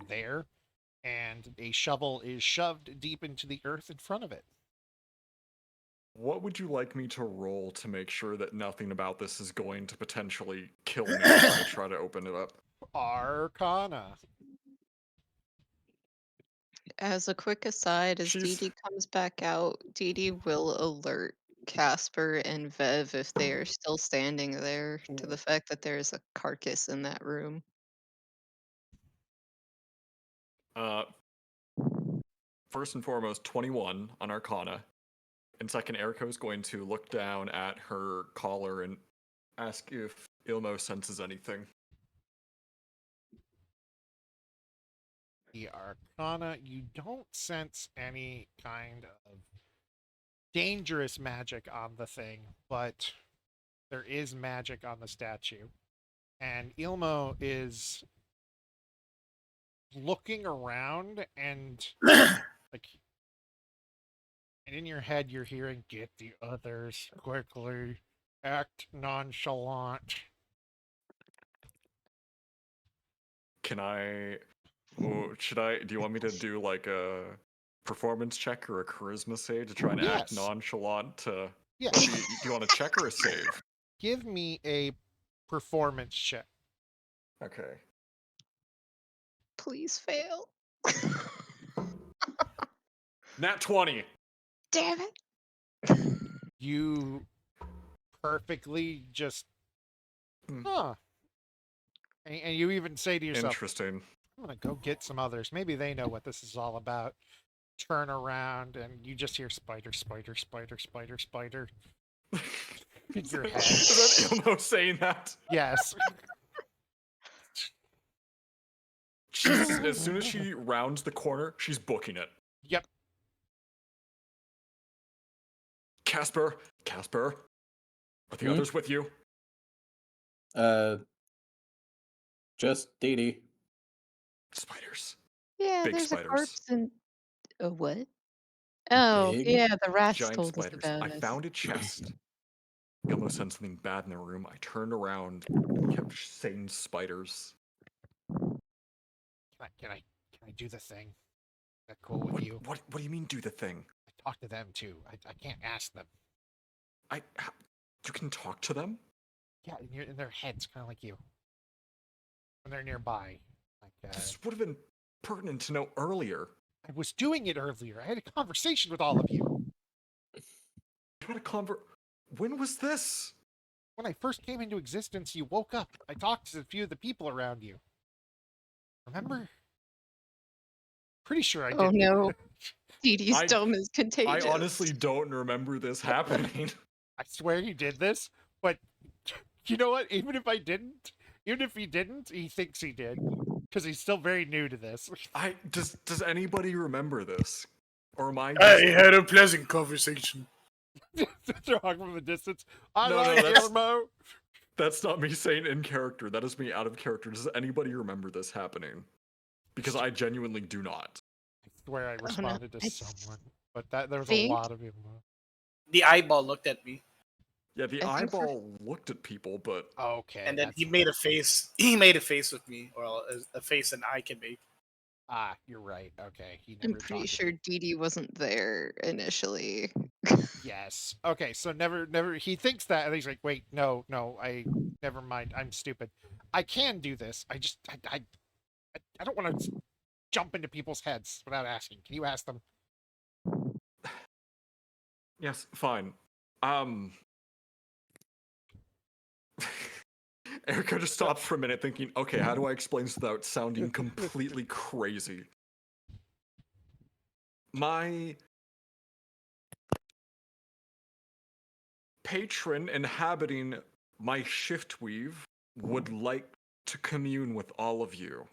there. And a shovel is shoved deep into the earth in front of it. What would you like me to roll to make sure that nothing about this is going to potentially kill me if I try to open it up? Arcana. As a quick aside, as She's- Dee Dee comes back out, Dee Dee will alert Casper and Vev if they are still standing there to the fact that there is a carcass in that room. First and foremost, 21 on Arcana. And second, Eriko is going to look down at her collar and ask if Ilmo senses anything. The Arcana, you don't sense any kind of dangerous magic on the thing, but there is magic on the statue. And Ilmo is looking around and like, and in your head you're hearing, "Get the others quickly, act nonchalant." Can I... should I... Do you want me to do like a performance check or a charisma save to try and act Yes. nonchalant to... Yeah, Do you want to check or a save? give me a performance check. Okay. Please fail. Nat 20! Damn it. You perfectly just, huh. And you even say to yourself, Interesting. I'm gonna go get some others. Maybe they know what this is all about. Turn around and you just hear spider, spider, spider, spider, spider in your head. Is that Ilmo saying that? Yes. As soon as she rounds the corner, she's booking it. Yep. Casper, are the others with you? Just Dee Dee. Spiders. Yeah, Big there's spiders. a corpse and a what? Oh, Big, yeah, the rats Giant told us spiders. about I us. found a chest. I almost sensed something bad in the room. I turned around and kept saying spiders. Can I do the thing? Is that cool with you? What do you mean do the thing? I talk to them too. I can't ask them. You can talk to them? Yeah, in their heads, kind of like you. When they're nearby. Like, This would have been pertinent to know earlier. I was doing it earlier. I had a conversation with all of you. You had a When was this? When I first came into existence, you woke up. I talked to a few of the people around you. Remember? Pretty sure I did. Oh no. Dee Dee's I- dome is contagious. I honestly don't remember this happening. I swear you did this, but you know what? Even if he didn't, he thinks he did. Because he's still very new to this. Does anybody remember this? Or am I I had a pleasant conversation. Wrong from a distance. I No, like that's- Ilmo. That's not me saying in character. That is me out of character. Does anybody remember this happening? Because I genuinely do not. I swear I no, responded to I someone. But there was a think- lot of Ilmo. The eyeball looked at me, Yeah, the I think for- eyeball looked at people, but Okay. and then that's he made a face. He made a face with me, or a face an eye can make. Ah, you're right. Okay, he I'm never pretty talked to sure me. Dee Dee wasn't there initially. Yes. Okay, so never. He thinks that, and he's like, "Wait, no, no. Never mind. I'm stupid. I can do this. I don't want to jump into people's heads without asking. Can you ask them?" Yes, fine. Um. Erica just stops for a minute thinking, okay, how do I explain this without sounding completely crazy? My patron inhabiting my shift weave would like to commune with all of you.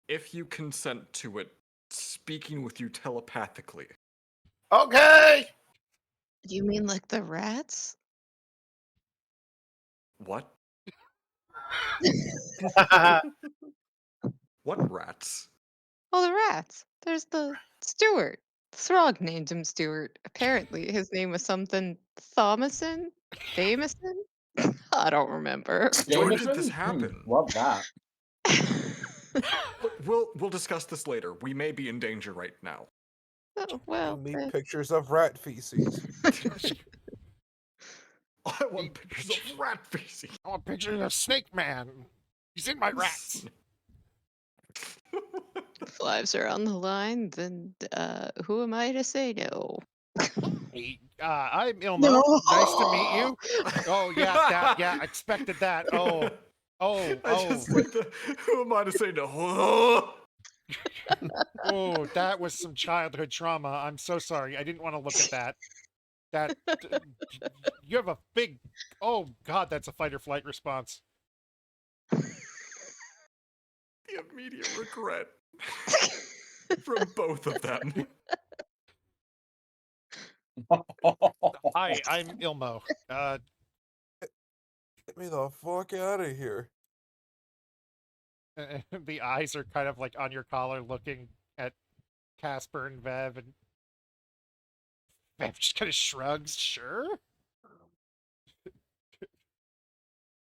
If you consent to it, speaking with you telepathically. Okay. Do you mean like the rats? What? Oh, What rats? Oh, the rats. There's the Stewart. Throg named him Stewart. Apparently, his name was something Thomason? Thamison? I don't remember. When did this Jameson? happen? Love that. Look, we'll discuss this later. We may be in danger right now. Oh, You well, need pictures of rat feces. I want pictures of rat feces. I want pictures of Snake Man. He's in my rats. if lives are on the line, then who am I to say no? Hey, I'm Ilmo. No. Nice to meet you. Oh yeah, that yeah, I expected that. Oh, I oh, just like the. Who am I to say no? oh, that was some childhood trauma. I'm so sorry. I didn't want to look at that. That you have a big. Oh God, that's a fight or flight response. The immediate regret from both of them. Hi, I'm Ilmo. Get me the fuck out of here. The eyes are kind of like on your collar, looking at Casper and Vev, and Vev just kind of shrugs. Sure.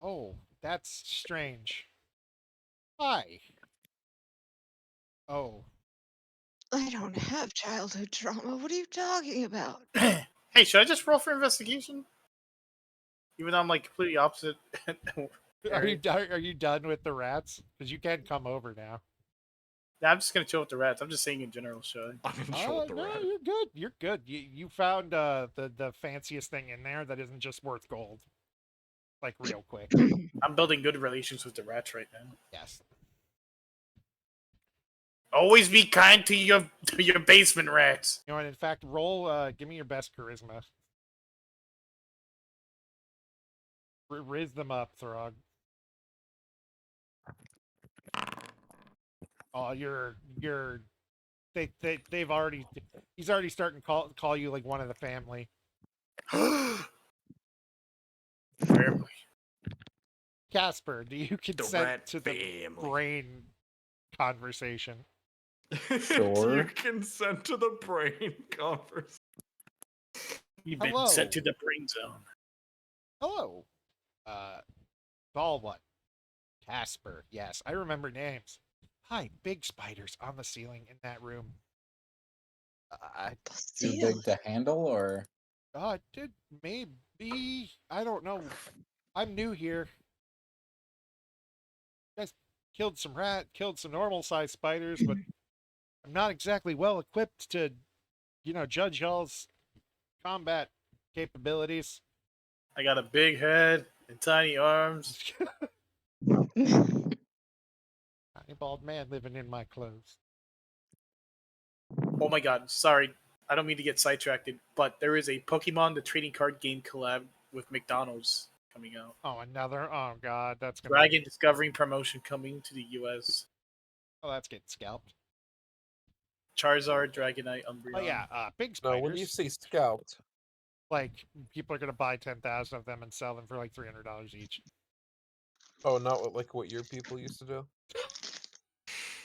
Oh, that's strange. Hi. Oh, I don't have childhood trauma. What are you talking about? hey, should I just roll for investigation? Even though I'm like completely opposite. are you done with the rats? Because you can come over now. Nah, I'm just gonna chill with the rats. I'm just saying in general, should I'm in chill with the No, rat. you're good. You're good. You found the fanciest thing in there that isn't just worth gold. Like real quick. I'm building good relations with the rats right now. Yes. Always be kind to your basement rats. You know, and in fact, roll. Give me your best charisma. Riz them up, Throg. Oh, they've already. He's already starting to call you like one of the family. Family. Casper, do you consent rat to the family. brain conversation? Do Sure. you consent to the brain conversation? You've been Hello. sent to the brain zone. Hello. Tall one. Casper. Yes, I remember names. Hi, big spiders on the ceiling in that room. Too big to handle, or Did maybe I don't know. I'm new here. You guys killed some normal sized spiders, but I'm not exactly well equipped to, judge y'all's combat capabilities. I got a big head and tiny arms. Tiny bald man living in my clothes. Oh my god, sorry. I don't mean to get sidetracked, but there is a Pokemon the trading card game collab with McDonald's coming out. Oh, another. Oh God, that's gonna. Dragon Discovering promotion coming to the US. Oh, that's getting scalped. Charizard, Dragonite, Umbreon. Oh yeah, big No, spiders. when you say scalped, Like people are gonna buy 10,000 of them and sell them for like $300 each. oh, not like what your people used to do.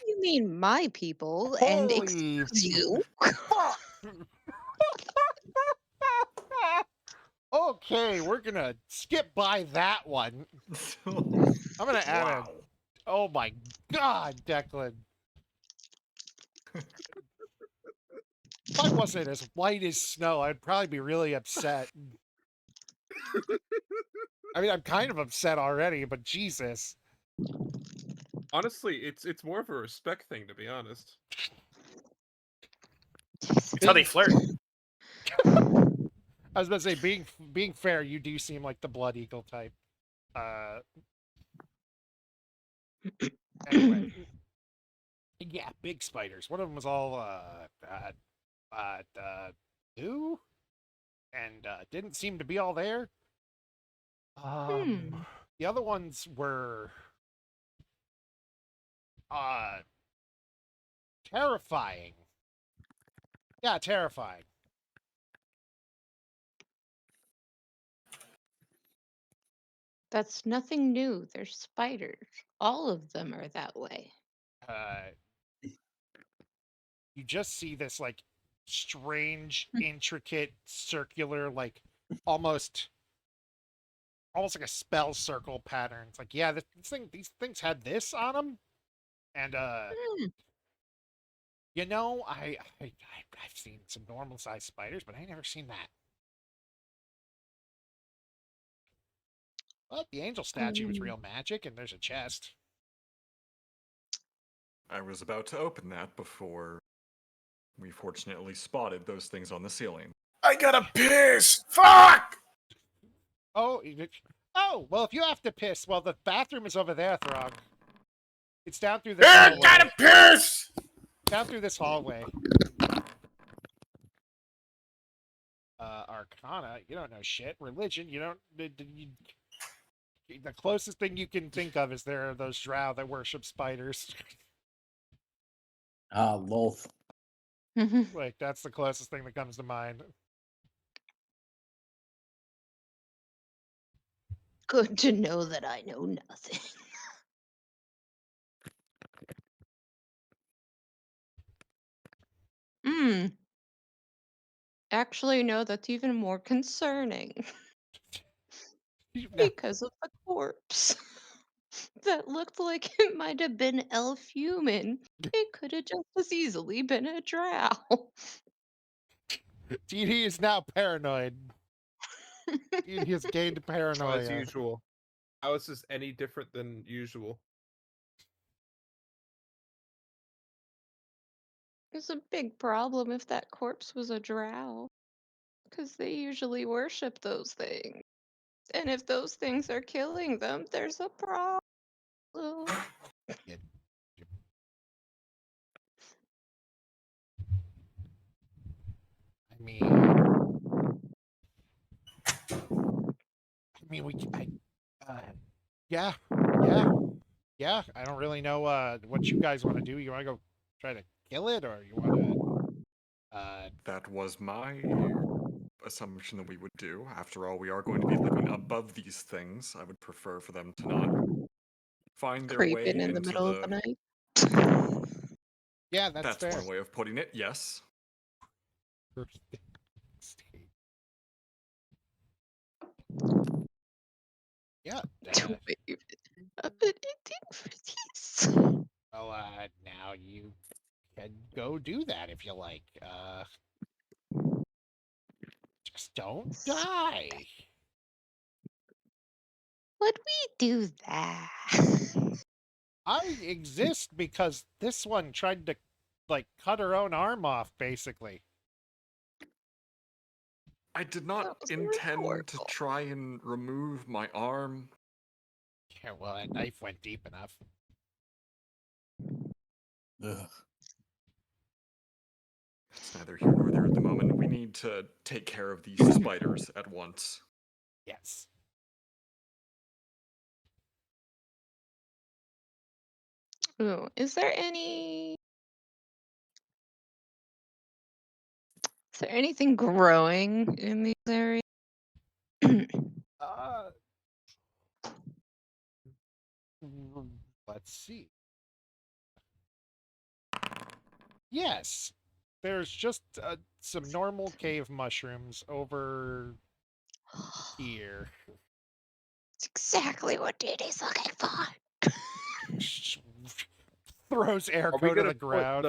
You mean my people and Holy excuse you? Okay, we're gonna skip by that one. I'm gonna add a. Wow. Oh my God, Declan. If I wasn't as white as snow, I'd probably be really upset. I mean, I'm kind of upset already, but Jesus. Honestly, it's more of a respect thing, to be honest. It's how they flirt. I was about to say, being fair, you do seem like the Blood Eagle type. Anyway, yeah, big spiders. One of them was all new, and didn't seem to be all there. The other ones were terrifying. Yeah, terrifying. That's nothing new. They're spiders. All of them are that way. You just see this like strange, intricate, circular, like almost like a spell circle pattern. It's like, yeah, these things had this on them, and you know, I've seen some normal sized spiders, but I ain't never seen that. But the angel statue was real magic, and there's a chest. I was about to open that before we fortunately spotted those things on the ceiling. I gotta piss! Fuck! Oh, well, if you have to piss, well, the bathroom is over there, Throg. It's down through this I hallway. gotta piss! Down through this hallway. Arcana, you don't know shit. Religion, you don't. The closest thing you can think of is there are those drow that worship spiders. Lolth. Like, that's the closest thing that comes to mind. Good to know that I know nothing. Actually, no, that's even more concerning. Because of the corpse. That looked like it might have been elf human. It could have just as easily been a drow. DD is now paranoid. He has gained paranoia. As usual. How is this any different than usual? It's a big problem if that corpse was a drow. Because they usually worship those things. And if those things are killing them, there's a problem. I mean, yeah. I don't really know what you guys want to do. You want to go try to kill it, or you want to? That was my assumption that we would do. After all, we are going to be living above these things. I would prefer for them to not find their way Creeping in the into middle of the night. Yeah, that's fair. one way of putting it. Yes. Yeah. I've been eating for these. Well, now you can go do that if you like. Just don't die. Would we do that? I exist because this one tried to, like, cut her own arm off, basically. I did not intend to try and remove my arm. Yeah, well, that knife went deep enough. Ugh. It's neither here nor there at the moment. We need to take care of these spiders at once. Yes. Ooh, is there anything growing in these areas? Let's see. Yes. There's just some normal cave mushrooms over here. It's exactly what Diddy's looking for. Throws air Are we to gonna the ground.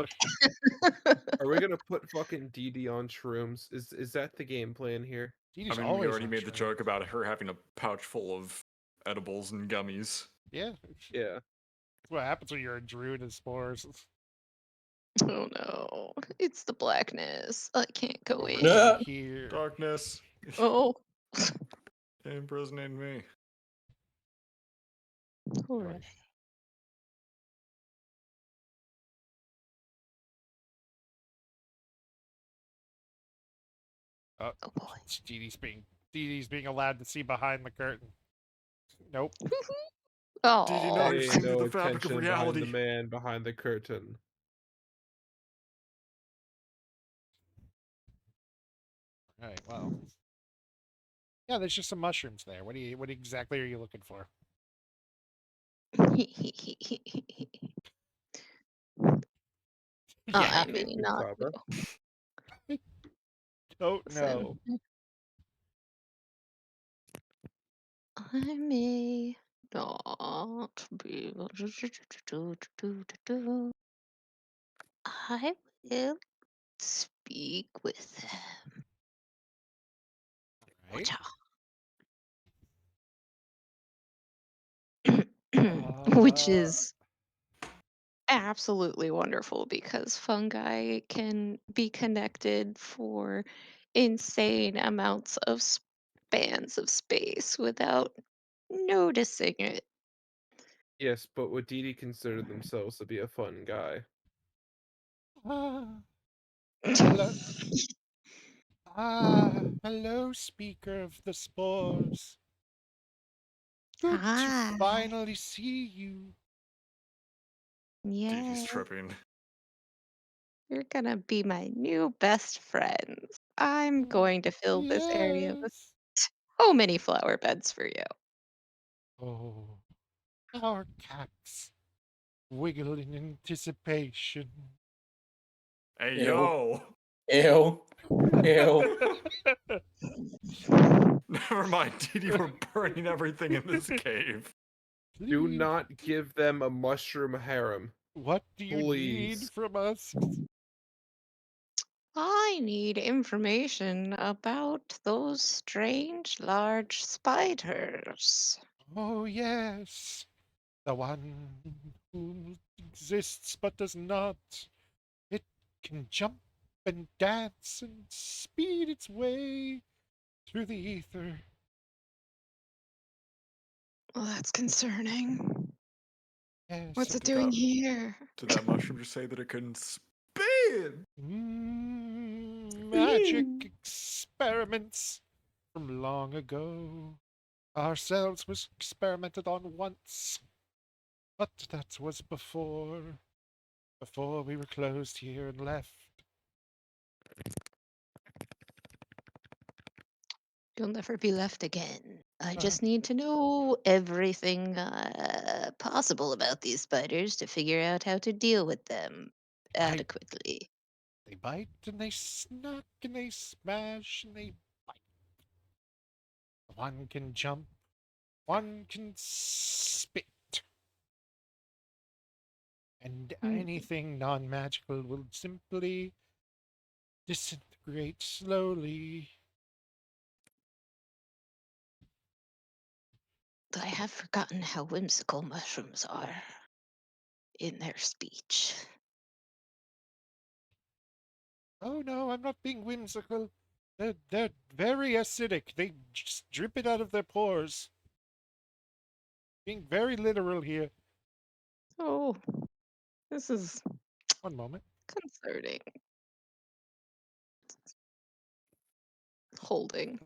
Are we gonna put fucking DD on shrooms? Is that the game plan here? I Dini's mean, we always already on made the shrooms. joke about her having a pouch full of edibles and gummies. Yeah, Yeah. that's what happens when you're a druid of spores. Oh no, it's the blackness. I can't go Over in. here. Darkness, Oh, imprisoning me. hooray. Oh, Oh boy. Dini's being allowed to see behind the curtain. Nope. Did you know Oh, you've Pay seen through no the fabric of attention behind the reality? man behind the curtain. All right. Well. Yeah, there's just some mushrooms there. What exactly are you looking for? Yeah, I Okay, may not Vtuber. don't listen. know. I may not be able to. I will speak with them. Right. Which Uh, is absolutely wonderful because fungi can be connected for insane amounts of spans of space without noticing it. Yes, but would DD consider themselves to be a fun guy? ah, hello. Hello, speaker of the spores. Good to Hi. finally see you. Dude, he's Yeah, tripping. you're gonna be my new best friends. I'm going to fill this area with Yes. so many flower beds for you. Oh, our cats wiggle in anticipation. Hey, Ew. yo! Ew. Ew. Never mind, Didi, we're burning everything in this cave. Do Please, not give them a mushroom harem. what do you need Please. from us? I need information about those strange large spiders. Oh, yes, the one who exists but does not. It can jump and dance and speed its way through the ether. Well, that's concerning. Yes, What's it Did doing that, here? did that mushroom just say that it couldn't spin? Magic experiments from long ago. Ourselves was experimented on once, but that was before we were closed here and left. You'll never be left again. I Uh, just need to know everything possible about these spiders to figure out how to deal with them bite, adequately. they bite, and they snack, and they smash, and they bite. One can jump, one can spit, and Mm, anything non-magical will simply disintegrate slowly. I have forgotten how whimsical mushrooms are in their speech. Oh no, I'm not being whimsical. They're very acidic. They just drip it out of their pores. Being very literal here. Oh, this is One moment. concerning. Holding.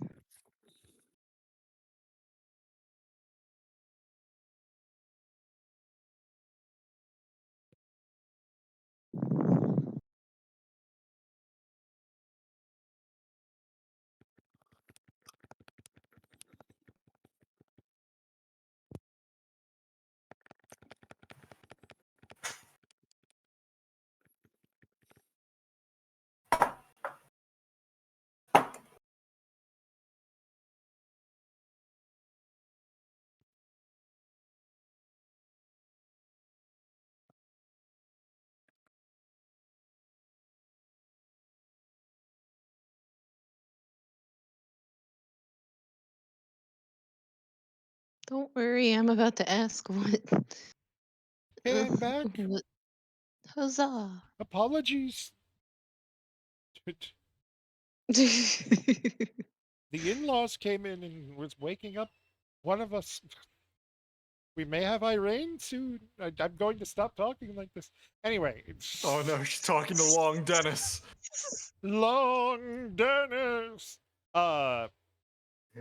Don't worry, I'm about to ask what. Came back. What- Huzzah! Apologies. The in-laws came in and was waking up one of us. We may have Irene soon. I'm going to stop talking like this. Anyway, it's Oh no, she's talking to Long Dennis. Long Dennis. Here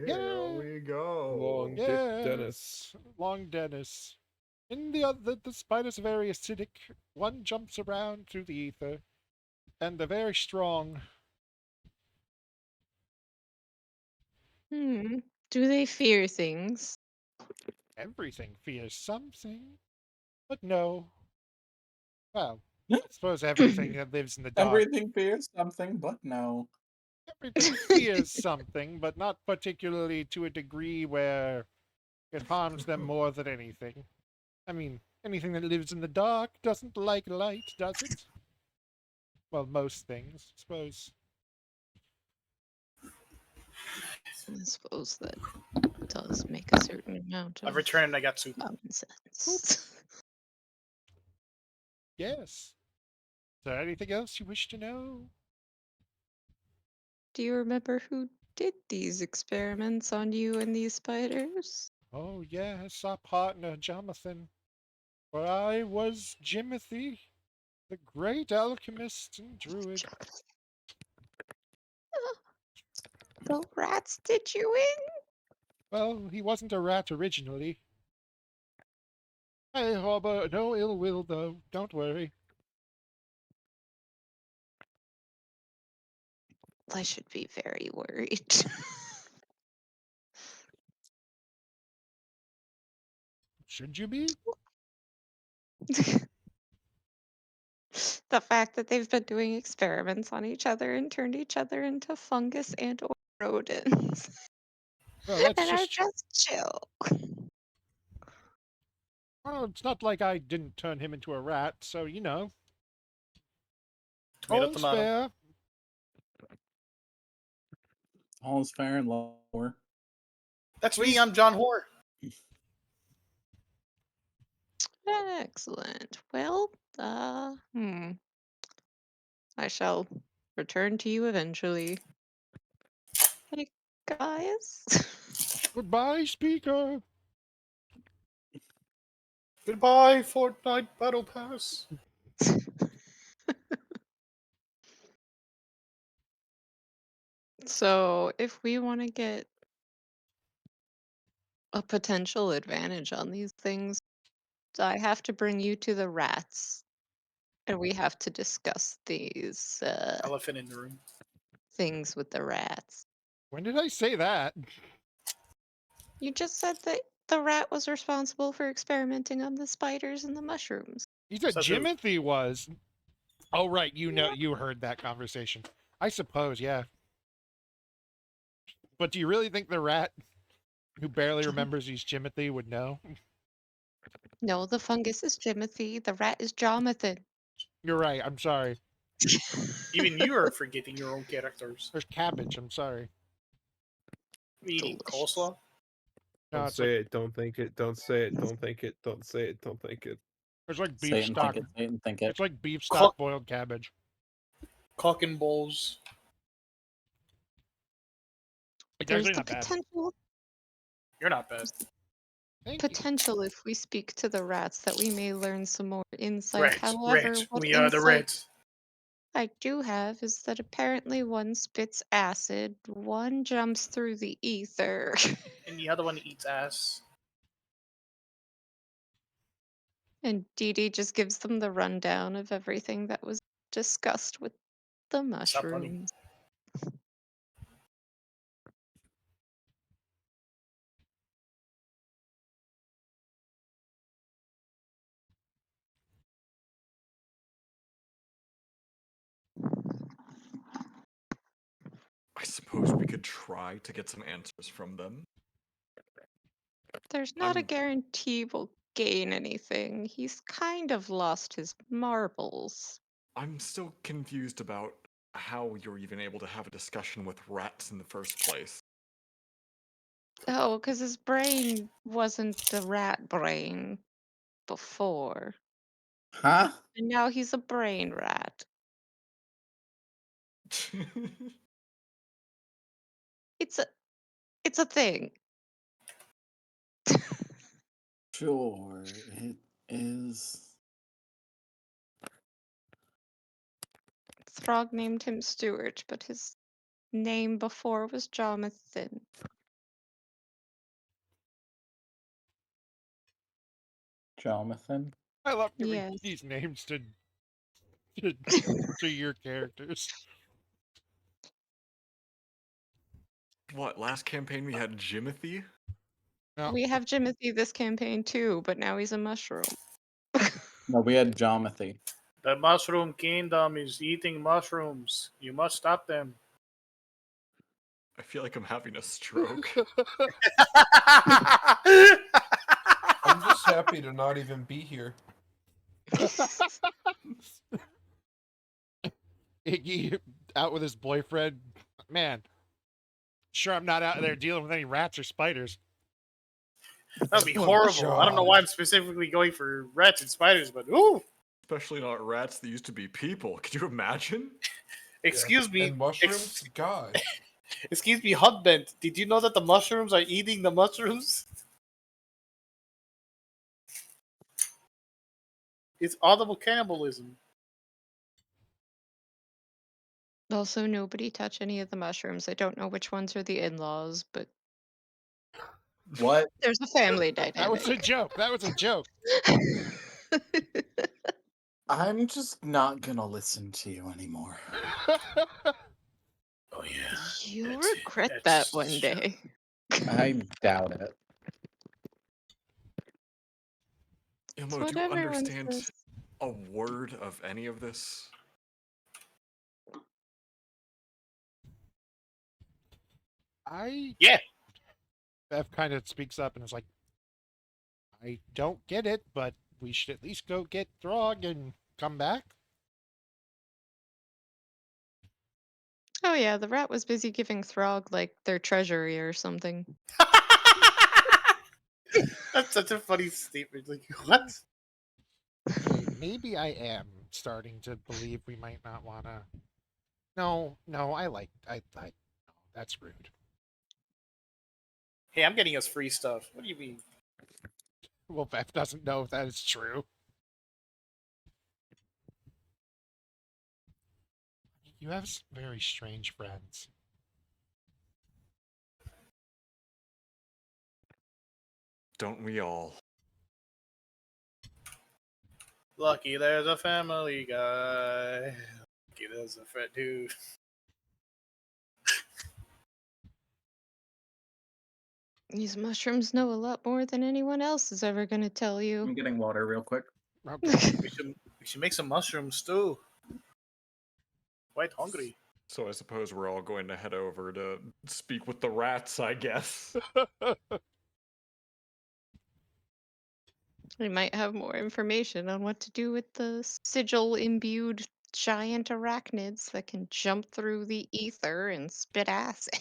Yeah. we go. Long Dick Dennis. Yes, Long Dennis. In the spiders are very acidic. One jumps around through the ether, and they're very strong. Hmm. Do they fear things? Everything fears something, but no. Well, I suppose everything that lives in the dark. Everything fears something, but no. Everything fears something, but not particularly to a degree where it harms them more than anything. I mean, anything that lives in the dark doesn't like light, does it? Well, most things, I suppose. I suppose that does make a certain amount I've of returned and I got soup. common sense. Yes. Is there anything else you wish to know? Do you remember who did these experiments on you and these spiders? Oh, yes, our partner, Jonathan. For I was Jimothy, the great alchemist and druid. The rats did you in? Well, he wasn't a rat originally. I harbor no ill will, though. Don't worry. I should be very worried. Should you be? The fact that they've been doing experiments on each other and turned each other into fungus and or rodents. Well, that's And are just. just chill. Well, it's not like I didn't turn him into a rat, so you know. Tomato, All's tomato. fair. All is fair and lower. That's me. I'm John Hoare. Excellent. Well, I shall return to you eventually. Hey, guys. Goodbye, speaker. Goodbye, Fortnite Battle Pass. So, if we want to get a potential advantage on these things, I have to bring you to the rats, and we have to discuss these Elephant in the room. things with the rats. When did I say that? You just said that the rat was responsible for experimenting on the spiders and the mushrooms. You said Says who? Jimothy was. Oh, right. You know, Yeah. you heard that conversation. I suppose, yeah. But do you really think the rat who barely remembers he's Jimothy would know? No, the fungus is Jimothy, the rat is Jonathan. You're right. I'm sorry. Even you are forgetting your own characters. There's cabbage. I'm sorry. Eating Delicious. coleslaw. No, Don't it's say like it, don't think it, don't say it, don't think it, don't say it, don't think it. it's like Say beef it and stock. think it. Say it and think it. It's like beef Cook- stock boiled cabbage. Cock and bowls. It's There's actually the not bad. potential You're not bad. Thank you. potential if we speak to the rats that we may learn some more insight. Red, However, red. what We are the insight Reds. I do have is that apparently one spits acid, one jumps through the ether, And the other one eats ass. and Dee Dee just gives them the rundown of everything that was discussed with the Stop running. mushrooms. I suppose we could try to get some answers from them. There's not a I'm- guarantee we'll gain anything. He's kind of lost his marbles. I'm still confused about how you're even able to have a discussion with rats in the first place. Oh, because his brain wasn't the rat brain before. Huh? And now he's a brain rat. It's a thing. Sure, it is. Throg named him Stuart, but his name before was Jonathan. Jonathan. I love giving Yes. these names to your characters. What, last campaign we had Jimothy? No, We have Jimothy this campaign too, but now he's a mushroom. No, we had Jonathan. The mushroom kingdom is eating mushrooms. You must stop them. I feel like I'm having a stroke. I'm just happy to not even be here. Iggy out with his boyfriend. Man, sure I'm not out there dealing with any rats or spiders. That'd be Oh, horrible. I don't know why God. I'm specifically going for rats and spiders, but ooh. Especially not rats that used to be people. Could you imagine? Excuse me. And mushrooms? God. Excuse me, Hotbent. Did you know that the mushrooms are eating the mushrooms? It's audible cannibalism. Also, nobody touch any of the mushrooms. I don't know which ones are the in-laws, but What? there's a family That was a dynamic. joke. That was a joke. I'm just not gonna listen to you anymore. Oh yeah. You That's it. regret That's that one day. I doubt it. It's Ilmo, what do you everyone understand says. a word of any of this? Yeah. Bev kind of speaks up and is like, I don't get it, but we should at least go get Throg and come back. Oh yeah, the rat was busy giving Throg like their treasury or something. That's such a funny statement. Like, what? Okay, maybe I am starting to believe we might not want to. No, no, that's rude. Hey, I'm getting us free stuff. What do you mean? Well, Bev doesn't know if that is true. You have some very strange friends. Don't we all? Lucky there's a family guy. Lucky there's a friend who. These mushrooms know a lot more than anyone else is ever gonna tell I'm you. getting water real quick. Okay. We should make some mushroom stew. Quite hungry. So I suppose we're all going to head over to speak with the rats, I guess. We might have more information on what to do with the sigil imbued giant arachnids that can jump through the ether and spit acid.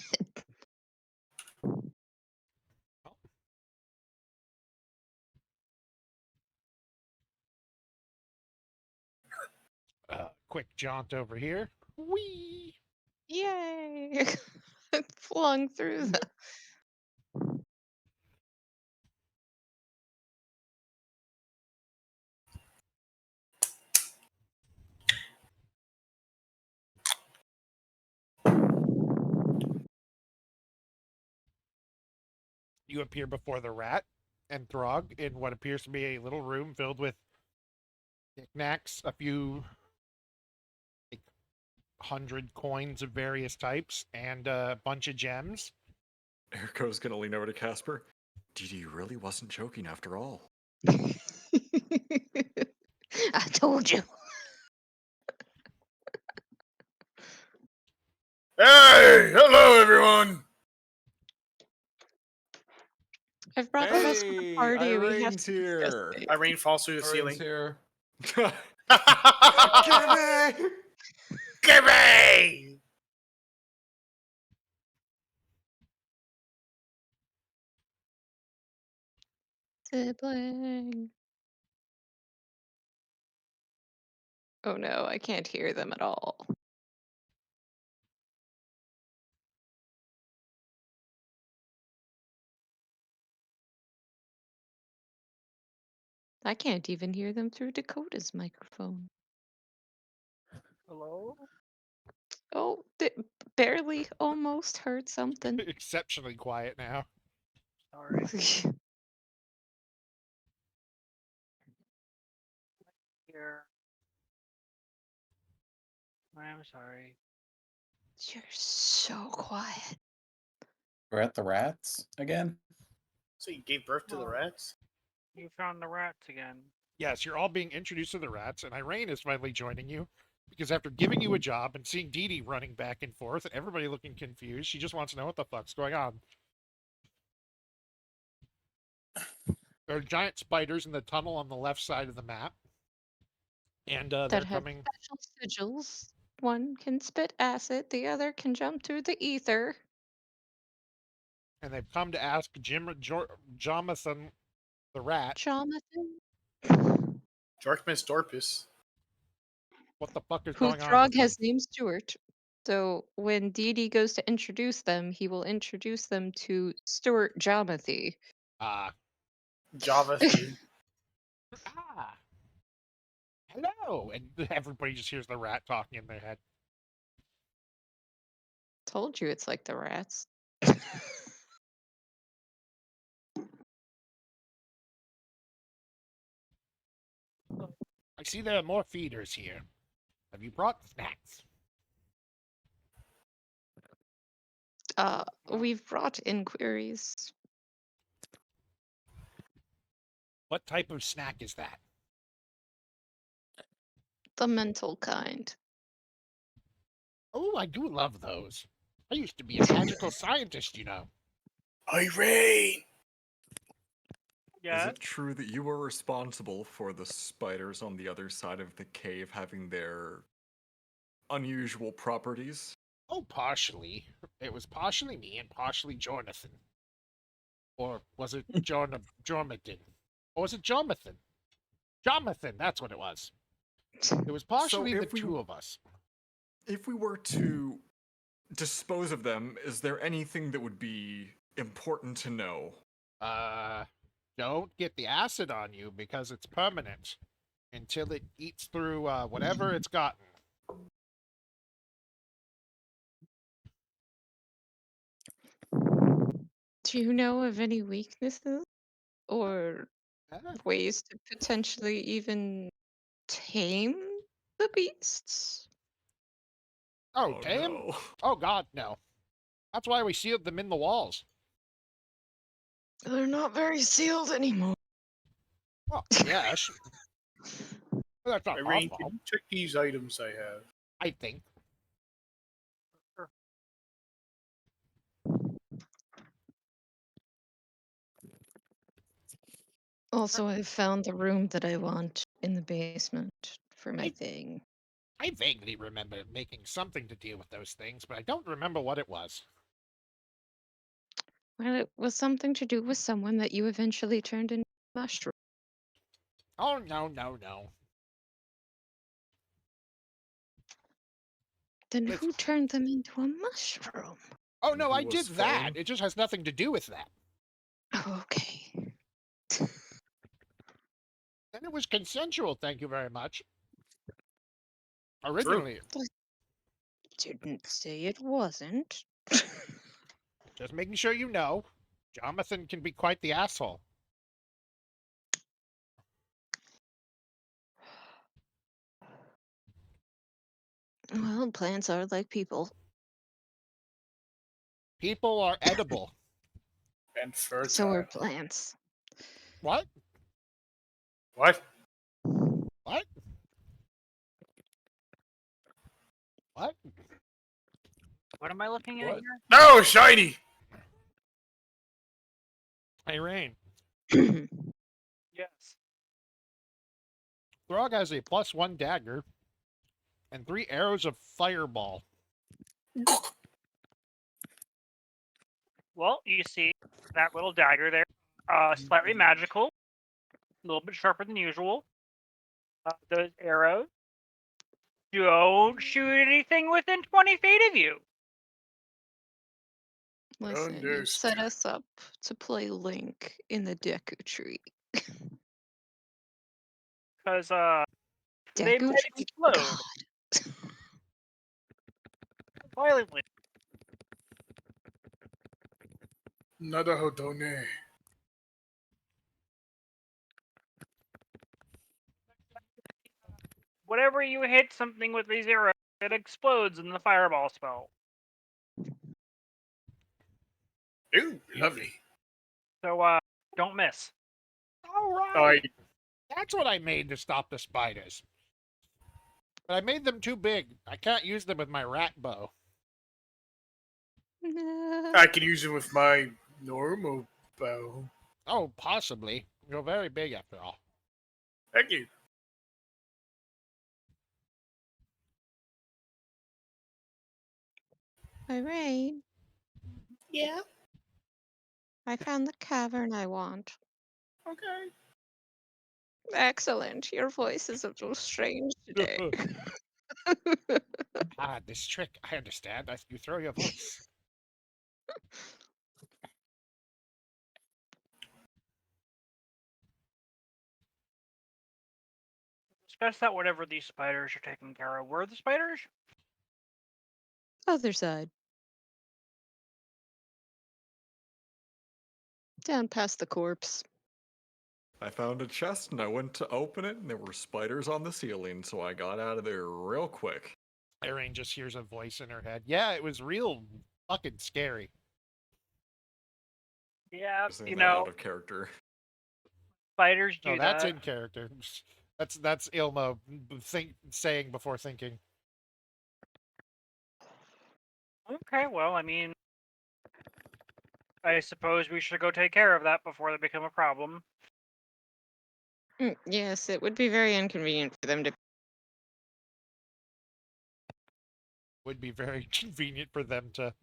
Quick jaunt over here. Whee! Yay! Flung through the. You appear before the rat and Throg in what appears to be a little room filled with knickknacks, a few like 100 coins of various types, and a bunch of gems. Eriko's gonna lean over to Casper. Didi really wasn't joking after all. I told you. Hey! Hello, everyone! I've brought the rest of the Hey, party. We have Irene's to discuss here. things. Irene falls through the Orin's ceiling. here. Gimme! Give me! Sibling. Oh no, I can't hear them at all. I can't even hear them through Dakota's microphone. Hello? Oh, barely almost heard something. Exceptionally quiet now. Sorry. Here. I'm sorry. You're so quiet. We're at the rats again. So you gave birth to the Oh. rats? You found the rats again. Yes, you're all being introduced to the rats, and Irene is finally joining you because after giving you a job and seeing Dee Dee running back and forth and everybody looking confused, she just wants to know what the fuck's going on. There are giant spiders in the tunnel on the left side of the map, and they're That have coming. special sigils. One can spit acid, the other can jump through the ether. And they've come to ask Jonathan the rat Jonathan, Darkness Dorpus. what the fuck is whose going on frog with them. has name Stuart. So when Dee Dee goes to introduce them, he will introduce them to Stuart Jomathy. Java theme. Hello, and everybody just hears the rat talking in their head. Told you it's like the rats. I see there are more feeders here. Have you brought snacks? We've brought inquiries. What type of snack is that? The mental kind. Oh, I do love those. I used to be a magical scientist, you know. Irene! Is Yeah. it true that you were responsible for the spiders on the other side of the cave having their unusual properties? Oh, partially. It was partially me and partially Jonathan. Or was it Jormatin? Or was it Jonathan? Jonathan, that's what it was. It was partially the two of us. If we were to dispose of them, is there anything that would be important to know? Don't get the acid on you because it's permanent until it eats through whatever it's gotten. Do you know of any weaknesses or ways to potentially even tame the beasts? Oh, Oh, damn. no. Oh, God, no. That's why we sealed them in the walls. They're not very sealed anymore. Well, yes. But that's not our Irene, can fault, you check these items I have? I think. Also, I found the room that I want in the basement for my I- thing. I vaguely remember making something to deal with those things, but I don't remember what it was. Well, it was something to do with someone that you eventually turned into a mushroom. Oh, no, no, no. Then It's- who turned them into a mushroom? Oh, And no, who I did was that. Fane? It just has nothing to do with that. Oh, okay. And it was consensual, thank you very much. Originally, Didn't say it wasn't. just making sure you know, Jonathan can be quite the asshole. Well, plants are like people. People are edible. And fertile. So are plants. What? What? What? What? What am I looking at What? here? No, shiny! Hey, Rain. Yes. Throg has a +1 dagger and 3 arrows of fireball. Well, you see that little dagger there, slightly magical. a little bit sharper than usual. Those arrows don't shoot anything within 20 feet of you. Listen, you set us up to play Link in the Deku Tree. Because they Deku might Tree? explode God. violently. Nada Hodone. Whenever you hit something with these arrows, it explodes in the fireball spell. Ooh, lovely. So don't miss. All Oh, right. That's what I made to stop the spiders. But I made them too big. I can't use them with my rat bow. I could use it with my normal bow. Oh, possibly. You're very big after all. Thank you. Irene, Yeah. I found the cavern I want. Okay. Excellent. Your voice is a little strange today. This trick, I understand. You throw your voice. Discuss that whatever these spiders are taking care of. Where are the spiders? Other side. Down past the corpse. I found a chest and I went to open it and there were spiders on the ceiling, so I got out of there real quick. Irene just hears a voice in her head. Yeah, it was real fucking scary. Yeah, Saying that out of character. spiders do No, that's that. in character. That's Ilma saying before thinking. Okay, well, I mean, I suppose we should go take care of that before they become a problem. Yes, it would be very inconvenient for them to. Would be very convenient for them to.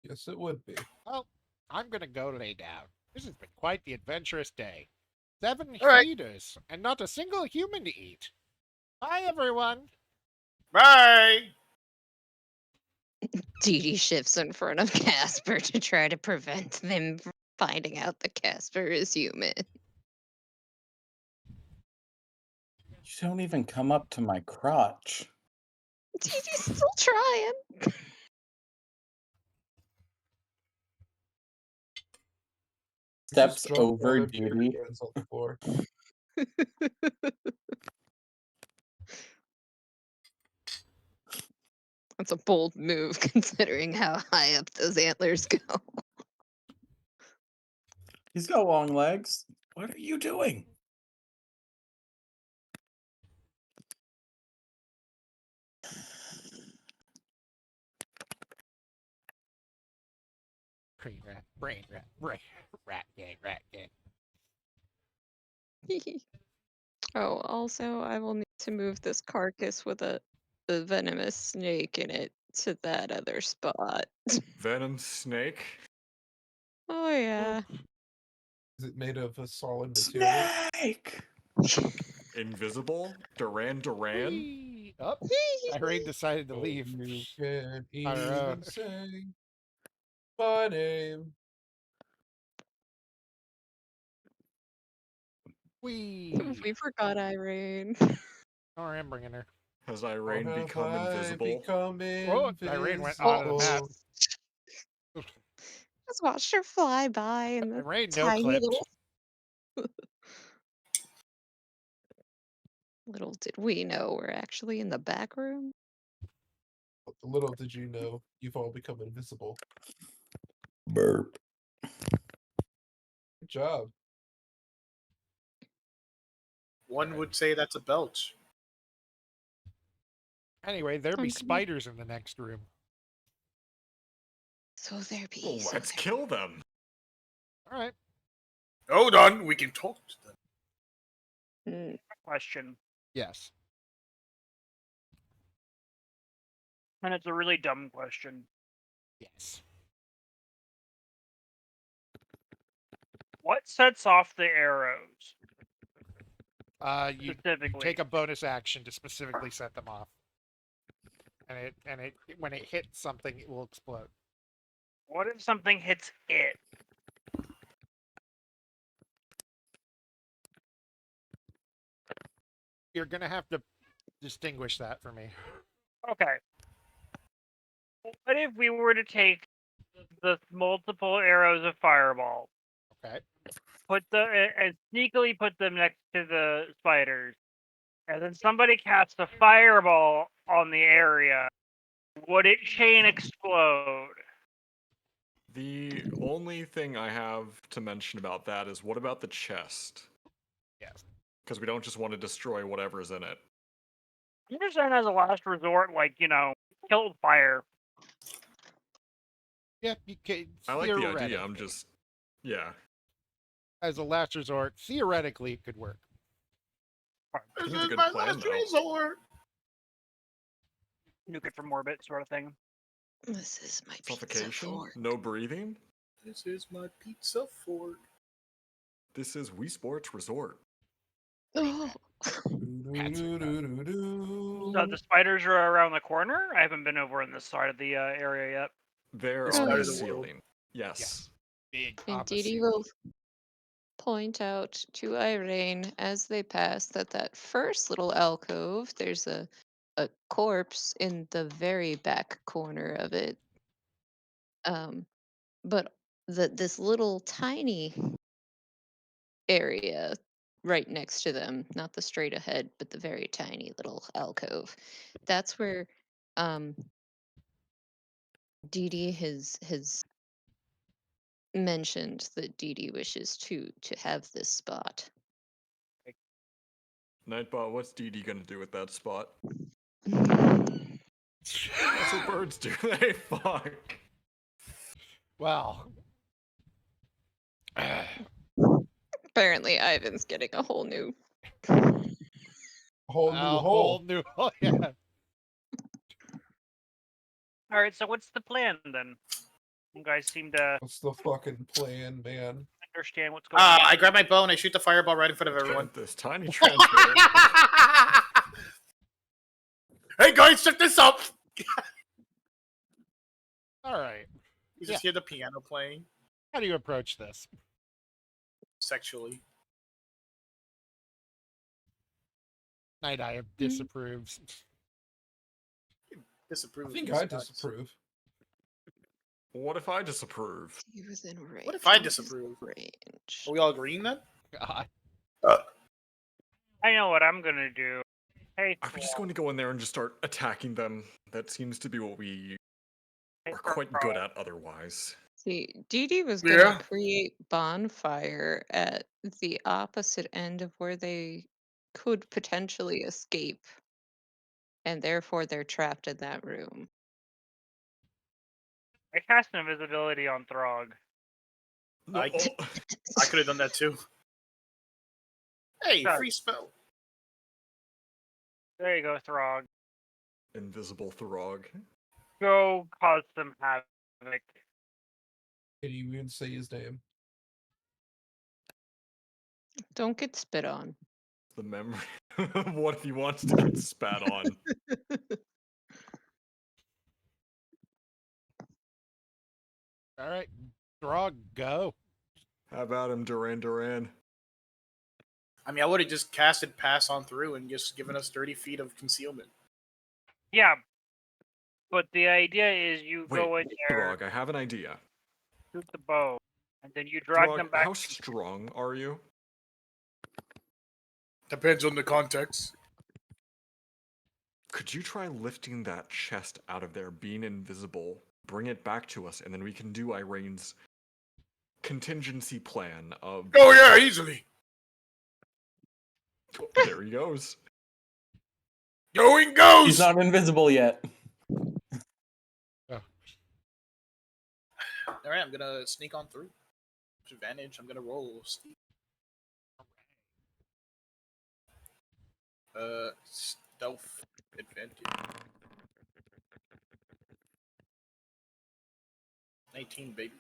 Yes, it would be. Well, I'm gonna go lay down. This has been quite the adventurous day. 7 All right. feeders and not a single human to eat. Bye, everyone. Bye. Dee Dee shifts in front of Casper to try to prevent them from finding out that Casper is human. You don't even come up to my crotch. Dee Dee's still trying. Steps Just drop all over their beer Judy. cans on the floor. That's a bold move considering how high up those antlers go. He's got long legs. What are you doing? Brain rat, brain rat, rat gang. Oh, also, I will need to move this carcass with a venomous snake in it to that other spot. Venom snake. Oh, yeah. Is it made of a solid material? Snake! Invisible. Duran. Whee! Up. Irene decided to Oh, leave. you can't Fire out. even say my name. Whee! We forgot Irene. Oh, I'm bringing her. Has Or Irene have become I invisible? become Oh, Irene went onto the map. invisible? Just watched her fly by in the Irene no tiny clipped. little did we know we're actually in the back room. Little did you know, you've all become invisible. Burp. Good job. One would say that's a belch. Anyway, there be Okay. spiders in the next room. So there be. Well, so let's there kill them. All right. Hold on, we can talk to them. be. Question. Yes. And it's a really dumb question. Yes. What sets off the arrows You specifically? take a bonus action to specifically set them off, and it when it hits something, it will explode. What if something hits it? You're gonna have to distinguish that for me. Okay. What if we were to take the multiple arrows of fireball, Okay. and sneakily put them next to the spiders, and then somebody casts a fireball on the area? Would it chain explode? The only thing I have to mention about that is what about the chest? Yes. Because we don't just want to destroy whatever's in it. I'm just saying, as a last resort, like, kill with fire. Yeah, you can. I like the idea. Theoretically. I'm just, yeah. As a last resort, theoretically, it could work. I This think it's a is good my plan, last though. resort. Nuke it from orbit, sort of thing. This is my pizza Suffocation, fort. no breathing. This is my pizza fort. This is Wii Sports Resort. Oh. So the spiders are around the corner? I haven't been over in this side of the area yet. They're This on side the of the world. ceiling. Yes. Big And opposite. Dee Dee will point out to Irene as they pass that first little alcove, there's a corpse in the very back corner of it. But this little tiny area right next to them, not the straight ahead, but the very tiny little alcove, that's where Dee Dee has mentioned that Dee Dee wishes to have this spot. Nightbot, what's Dee Dee gonna do with that spot? That's what birds do. They fuck. Well. Apparently, Ivan's getting a whole new. Whole new A hole. whole new. Oh yeah. All right, so what's the plan then? You guys seem to What's the fucking plan, man? understand what's going on. I grab my bow and I shoot the fireball right in front of everyone. This tiny transmitter. Hey guys, check this out! All right. You just hear the piano playing How do you approach this? sexually. Night Eye disapproves. Disapprove. I of think these I nuts. disapprove. What if I disapprove? He was in range. What if I he was in disapprove? Range. Are we all agreeing then? God. I know what I'm gonna do. Hey, Are we just going to go in there and just start attacking them? That seems to be what we Hey, are quite good at otherwise. See, Dee Dee was going Yeah. to create bonfire at the opposite end of where they could potentially escape, and therefore they're trapped in that room. I cast invisibility on Throg. No, I could have done that too. Hey, Sorry. free spell. There you go, Throg. invisible Throg. Go cause some havoc. Can you even say his name? Don't get spit on. The memory. What if he wants to get spat on? All right. Throg, go. How about him, Duran Duran? I mean, I would have just casted pass on through and just given us 30 feet of concealment. Yeah, but the idea is you Wait, go in there, Throg, I have an idea. shoot the bow, and then you drag them Throg, back. how strong are you? Depends on the context. Could you try lifting that chest out of there, being invisible, bring it back to us, and then we can do Irene's contingency plan of... Oh yeah, easily. There he goes. Going goes! He's not invisible yet. Alright, I'm gonna sneak on through. Advantage, I'm gonna roll sneak. Stealth advantage. 19, baby.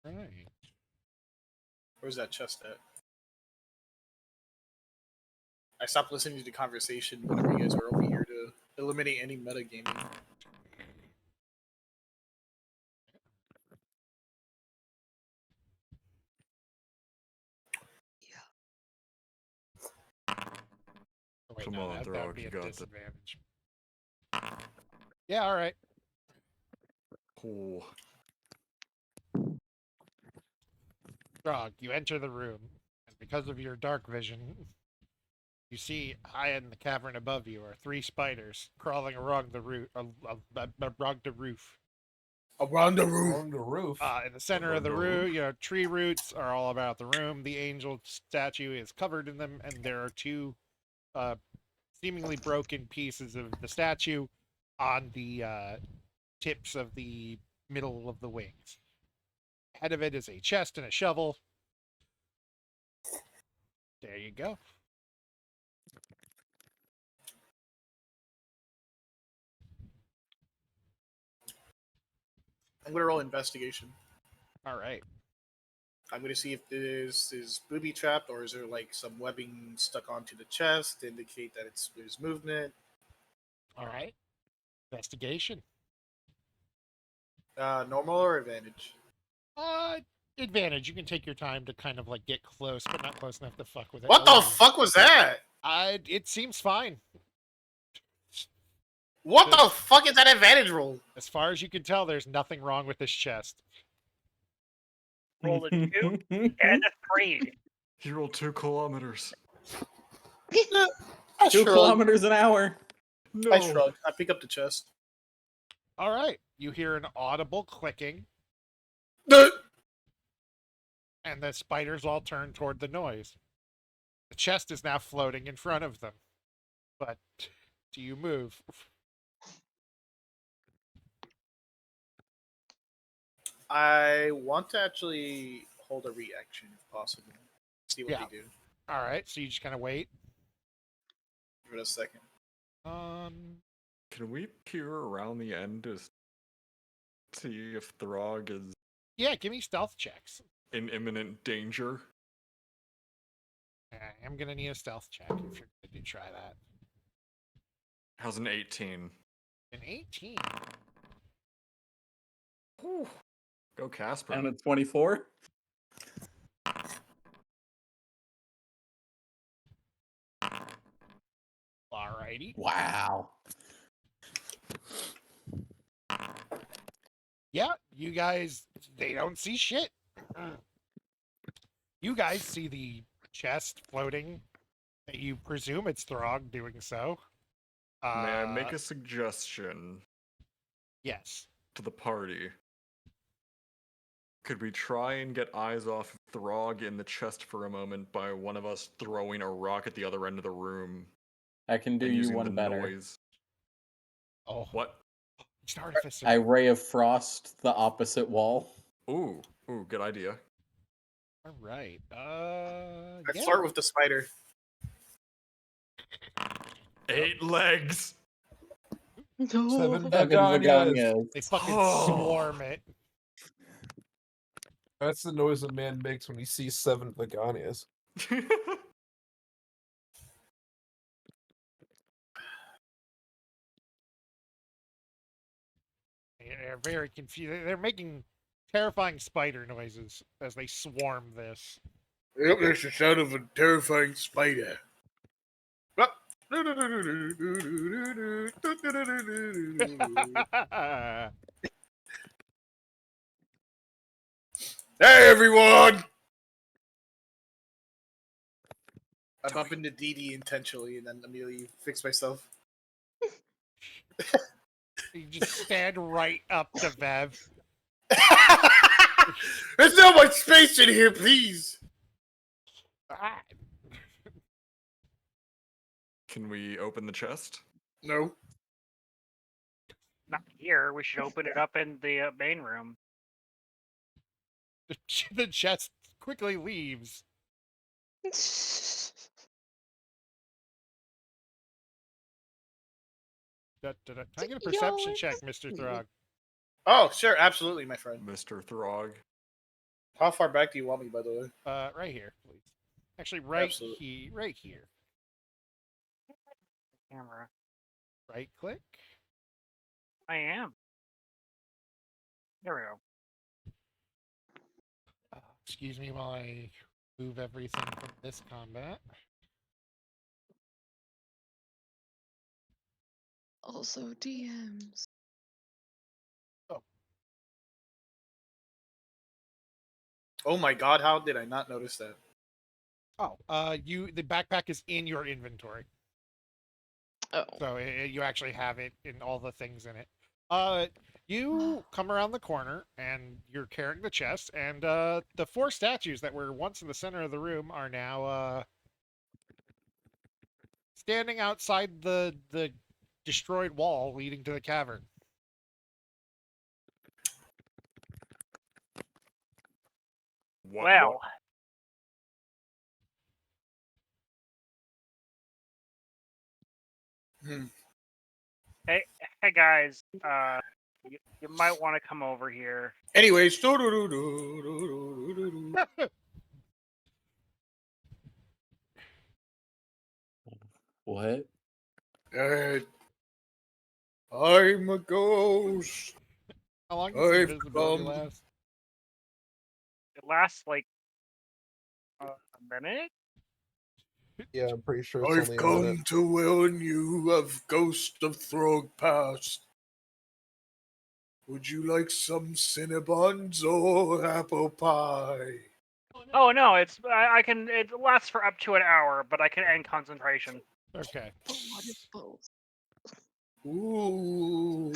Right. Where's that chest at? I stopped listening to the conversation whenever you guys were over here to eliminate any metagaming. Oh, wait, Come no, on, that would Throg, be you a got this. disadvantage. Yeah, all right. Cool. Frog, you enter the room, and because of your dark vision, you see high in the cavern above you are 3 spiders crawling along the roof. Along the roof. Around the roof. On the roof. In the center of the room, tree roots are all about the room. The angel statue is covered in them, and there are 2 seemingly broken pieces of the statue on the tips of the middle of the wings. Ahead of it is a chest and a shovel. There you go. I'm gonna roll investigation. All right. I'm gonna see if this is booby trapped or is there like some webbing stuck onto the chest to indicate that there's movement. All right. Investigation. Normal or advantage? Advantage. You can take your time to kind of like get close, but not close enough to fuck with it. What the fuck was that? It seems fine. What the fuck is that advantage roll? As far as you can tell, there's nothing wrong with this chest. Rolled a 2 and a 3. He rolled 2 kilometers. 2 kilometers an hour. No. I shrug. I pick up the chest. All right. You hear an audible clicking, and the spiders all turn toward the noise. The chest is now floating in front of them. But do you move? I want to actually hold a reaction if possible. See what they do. All right. So you just kind of wait. Give it a second. Can we peer around the end to see if Throg is Yeah, give me stealth checks. in imminent danger? I'm gonna need a stealth check if you're gonna try that. How's an 18? An 18. Whew. Go Casper. Down at 24. Alrighty. Wow. Yeah, you guys, they don't see shit. You guys see the chest floating. You presume it's Throg doing so. May I make a suggestion Yes. to the party? Could we try and get eyes off Throg in the chest for a moment by one of us throwing a rock at the other end of the room? I can do and you using one the better. noise. Oh. What? It's artificer. I ray of frost the opposite wall. Ooh, good idea. All right. I start with the spider. 8 legs. No. 7 Fucking begonias. begonias. They fucking Oh. swarm it. That's the noise a man makes when he sees 7 begonias. They're very confused. They're making terrifying spider noises as they swarm this. Yep, there's the sound of a terrifying spider. Hey, everyone! I bump into Dee Dee intentionally and then immediately fix myself. You just stand right up to Vev. There's no much space in here, please! Ah. Can we open the chest? No. Not here. We should open it up in the main room. The chest quickly leaves. Can I get a perception check, Mr. Throg? Oh, sure, absolutely, my friend. Mr. Throg. How far back do you want me, by the way? Right here, please. Actually, right Absolutely. right here. Camera. Right click. I am. There we go. Excuse me while I move everything from this combat. Also DMs. Oh my god, how did I not notice that? Oh, the backpack is in your inventory, Oh. so you actually have it in all the things in it. You come around the corner and you're carrying the chest, and the 4 statues that were once in the center of the room are now standing outside the destroyed wall leading to the cavern. Well, Hmm. hey guys, you might want to come over here. Anyways, What? I'm a ghost. How long does I've invisibility come. last? It lasts like a minute. Yeah, I'm pretty sure it's I've only a minute. come to warn you of Ghost of Throg Past. Would you like some Cinnabons or apple pie? Oh no, I can. It lasts for up to an hour, but I can end concentration. Okay. But what if both? Ooh.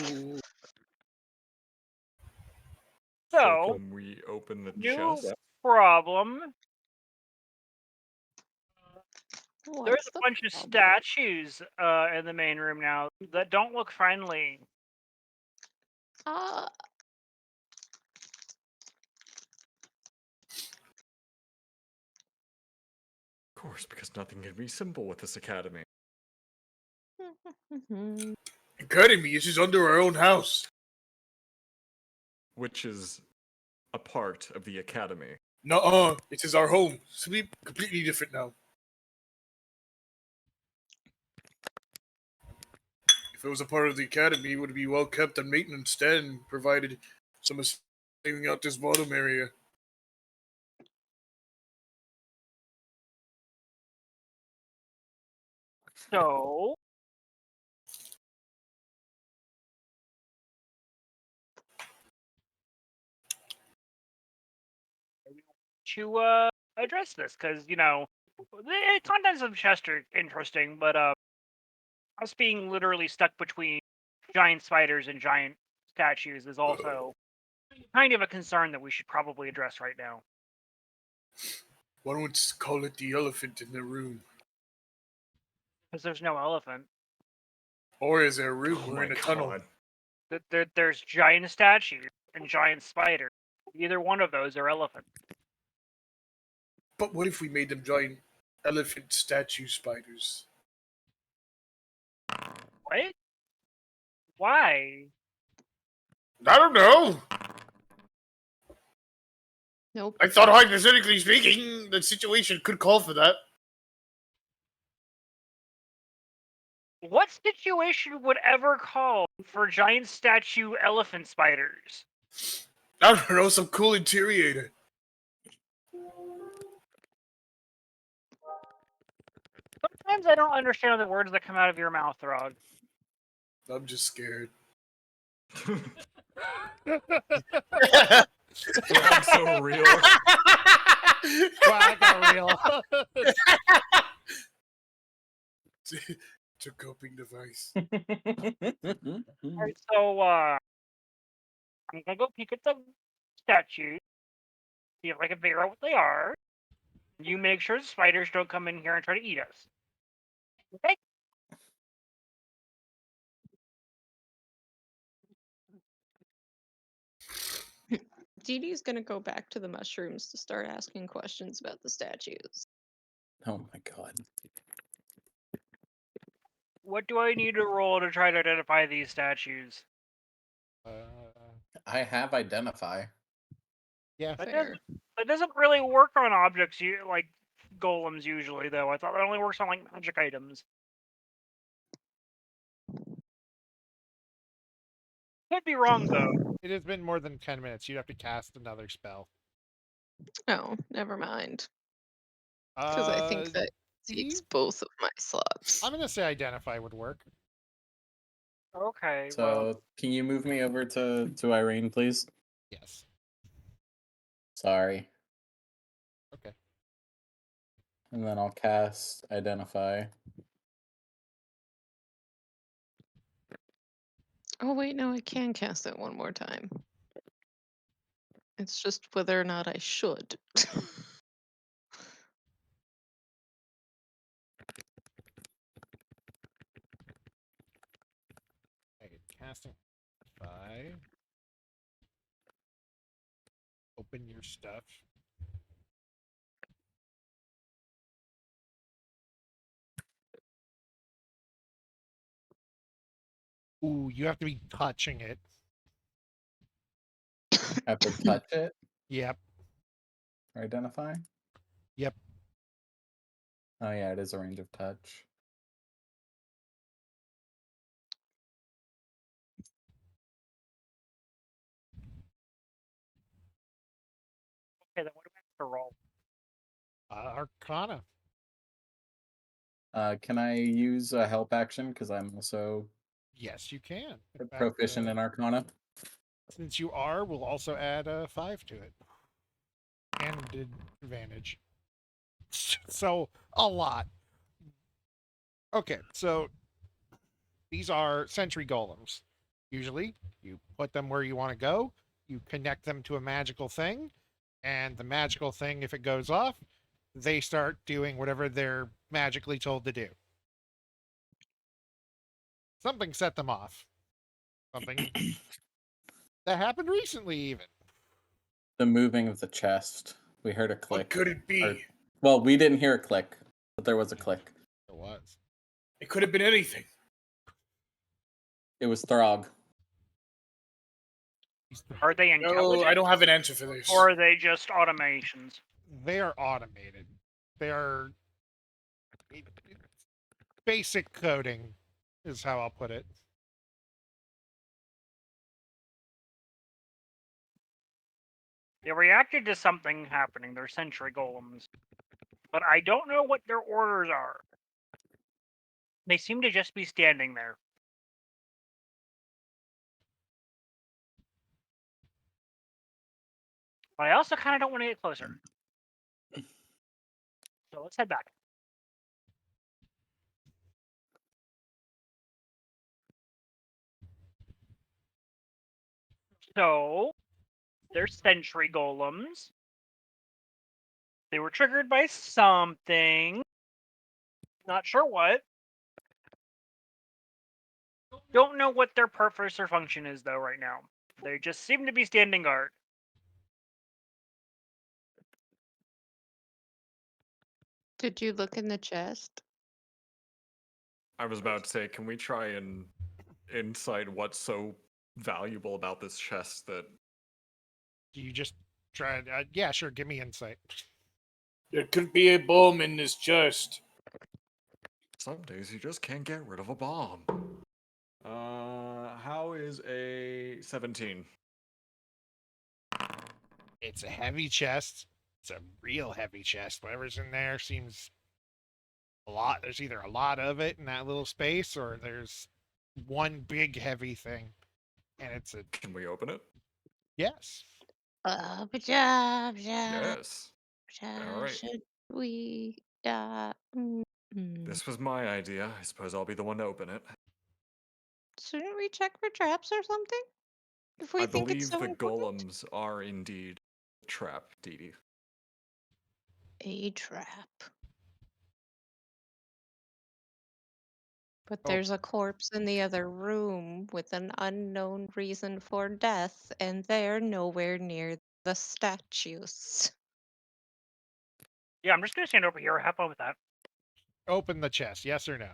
So, can we open the new chest? problem. There's What's a the bunch of problem? statues in the main room now that don't look friendly. Uh, Of course, because nothing can be simple with this academy. Academy is just under our own house. Which is a part of the academy. Nuh-uh. It is our home. It's completely different now. If it was a part of the academy, it would be well kept and maintenance and provided some saving out this bottom area. So, to address this, because the contents of the chest are interesting, but us being literally stuck between giant spiders and giant statues is also kind of a concern that we should probably address right now. Why don't we call it the elephant in the room? Because there's no elephant. Or is there a room? Oh We're my in a tunnel. god. There's giant statues and giant spiders. Either one of those are elephants. But what if we made them giant elephant statue spiders? What? Why? I don't know. nope. I thought, hypothetically speaking, the situation could call for that. What situation would ever call for giant statue elephant spiders? I don't know, some cool interior. Sometimes I don't understand the words that come out of your mouth, Rog. I'm just scared. Frog's so real. Wow, I got real. It's a coping device. Alright, so, I'm gonna go peek at the statues, see if I can figure out what they are. You make sure the spiders don't come in here and try to eat us. Okay? Dee Dee's gonna go back to the mushrooms to start asking questions about the statues. Oh my god. What do I need to roll to try to identify these statues? I have identify. Yeah. Fair. That doesn't really work on objects like golems usually, though. I thought that only works on like magic items. Could be wrong though. It has been more than 10 minutes. You'd have to cast another spell. Oh, never mind. Because I think that takes Steve? both of my slots. I'm gonna say identify would work. Okay, well, So can you move me over to Irene, please? Yes. Sorry. Okay. And then I'll cast Identify. Oh wait, no, I can cast it one more time. It's just whether or not I should. Okay, casting identify. Open your stuff. Ooh, you have to be touching it. Have to touch it Yep. or identify? Yep. Oh yeah, it is a range of touch. okay, then what do we have to roll? Arcana. Can I use a help action because I'm also Yes, you can. In fact, proficient in Arcana? since you are, we'll also add a 5 to it. And advantage. So, a lot. Okay, so these are sentry golems. Usually, you put them where you want to go, you connect them to a magical thing, and the magical thing, if it goes off, they start doing whatever they're magically told to do. Something set them off. Something that happened recently, even. The moving of the chest. We heard a What click. could it be? Or, well, we didn't hear a click, but there was a click. It was. It could have been anything. It was Throg. Are they No, intelligent? I don't have an answer for this. Or are they just automations? They are automated. They are basic coding, is how I'll put it. They reacted to something happening. They're sentry golems. But I don't know what their orders are. They seem to just be standing there. But I also kind of don't want to get closer. So let's head back. So, they're sentry golems. They were triggered by something. Not sure what. Don't know what their purpose or function is, though, right now. They just seem to be standing guard. Did you look in the chest? I was about to say, can we try and insight what's so valuable about this chest that Do you just try? Yeah, sure. Give me insight. There could be a bomb in this chest. some days you just can't get rid of a bomb? How is a 17? It's a heavy chest. It's a real heavy chest. Whatever's in there seems a lot. There's either a lot of it in that little space, or there's one big heavy thing, and it's a Can we open it? yes. Yes. All right. Should we? This was my idea. I suppose I'll be the one to open it. Shouldn't we check for traps or something? If we I think it's believe so the important? golems are indeed a trap, Dee Dee. A trap. But Oh. there's a corpse in the other room with an unknown reason for death, and they're nowhere near the statues. Yeah, I'm just going to stand over here. Have fun with that. Open the chest. Yes or no?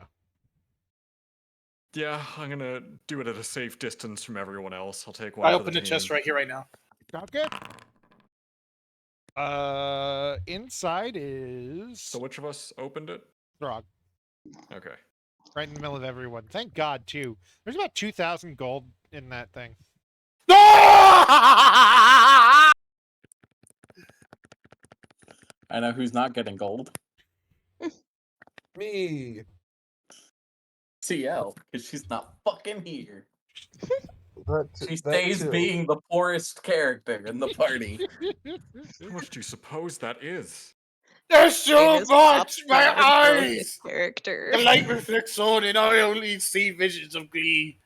Yeah, I'm gonna do it at a safe distance from everyone else. I'll take one I for open the the chest team. right here, right now. Sounds good. Inside is So which of us opened it? Throg, Okay. right in the middle of everyone. Thank God, too. There's about 2,000 gold in that thing. I know who's not getting gold. Me. CL, because she's not fucking here. She That stays too. being the poorest character in the party. How much do you suppose that is? There's so Biggest much! pop My star brilliant eyes! character. The light reflects on, and I only see visions of glee.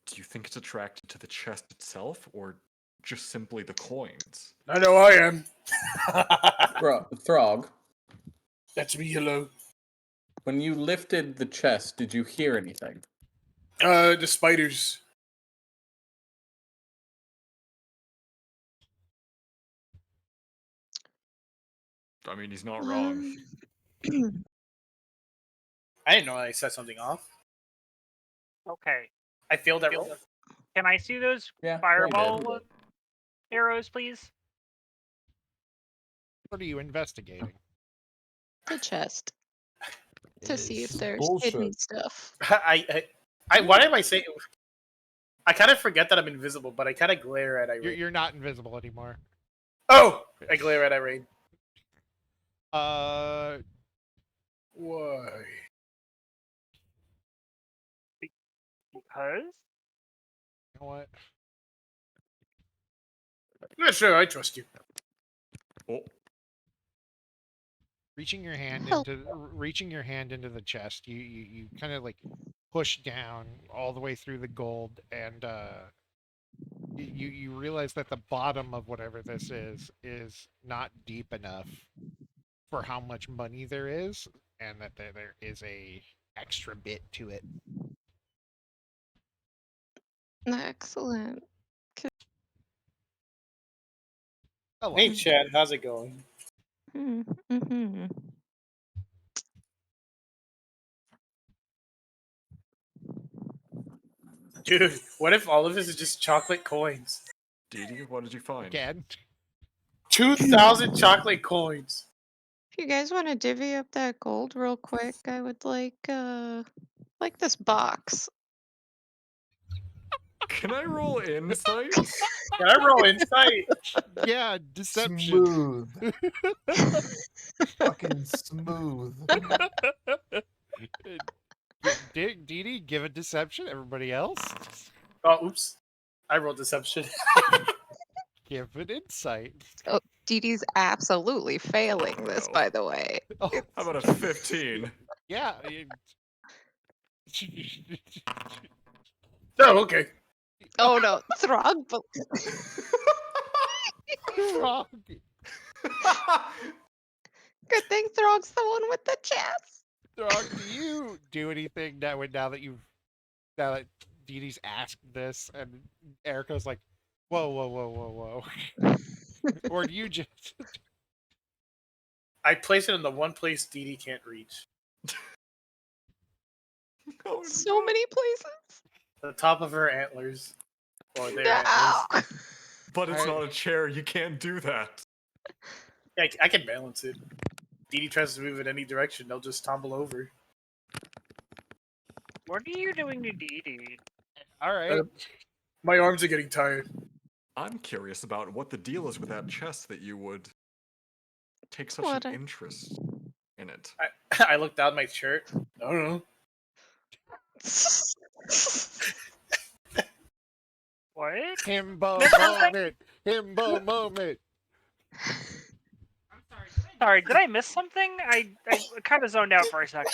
Do you think it's attracted to the chest itself, or just simply the coins? I know I am. Throg, That's me, hello. when you lifted the chest, did you hear anything? The spiders. I mean, he's not wrong. I didn't know I set something off. Okay. I feel that. Can I see those Yeah, fireball arrows, please? What are you investigating? The chest. To see if It's there's bullshit. hidden stuff. Why am I saying? I kind of forget that I'm invisible, but I kind of glare at Irene. You're not invisible anymore. Oh! I glare at Irene. Uh, Why? Because you know what? Yeah, sure, I trust you. Oh, Reaching your hand Help. into the chest, you kind of like push down all the way through the gold, and you realize that the bottom of whatever this is not deep enough for how much money there is, and that there is a extra bit to it. Excellent. Hello. Hey, Chad, how's it going? Mm-hmm. Dude, what if all of this is just chocolate coins? Dee Dee, what did you find? Again. 2,000 chocolate coins. If you guys want to divvy up that gold real quick, I would like this box. Can I roll insight? Can I roll insight? Yeah, deception. Smooth. Fucking smooth. Dee Dee, give a deception. Everybody else, Oh, oops. I rolled deception. give an insight. Oh, Dee Dee's absolutely failing this, no. by the way. Oh, How about a 15? yeah. Oh, okay. Oh no, Throg. Wrong. Good thing Throg's the one with the chest. Dog, do you do anything now that Dee Dee's asked this and Erica's like, whoa. Or do you just I place it in the one place Dee Dee can't reach. Oh, So many places. The top of her antlers. Or their No. antlers. But it's I- not a chair. You can't do that. Yeah, I can balance it. Dee Dee tries to move in any direction, they'll just tumble over. what are you doing to Dee Dee? all right? My arms are getting tired. I'm curious about what the deal is with that chest that you would take such What an a- interest in it. I look down my shirt. I don't know. What? Himbo Miss something? moment. Himbo moment. Sorry, did I miss something? I kind of zoned out for a second.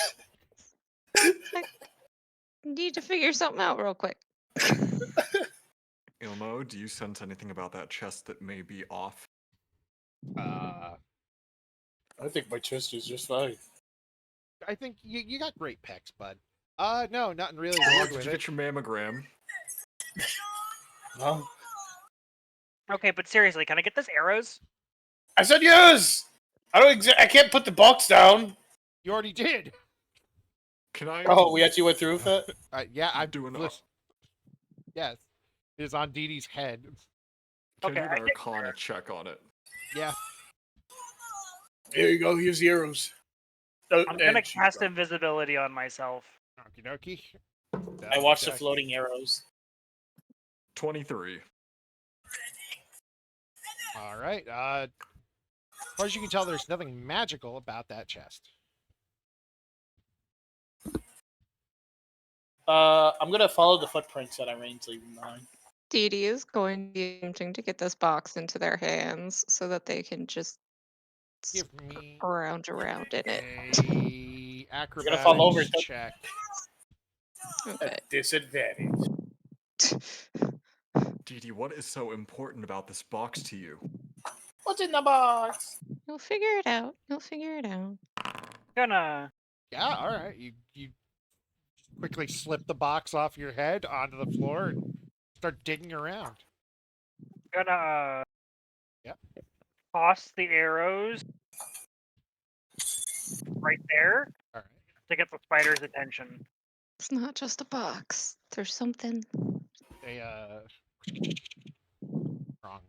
Need to figure something out real quick. Ilmo, do you sense anything about that chest that may be off? I think my chest is just fine. I think you got great pecs, bud. No, nothing really Or wrong did with you it. get your mammogram? No. Okay, but seriously, can I get those arrows? I said yes! I can't put the box down! You already did. Can I? Oh, we actually went through with it? Yeah, I'm doing. Yes, it is on Dee Dee's head. Can Okay, do an I think Arcana check on it. Yeah. Here you go. Here's the arrows. I'm gonna And she's cast gone. invisibility on myself. Okie dokie. I watched the Okey-dokey. floating arrows. 23. All right. As far as you can tell, there's nothing magical about that chest. I'm gonna follow the footprints that Irene leaving behind. Dee Dee is going to be attempting to get this box into their hands so that they can just Give me around in it. a You're gonna fall over. acrobatics check. Okay. At disadvantage. Dee Dee, what is so important about this box to you? What's in the box? You'll figure it out. You'll figure it out. Gonna Yeah. All right. You quickly slip the box off your head onto the floor and start digging around. gonna Yep. toss the arrows right there All right. to get the spider's attention. It's not just a box. There's something. They wrong.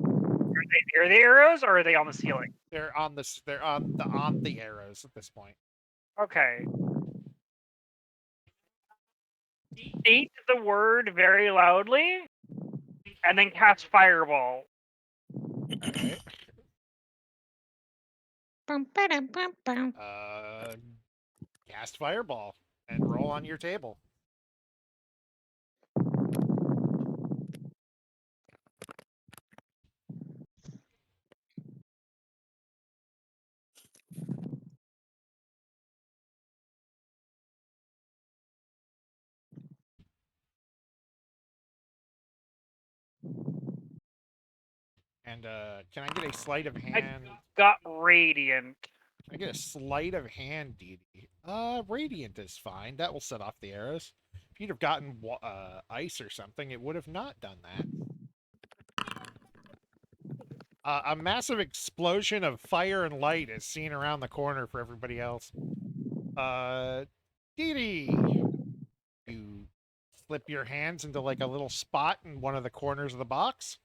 Are they near the arrows or are they on the ceiling? They're on this. They're on the arrows at this point. Okay. State the word very loudly, and then cast fireball. All right. Bum, ba-dum, bum, bum. Cast fireball and roll on your table. And can I get a sleight of hand? Got radiant. I get a sleight of hand, Dee Dee. Radiant is fine. That will set off the arrows. If you'd have gotten ice or something, it would have not done that. A massive explosion of fire and light is seen around the corner for everybody else. Dee Dee, you slip your hands into like a little spot in one of the corners of the box.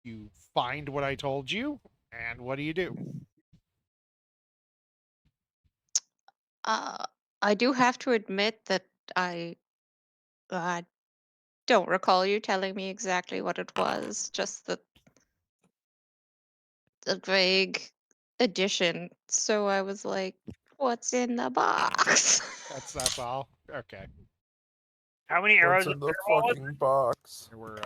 You find what I told you, and what do you do? I do have to admit that I don't recall you telling me exactly what it was. Just the vague addition. So I was like, "What's in the box?" That's all. Okay. How many arrows What's of in the fireball? fucking box? There were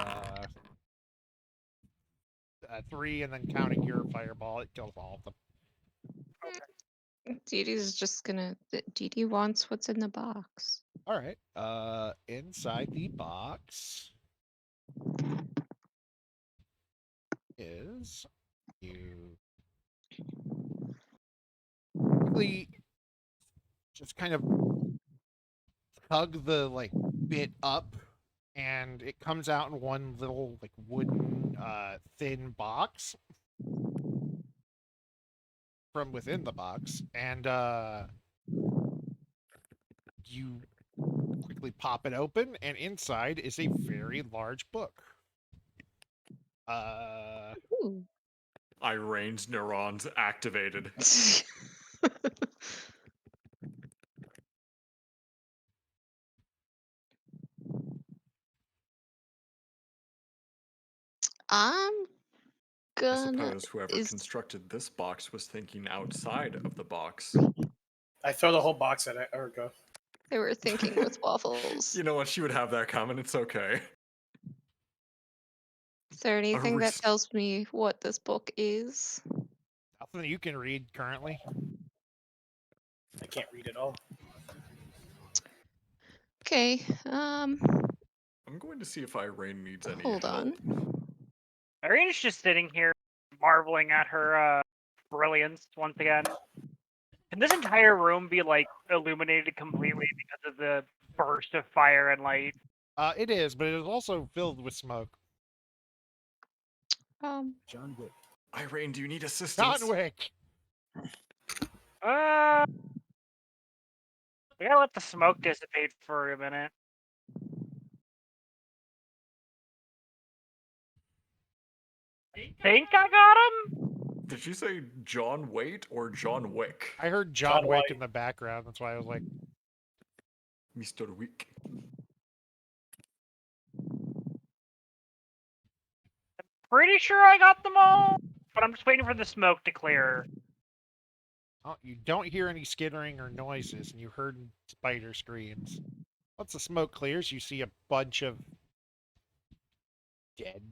3, and then counting your fireball, it kills all of them. Dee Dee's just gonna. Dee Dee wants what's in the box. All right. Inside the box is you quickly just kind of tug the like bit up, and it comes out in one little like wooden thin box from within the box, and you quickly pop it open, and inside is a very large book. Ooh. Irene's neurons activated. I'm I gonna. suppose whoever Is constructed this box was thinking outside of the box. I throw the whole box at Erica. they were thinking with waffles. You know what? She would have that comment. It's okay. Is there anything that res- tells me what this book is? Nothing that you can read currently. I can't read it all. Okay. I'm going to see if Irene needs any Hold help. on. Irene's just sitting here marveling at her brilliance once again. Can this entire room be like illuminated completely because of the burst of fire and light? It is, but it is also filled with smoke. John Wick. Irene, do you need assistance? John Wick. We gotta let the smoke dissipate for a minute. think I got him. Did you say John Waite or John Wick? I heard John John Wick White. in the background. That's why I was like, Mr. Wick. Pretty sure I got them all, but I'm just waiting for the smoke to clear. oh, you don't hear any skittering or noises, and you heard spider screams. Once the smoke clears, you see a bunch of dead,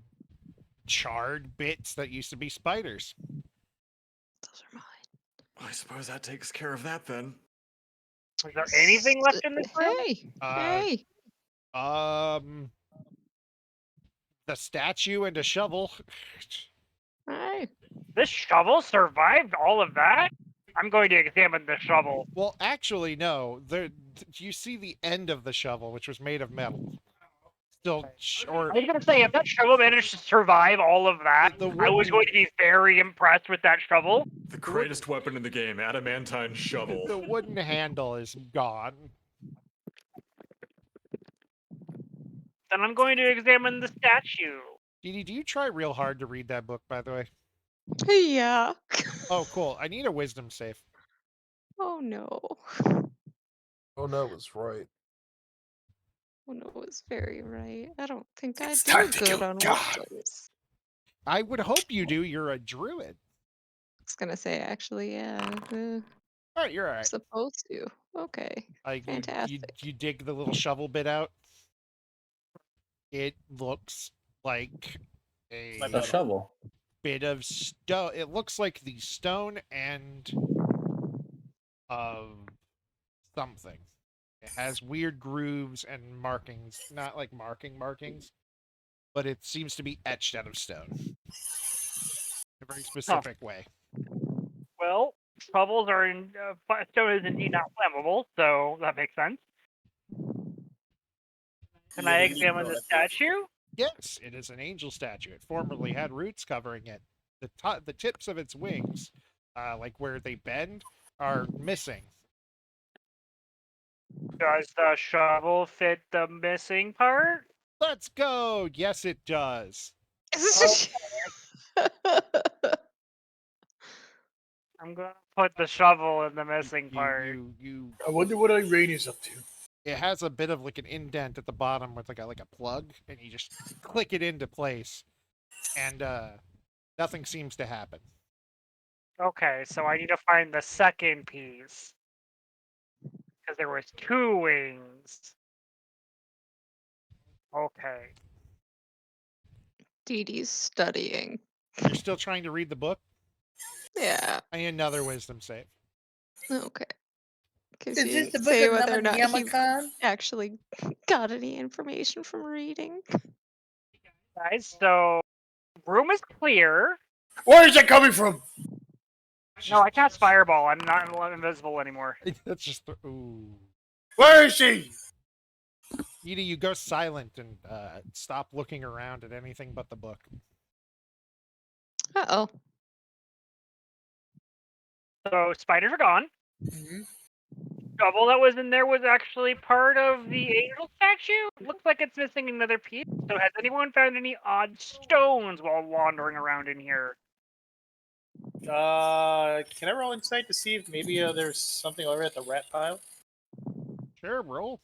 charred bits that used to be spiders. Those are mine. I suppose that takes care of that then. Is there anything left in this room? Hey, Uh, hey. The statue and a shovel. Hey. This shovel survived all of that? I'm going to examine the shovel. Well, actually, no. You see the end of the shovel, which was made of metal. Still, or I was going to say, if that shovel managed to survive all of that, The I was wooden- going to be very impressed with that shovel. The greatest weapon in the game, adamantine shovel. the wooden handle is gone. Then I'm going to examine the statue. Dee Dee, do you try real hard to read that book, by the way? Yeah. Oh, cool. I need a wisdom save. Oh no. Oh no, it's right. Oh no, it's very right. I don't think I It's do time to good kill on God. wisdoms. I would hope you do. You're a druid. I was gonna say actually, yeah. All right, you're all right. Supposed to. Okay. Like you Fantastic. dig the little shovel bit out. It looks like a A shovel. bit of stone. It looks like the stone end of something. It has weird grooves and markings, not like markings, but it seems to be etched out of stone. In a very specific way. Well, shovels are in. Stone is indeed not flammable, so that makes sense. Can I examine the statue? Yes, it is an angel statue. It formerly had roots covering it. The tips of its wings, like where they bend, are missing. Does the shovel fit the missing part? Let's go! Yes, it does. I'm gonna put the shovel in the missing part. You I wonder what Irene is up to. it has a bit of like an indent at the bottom with like a plug, and you just click it into place, and nothing seems to happen. Okay, so I need to find the second piece. Because there was 2 wings. Okay. Dee Dee's studying. You're still trying to read the book? Yeah. I need another wisdom save. Okay. Because Is you this the didn't book say of whether or not he Namakamakon? actually got any information from reading. Guys, so room is clear. Where is it coming from? No, I cast fireball. I'm not invisible anymore. That's just ooh. Where is she? Edie, you go silent and stop looking around at anything but the book. Uh-oh. So spiders are gone. Mhm. Shovel that was in there was actually part of the angel statue. Looks like it's missing another piece. So has anyone found any odd stones while wandering around in here? Can I roll insight to see if maybe there's something over at the rat pile? Sure, roll.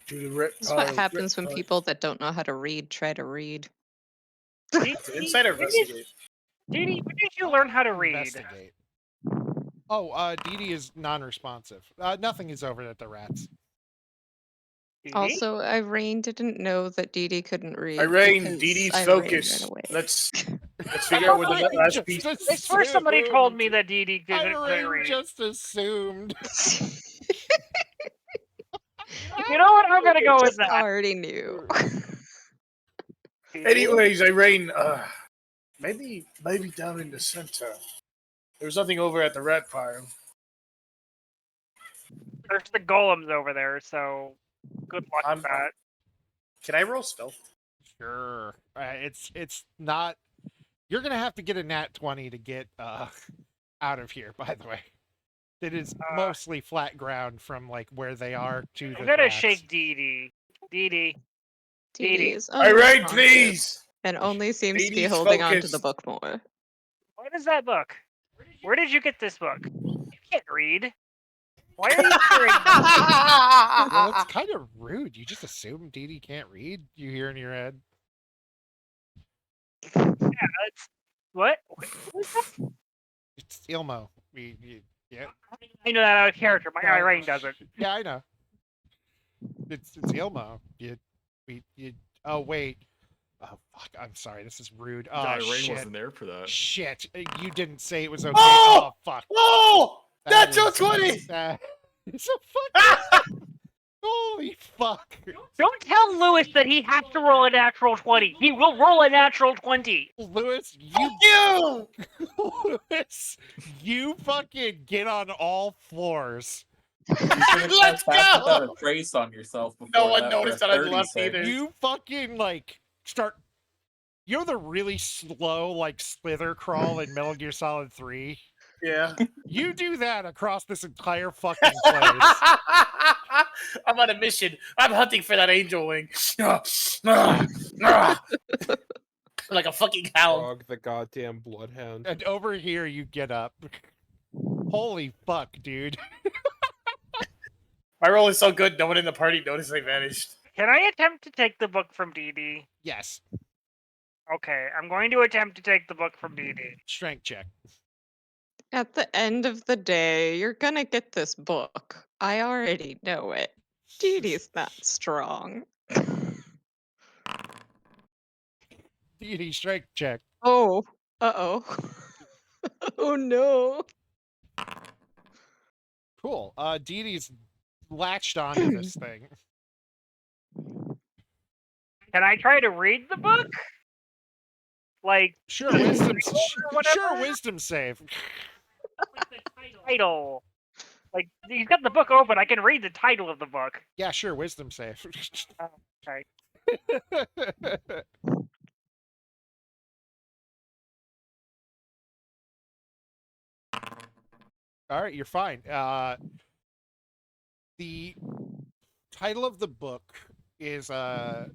To the rat This is what happens when people that don't know how to read try to read. Insight or investigate? Dee Dee, when did you learn how to read? Investigate. Oh, Dee Dee is non-responsive. Nothing is over at the rats. Dee Dee? Also, Irene didn't know that Dee Dee couldn't read. Irene, because Dee Dee's Irene focus. ran away. Let's figure out where the last piece. I swear somebody told me that Dee Dee couldn't Irene read. just assumed. You know what? I'm gonna go with Just that. already knew. Dee Dee? Anyways, Irene, maybe down in the center. There's nothing over at the rat pile. There's the golems over there, so good luck I'm- with that. Can I roll stealth? Sure. It's not. You're gonna have to get a nat 20 to get out of here. By the way, it is mostly flat ground from like where they are to the. I'm gonna rats. shake Dee Dee. Dee Dee. Dee Dee is Irene, unresponsive. please! and only seems to be Ladies holding on to the focused. book more. What is that book? Where did you get this book? You can't read. Why are you carrying that? Well, that's kind of rude. You just assume Dee Dee can't read. You hear in your head. That's what? What is that? It's Ilmo. Yeah, I know that out of character. My Yeah. Irene doesn't. yeah, I know. It's Ilmo. Oh wait. Oh fuck. I'm sorry. This is rude. Oh Irene shit. wasn't there for that. Shit. You didn't say it was okay. Oh! Oh fuck. Oh! That Natural is- 20! That is a fucking. Holy fuck. Don't tell Lewis that he has to roll a natural 20. He will roll a natural 20. Lewis, You! Lewis, you fucking get on all floors. You should have Let's casted go! a trace on yourself before No one that noticed for a that I'd 30 left save. either. You fucking like start. You know the really slow like slither crawl in Metal Gear Solid 3? Yeah. You do that across this entire fucking place. I'm on a mission. I'm hunting for that angel wing. Like a fucking hound. Frog the goddamn bloodhound. And over here you get up. Holy fuck, dude. My roll is so good, no one in the party noticed I vanished. Can I attempt to take the book from Dee Dee? Yes. Okay, I'm going to attempt to take the book from Dee Dee. Strength check. At the end of the day, you're gonna get this book. I already know it. Dee Dee's not strong. DD strength check. Oh, uh-oh. Oh no. Cool. Dee Dee's latched onto this thing. Can I try to read the book? Like, Sure, wisdom. or whatever? Sure, wisdom save. Title. Like, he's got the book open. I can read the title of the book. Yeah, sure, wisdom save. Okay. All right, you're fine. The title of the book is Guy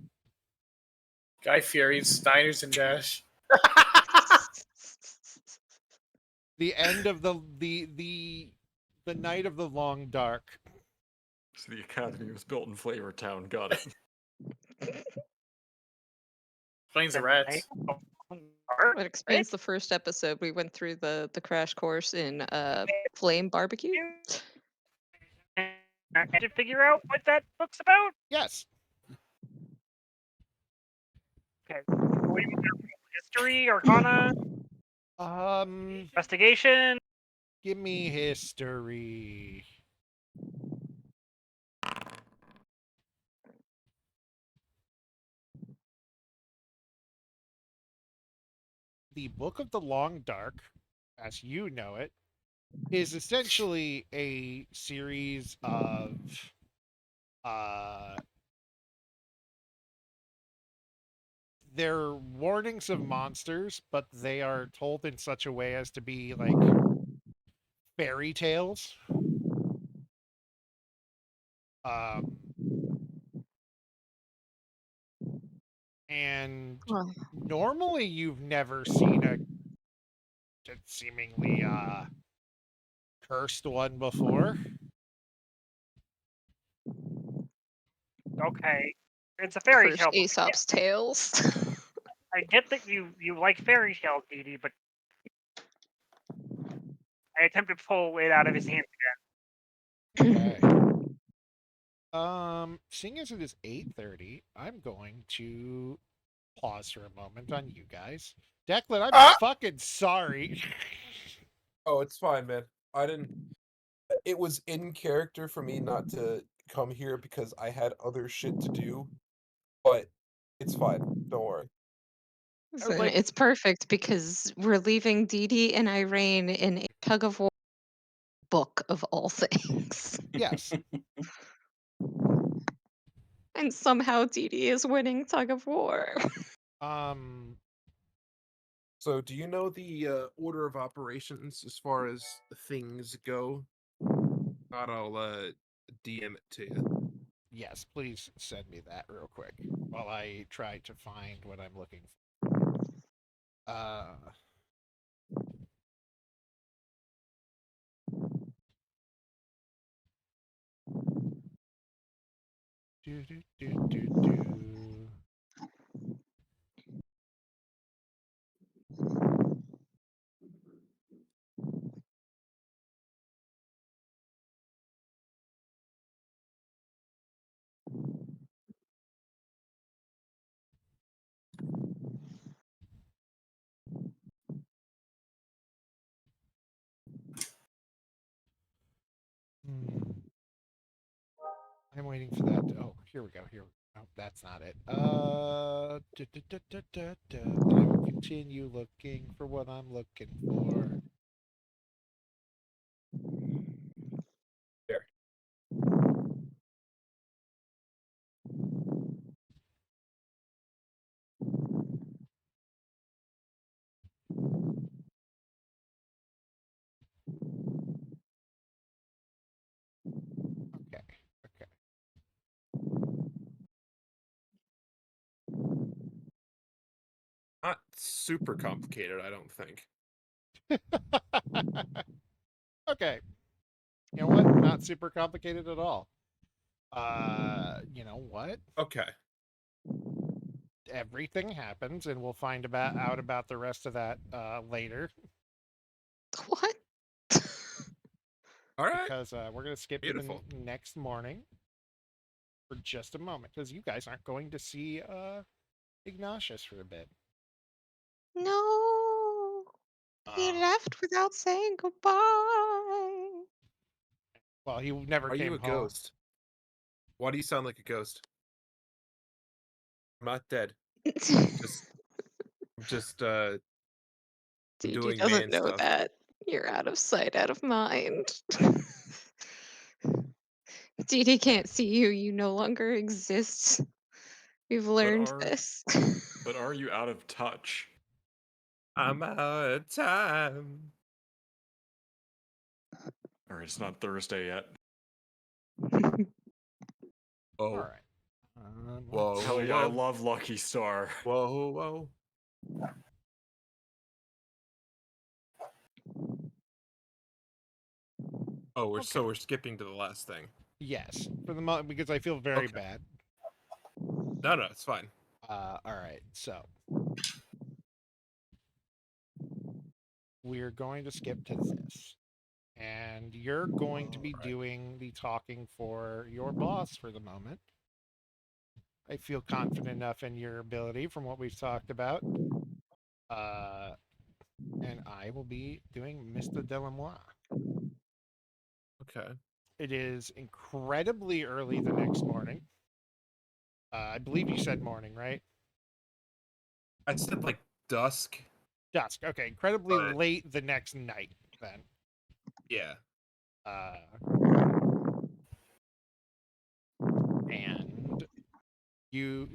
Fieri's Steiners and Dash. the end of the night of the long dark. So the academy was built in Flavor Town. Got it. Planes of Rats. It explains the first episode. We went through the crash course in flame barbecue. To figure out what that book's about? Yes. Okay. What do you want? History, Arcana, investigation? Give me history. The Book of the Long Dark, as you know it, is essentially a series of they're warnings of monsters, but they are told in such a way as to be like fairy tales. And Well, normally you've never seen a seemingly cursed one before. Okay. It's a fairy cursed tale book. Aesop's tales. I get that you like fairy tales, Dee Dee, but I attempt to pull it out of his hands again. Okay. Seeing as it is 8:30, I'm going to pause for a moment on you guys. Declan, I'm fucking sorry. Oh, it's fine, man. I didn't. It was in character for me not to come here because I had other shit to do, but it's fine. Don't worry. So like- it's perfect because we're leaving Dee Dee and Irene in a tug of war book of all things. Yes. And somehow Dee Dee is winning tug of war. So, do you know the order of operations as far as things go? Not I'll DM it to you. Yes, please send me that real quick while I try to find what I'm looking for. Uh, do, do, do, do, do. I'm waiting for that. Oh, here we go. Here. Oh, that's not it. Then I will continue looking for what I'm looking for. There. Okay. Okay. Not super complicated, I don't think. Okay. You know what? Not super complicated at all. You know what? Okay. Everything happens, and we'll find out about the rest of that later. What? All right. Because we're gonna skip Beautiful. to the next morning for just a moment, because you guys aren't going to see Ignatius for a bit. No. He left without saying goodbye. Well, he never Are you came a home. ghost? Why do you sound like a ghost? I'm not dead. Just Dude, he doing doesn't man know stuff. that. You're out of sight, out of mind. Dude, he can't see you. You no longer exist. We've learned are- this. But are you out of touch? I'm out of time. Or it's not Thursday yet. Oh. All right. Whoa, Hell whoa, yeah, I whoa. love Lucky Star. Whoa, whoa. Oh, we're skipping to the last thing. Yes, for the moment, because I feel very Okay. bad. No, it's fine. All right, so we're going to skip to this, and you're going to be doing the talking for your boss for the moment. I feel confident enough in your ability from what we've talked about. And I will be doing Mr. Delamois. Okay. It is incredibly early the next morning. I believe you said morning, right? I said like dusk. Dusk. Okay, incredibly But- late the next night then. Yeah. And you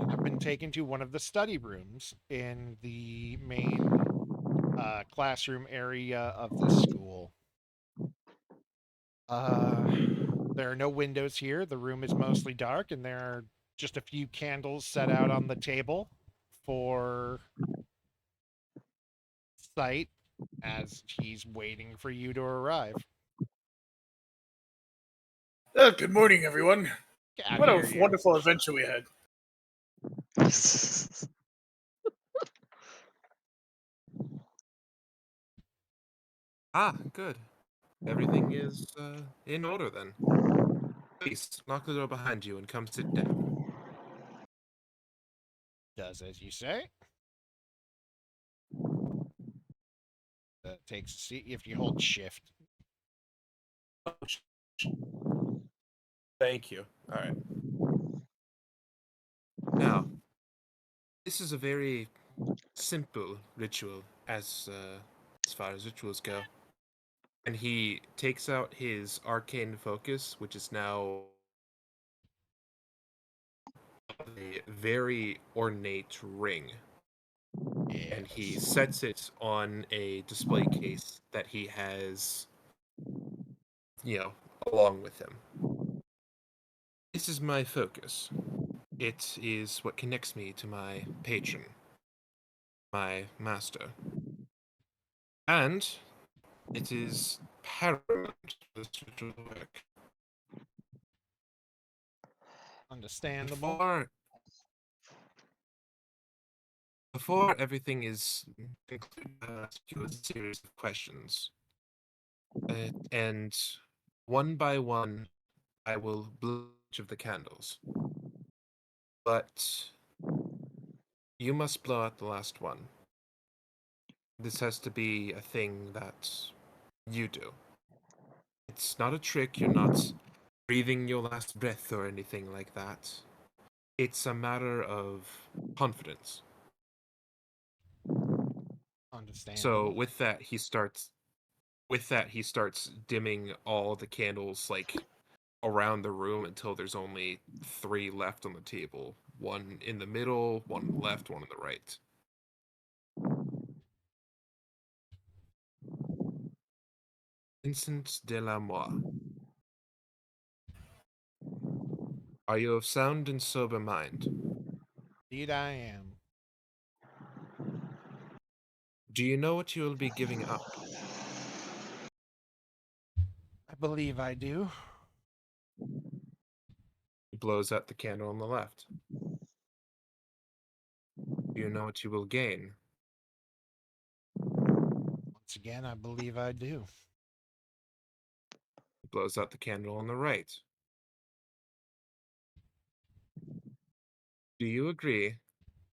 have been taken to one of the study rooms in the main classroom area of the school. There are no windows here. The room is mostly dark, and there are just a few candles set out on the table for sight as he's waiting for you to arrive. Good morning, everyone. Get out What here, a you. wonderful adventure we had. Ah, good. Everything is in order then. Please, lock the door behind you and come sit down. Does as you say. Takes a seat if you hold shift. Thank you. All right. Now, this is a very simple ritual as far as rituals go. And he takes out his arcane focus, which is now a very ornate ring. Yes. And he sets it on a display case that he has, along with him. This is my focus. It is what connects me to my patron, my master. And it is paramount for this ritual to work. Understandable. Before everything is concluded, I'll ask you a series of questions. And one by one, I will blow each of the candles. But you must blow out the last one. This has to be a thing that you do. It's not a trick, you're not breathing your last breath or anything like that. It's a matter of confidence. Understandable. So with that he starts dimming all the candles like around the room until there's only 3 left on the table. One in the middle, one on the left, one on the right. Vincent de la Moire. Are you of sound and sober mind? Indeed, I am. Do you know what you will be giving up? I believe I do. He blows out the candle on the left. Do you know what you will gain? Once again, I believe I do. He blows out the candle on the right. Do you agree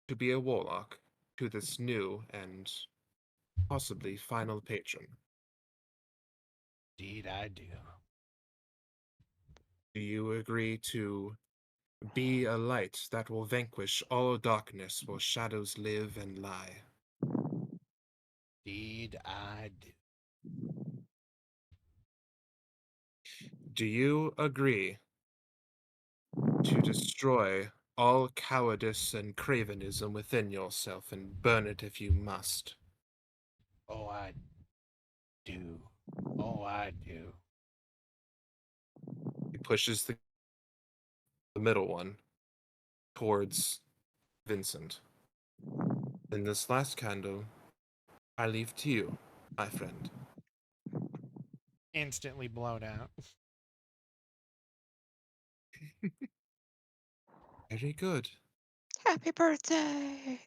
to be a warlock to this new and possibly final patron? Indeed, I do. Do you agree to be a light that will vanquish all darkness where shadows live and lie? Indeed, I do. Do you agree to destroy all cowardice and cravenism within yourself and burn it if you must? Oh, I do. Oh, I do. He pushes the middle one towards Vincent. In this last candle, I leave to you, my friend. Instantly blown out. Very good. Happy birthday!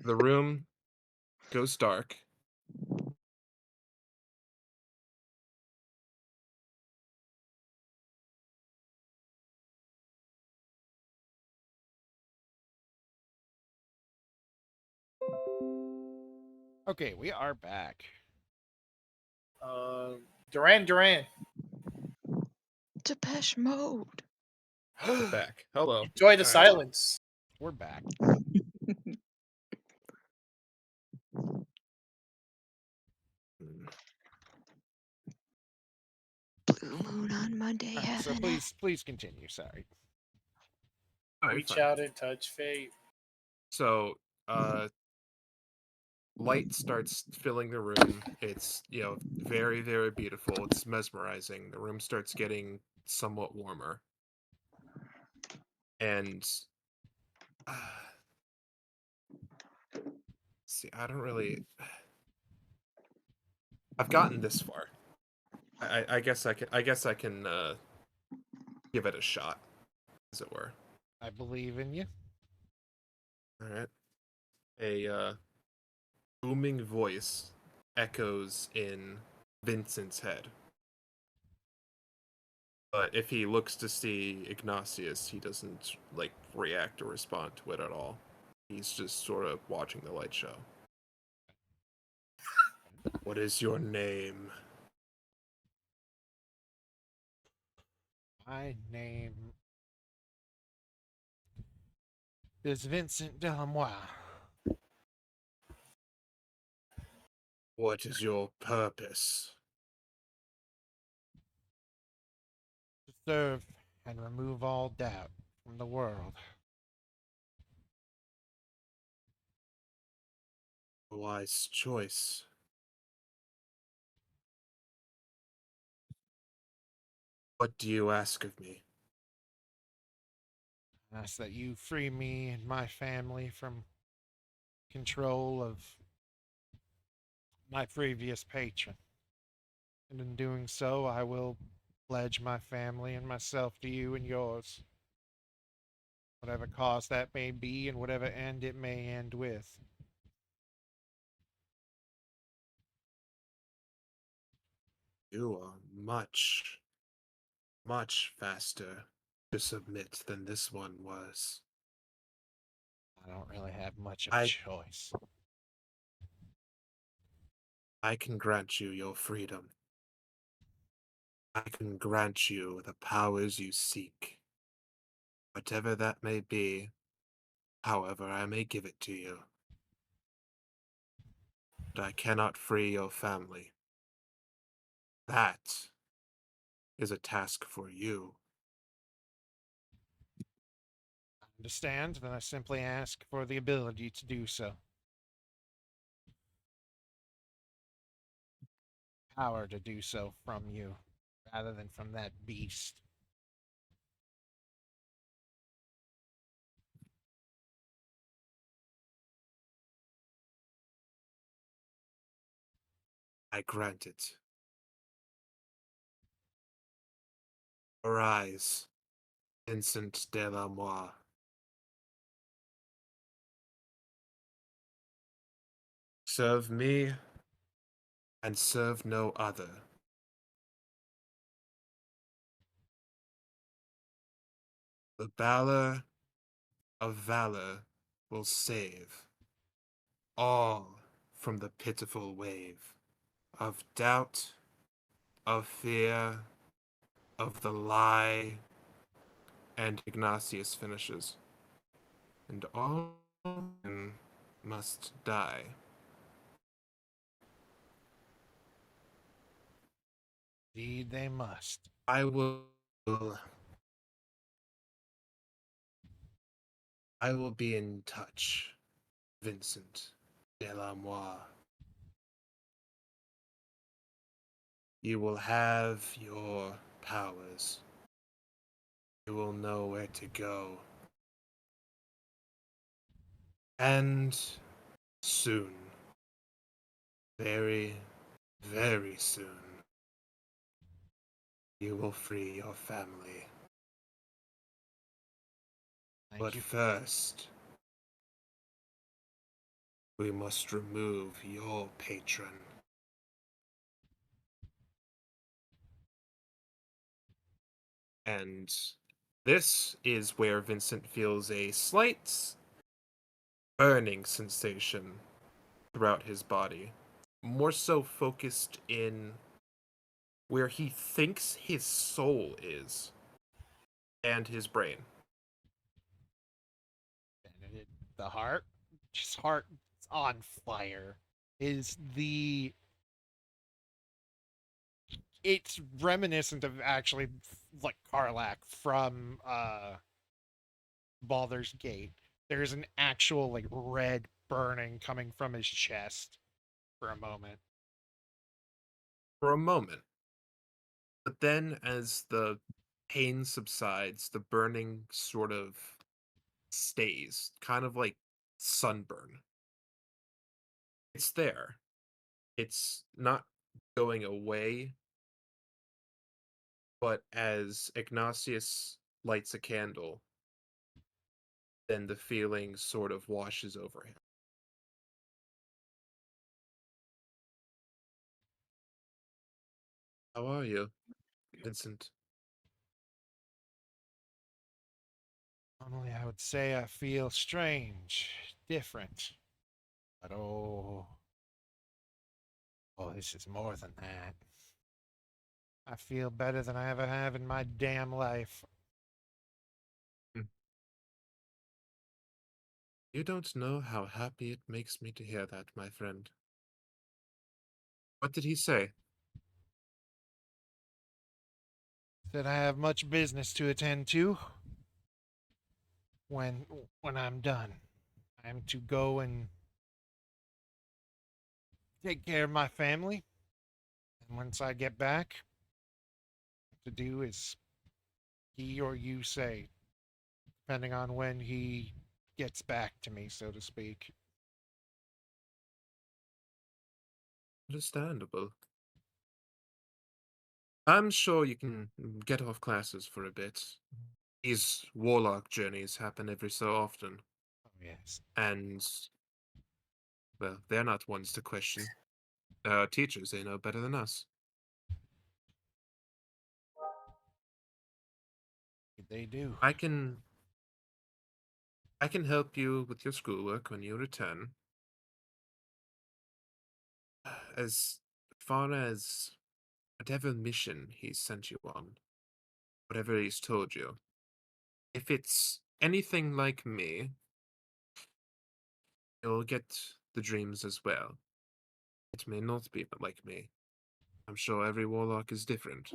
The room goes dark. Okay, we are back. Duran. Depeche Mode. We're back. Hello. Enjoy the All right. silence. We're back. Blue moon on Monday All right, so heaven. please continue. Sorry. All right, Reach fine. out and touch fate. So, light starts filling the room. It's, very, very beautiful. It's mesmerizing. The room starts getting somewhat warmer. And see, I don't really. I've gotten this far. I guess I can. I guess I can give it a shot, as it were. I believe in you. All right. A booming voice echoes in Vincent's head. But if he looks to see Ignatius, he doesn't react or respond to it at all. He's just sort of watching the light show. What is your name? My name is Vincent Delamois. What is your purpose? To serve and remove all doubt from the world. Wise choice. What do you ask of me? I ask that you free me and my family from control of my previous patron. And in doing so, I will pledge my family and myself to you and yours, whatever cause that may be and whatever end it may end with. You are much, much faster to submit than this one was. I don't really have much of a I- choice. I can grant you your freedom. I can grant you the powers you seek. Whatever that may be, however I may give it to you. But I cannot free your family. That is a task for you. Understand? Then I simply ask for the ability to do so. Power to do so from you, rather than from that beast. I grant it. Arise, Vincent de la Moire. Serve me and serve no other. The valor of valor will save all from the pitiful wave of doubt, of fear, of the lie, and Ignatius finishes. And all men must die. Indeed, they must. I will be in touch, Vincent de la Moire. You will have your powers. You will know where to go. And soon, very, very soon, you will free your family. Thank But you. first, we must remove your patron. And this is where Vincent feels a slight burning sensation throughout his body. More so focused in where he thinks his soul is and his brain. The heart, his heart is on fire. Is the It's reminiscent of actually like Karlak from Baldur's Gate. There's an actual like red burning coming from his chest for a moment. For a moment. But then, as the pain subsides, the burning sort of stays, kind of like sunburn. It's there. It's not going away, but as Ignatius lights a candle, then the feeling sort of washes over him. How are you, Vincent? Normally, I would say I feel strange, different. But this is more than that. I feel better than I ever have in my damn life. You don't know how happy it makes me to hear that, my friend. What did he say? That I have much business to attend to when I'm done. I am to go and take care of my family. And once I get back, what to do is he or you say, depending on when he gets back to me, so to speak. Understandable. I'm sure you can get off classes for a bit. These warlock journeys happen every so often, Oh, yes. and, well, they're not ones to question. Teachers, they know better than us. They do. I can help you with your schoolwork when you return. As far as whatever mission he's sent you on, whatever he's told you, if it's anything like me, you'll get the dreams as well. It may not be like me. I'm sure every warlock is different.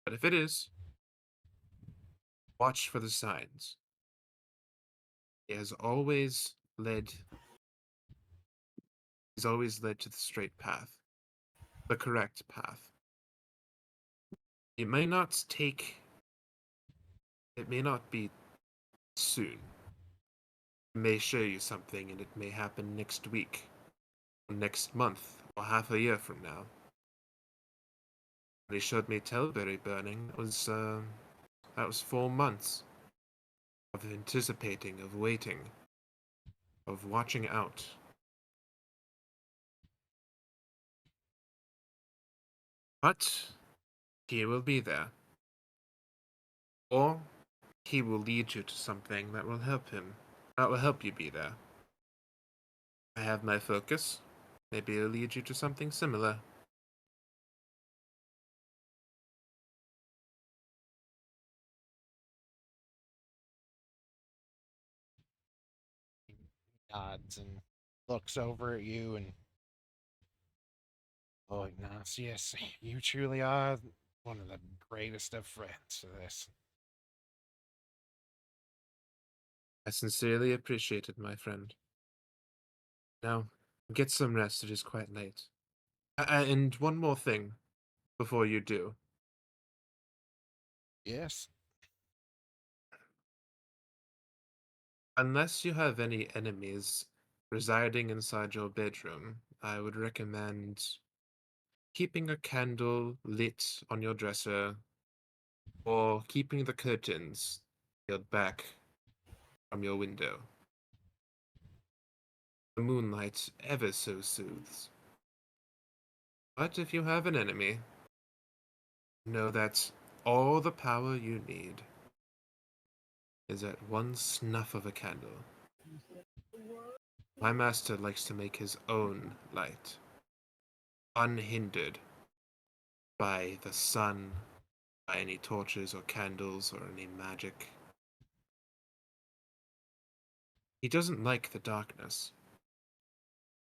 But if it is, watch for the signs. He has always led he's always led to the straight path. The correct path. It may not be soon. It may show you something and it may happen next week, or next month, or half a year from now. When he showed me Telberry burning, that was 4 months of anticipating, of waiting, of watching out. But he will be there. Or he will lead you to something that will help you be there. I have my focus. Maybe he'll lead you to something similar. He nods and looks over at you and, oh, Ignatius, you truly are one of the greatest of friends to this. I sincerely appreciate it, my friend. Now, get some rest. It is quite late. And one more thing before you do. Yes. Unless you have any enemies residing inside your bedroom, I would recommend keeping a candle lit on your dresser or keeping the curtains peeled back from your window. The moonlight ever so soothes. But if you have an enemy, know that all the power you need is at one snuff of a candle. My master likes to make his own light, unhindered by the sun, by any torches or candles or any magic. He doesn't like the darkness.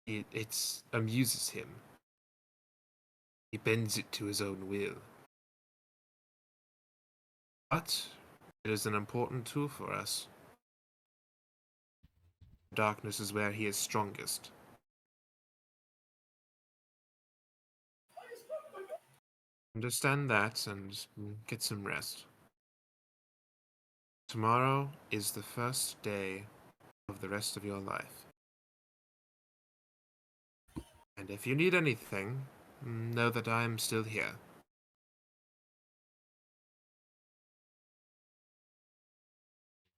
It amuses him. He bends it to his own will. But it is an important tool for us. Darkness is where he is strongest. Understand that and get some rest. Tomorrow is the first day of the rest of your life. And if you need anything, know that I am still here.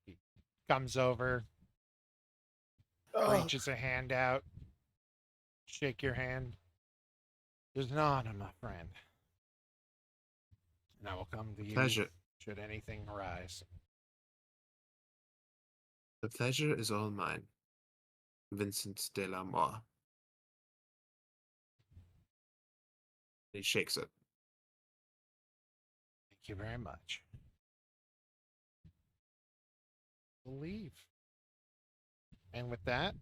He comes over, Oh, reaches a hand out, shake your hand. It is an honor, my friend. And I will come to you Pleasure. should anything arise. The pleasure is all mine. Vincent de la Moire. He shakes it. Thank you very much. We'll leave. And with that,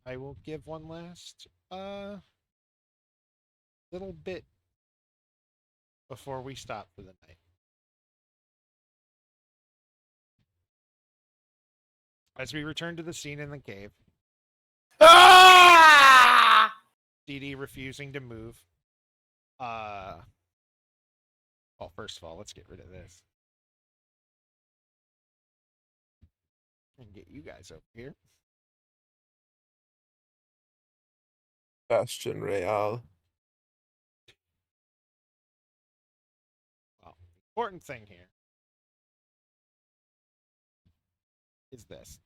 I will give one last little bit before we stop for the night. As we return to the scene in the cave, ah! DD refusing to move. Well, first of all, let's get rid of this. And get you guys over here. Bastion Real. Well, the important thing here is this.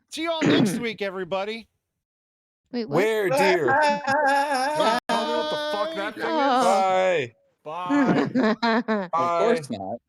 See you all next week, everybody. Wait, what? Where, dear? Don't tell me what the fuck that thing is. Oh. Bye. Bye. Of Bye. course not.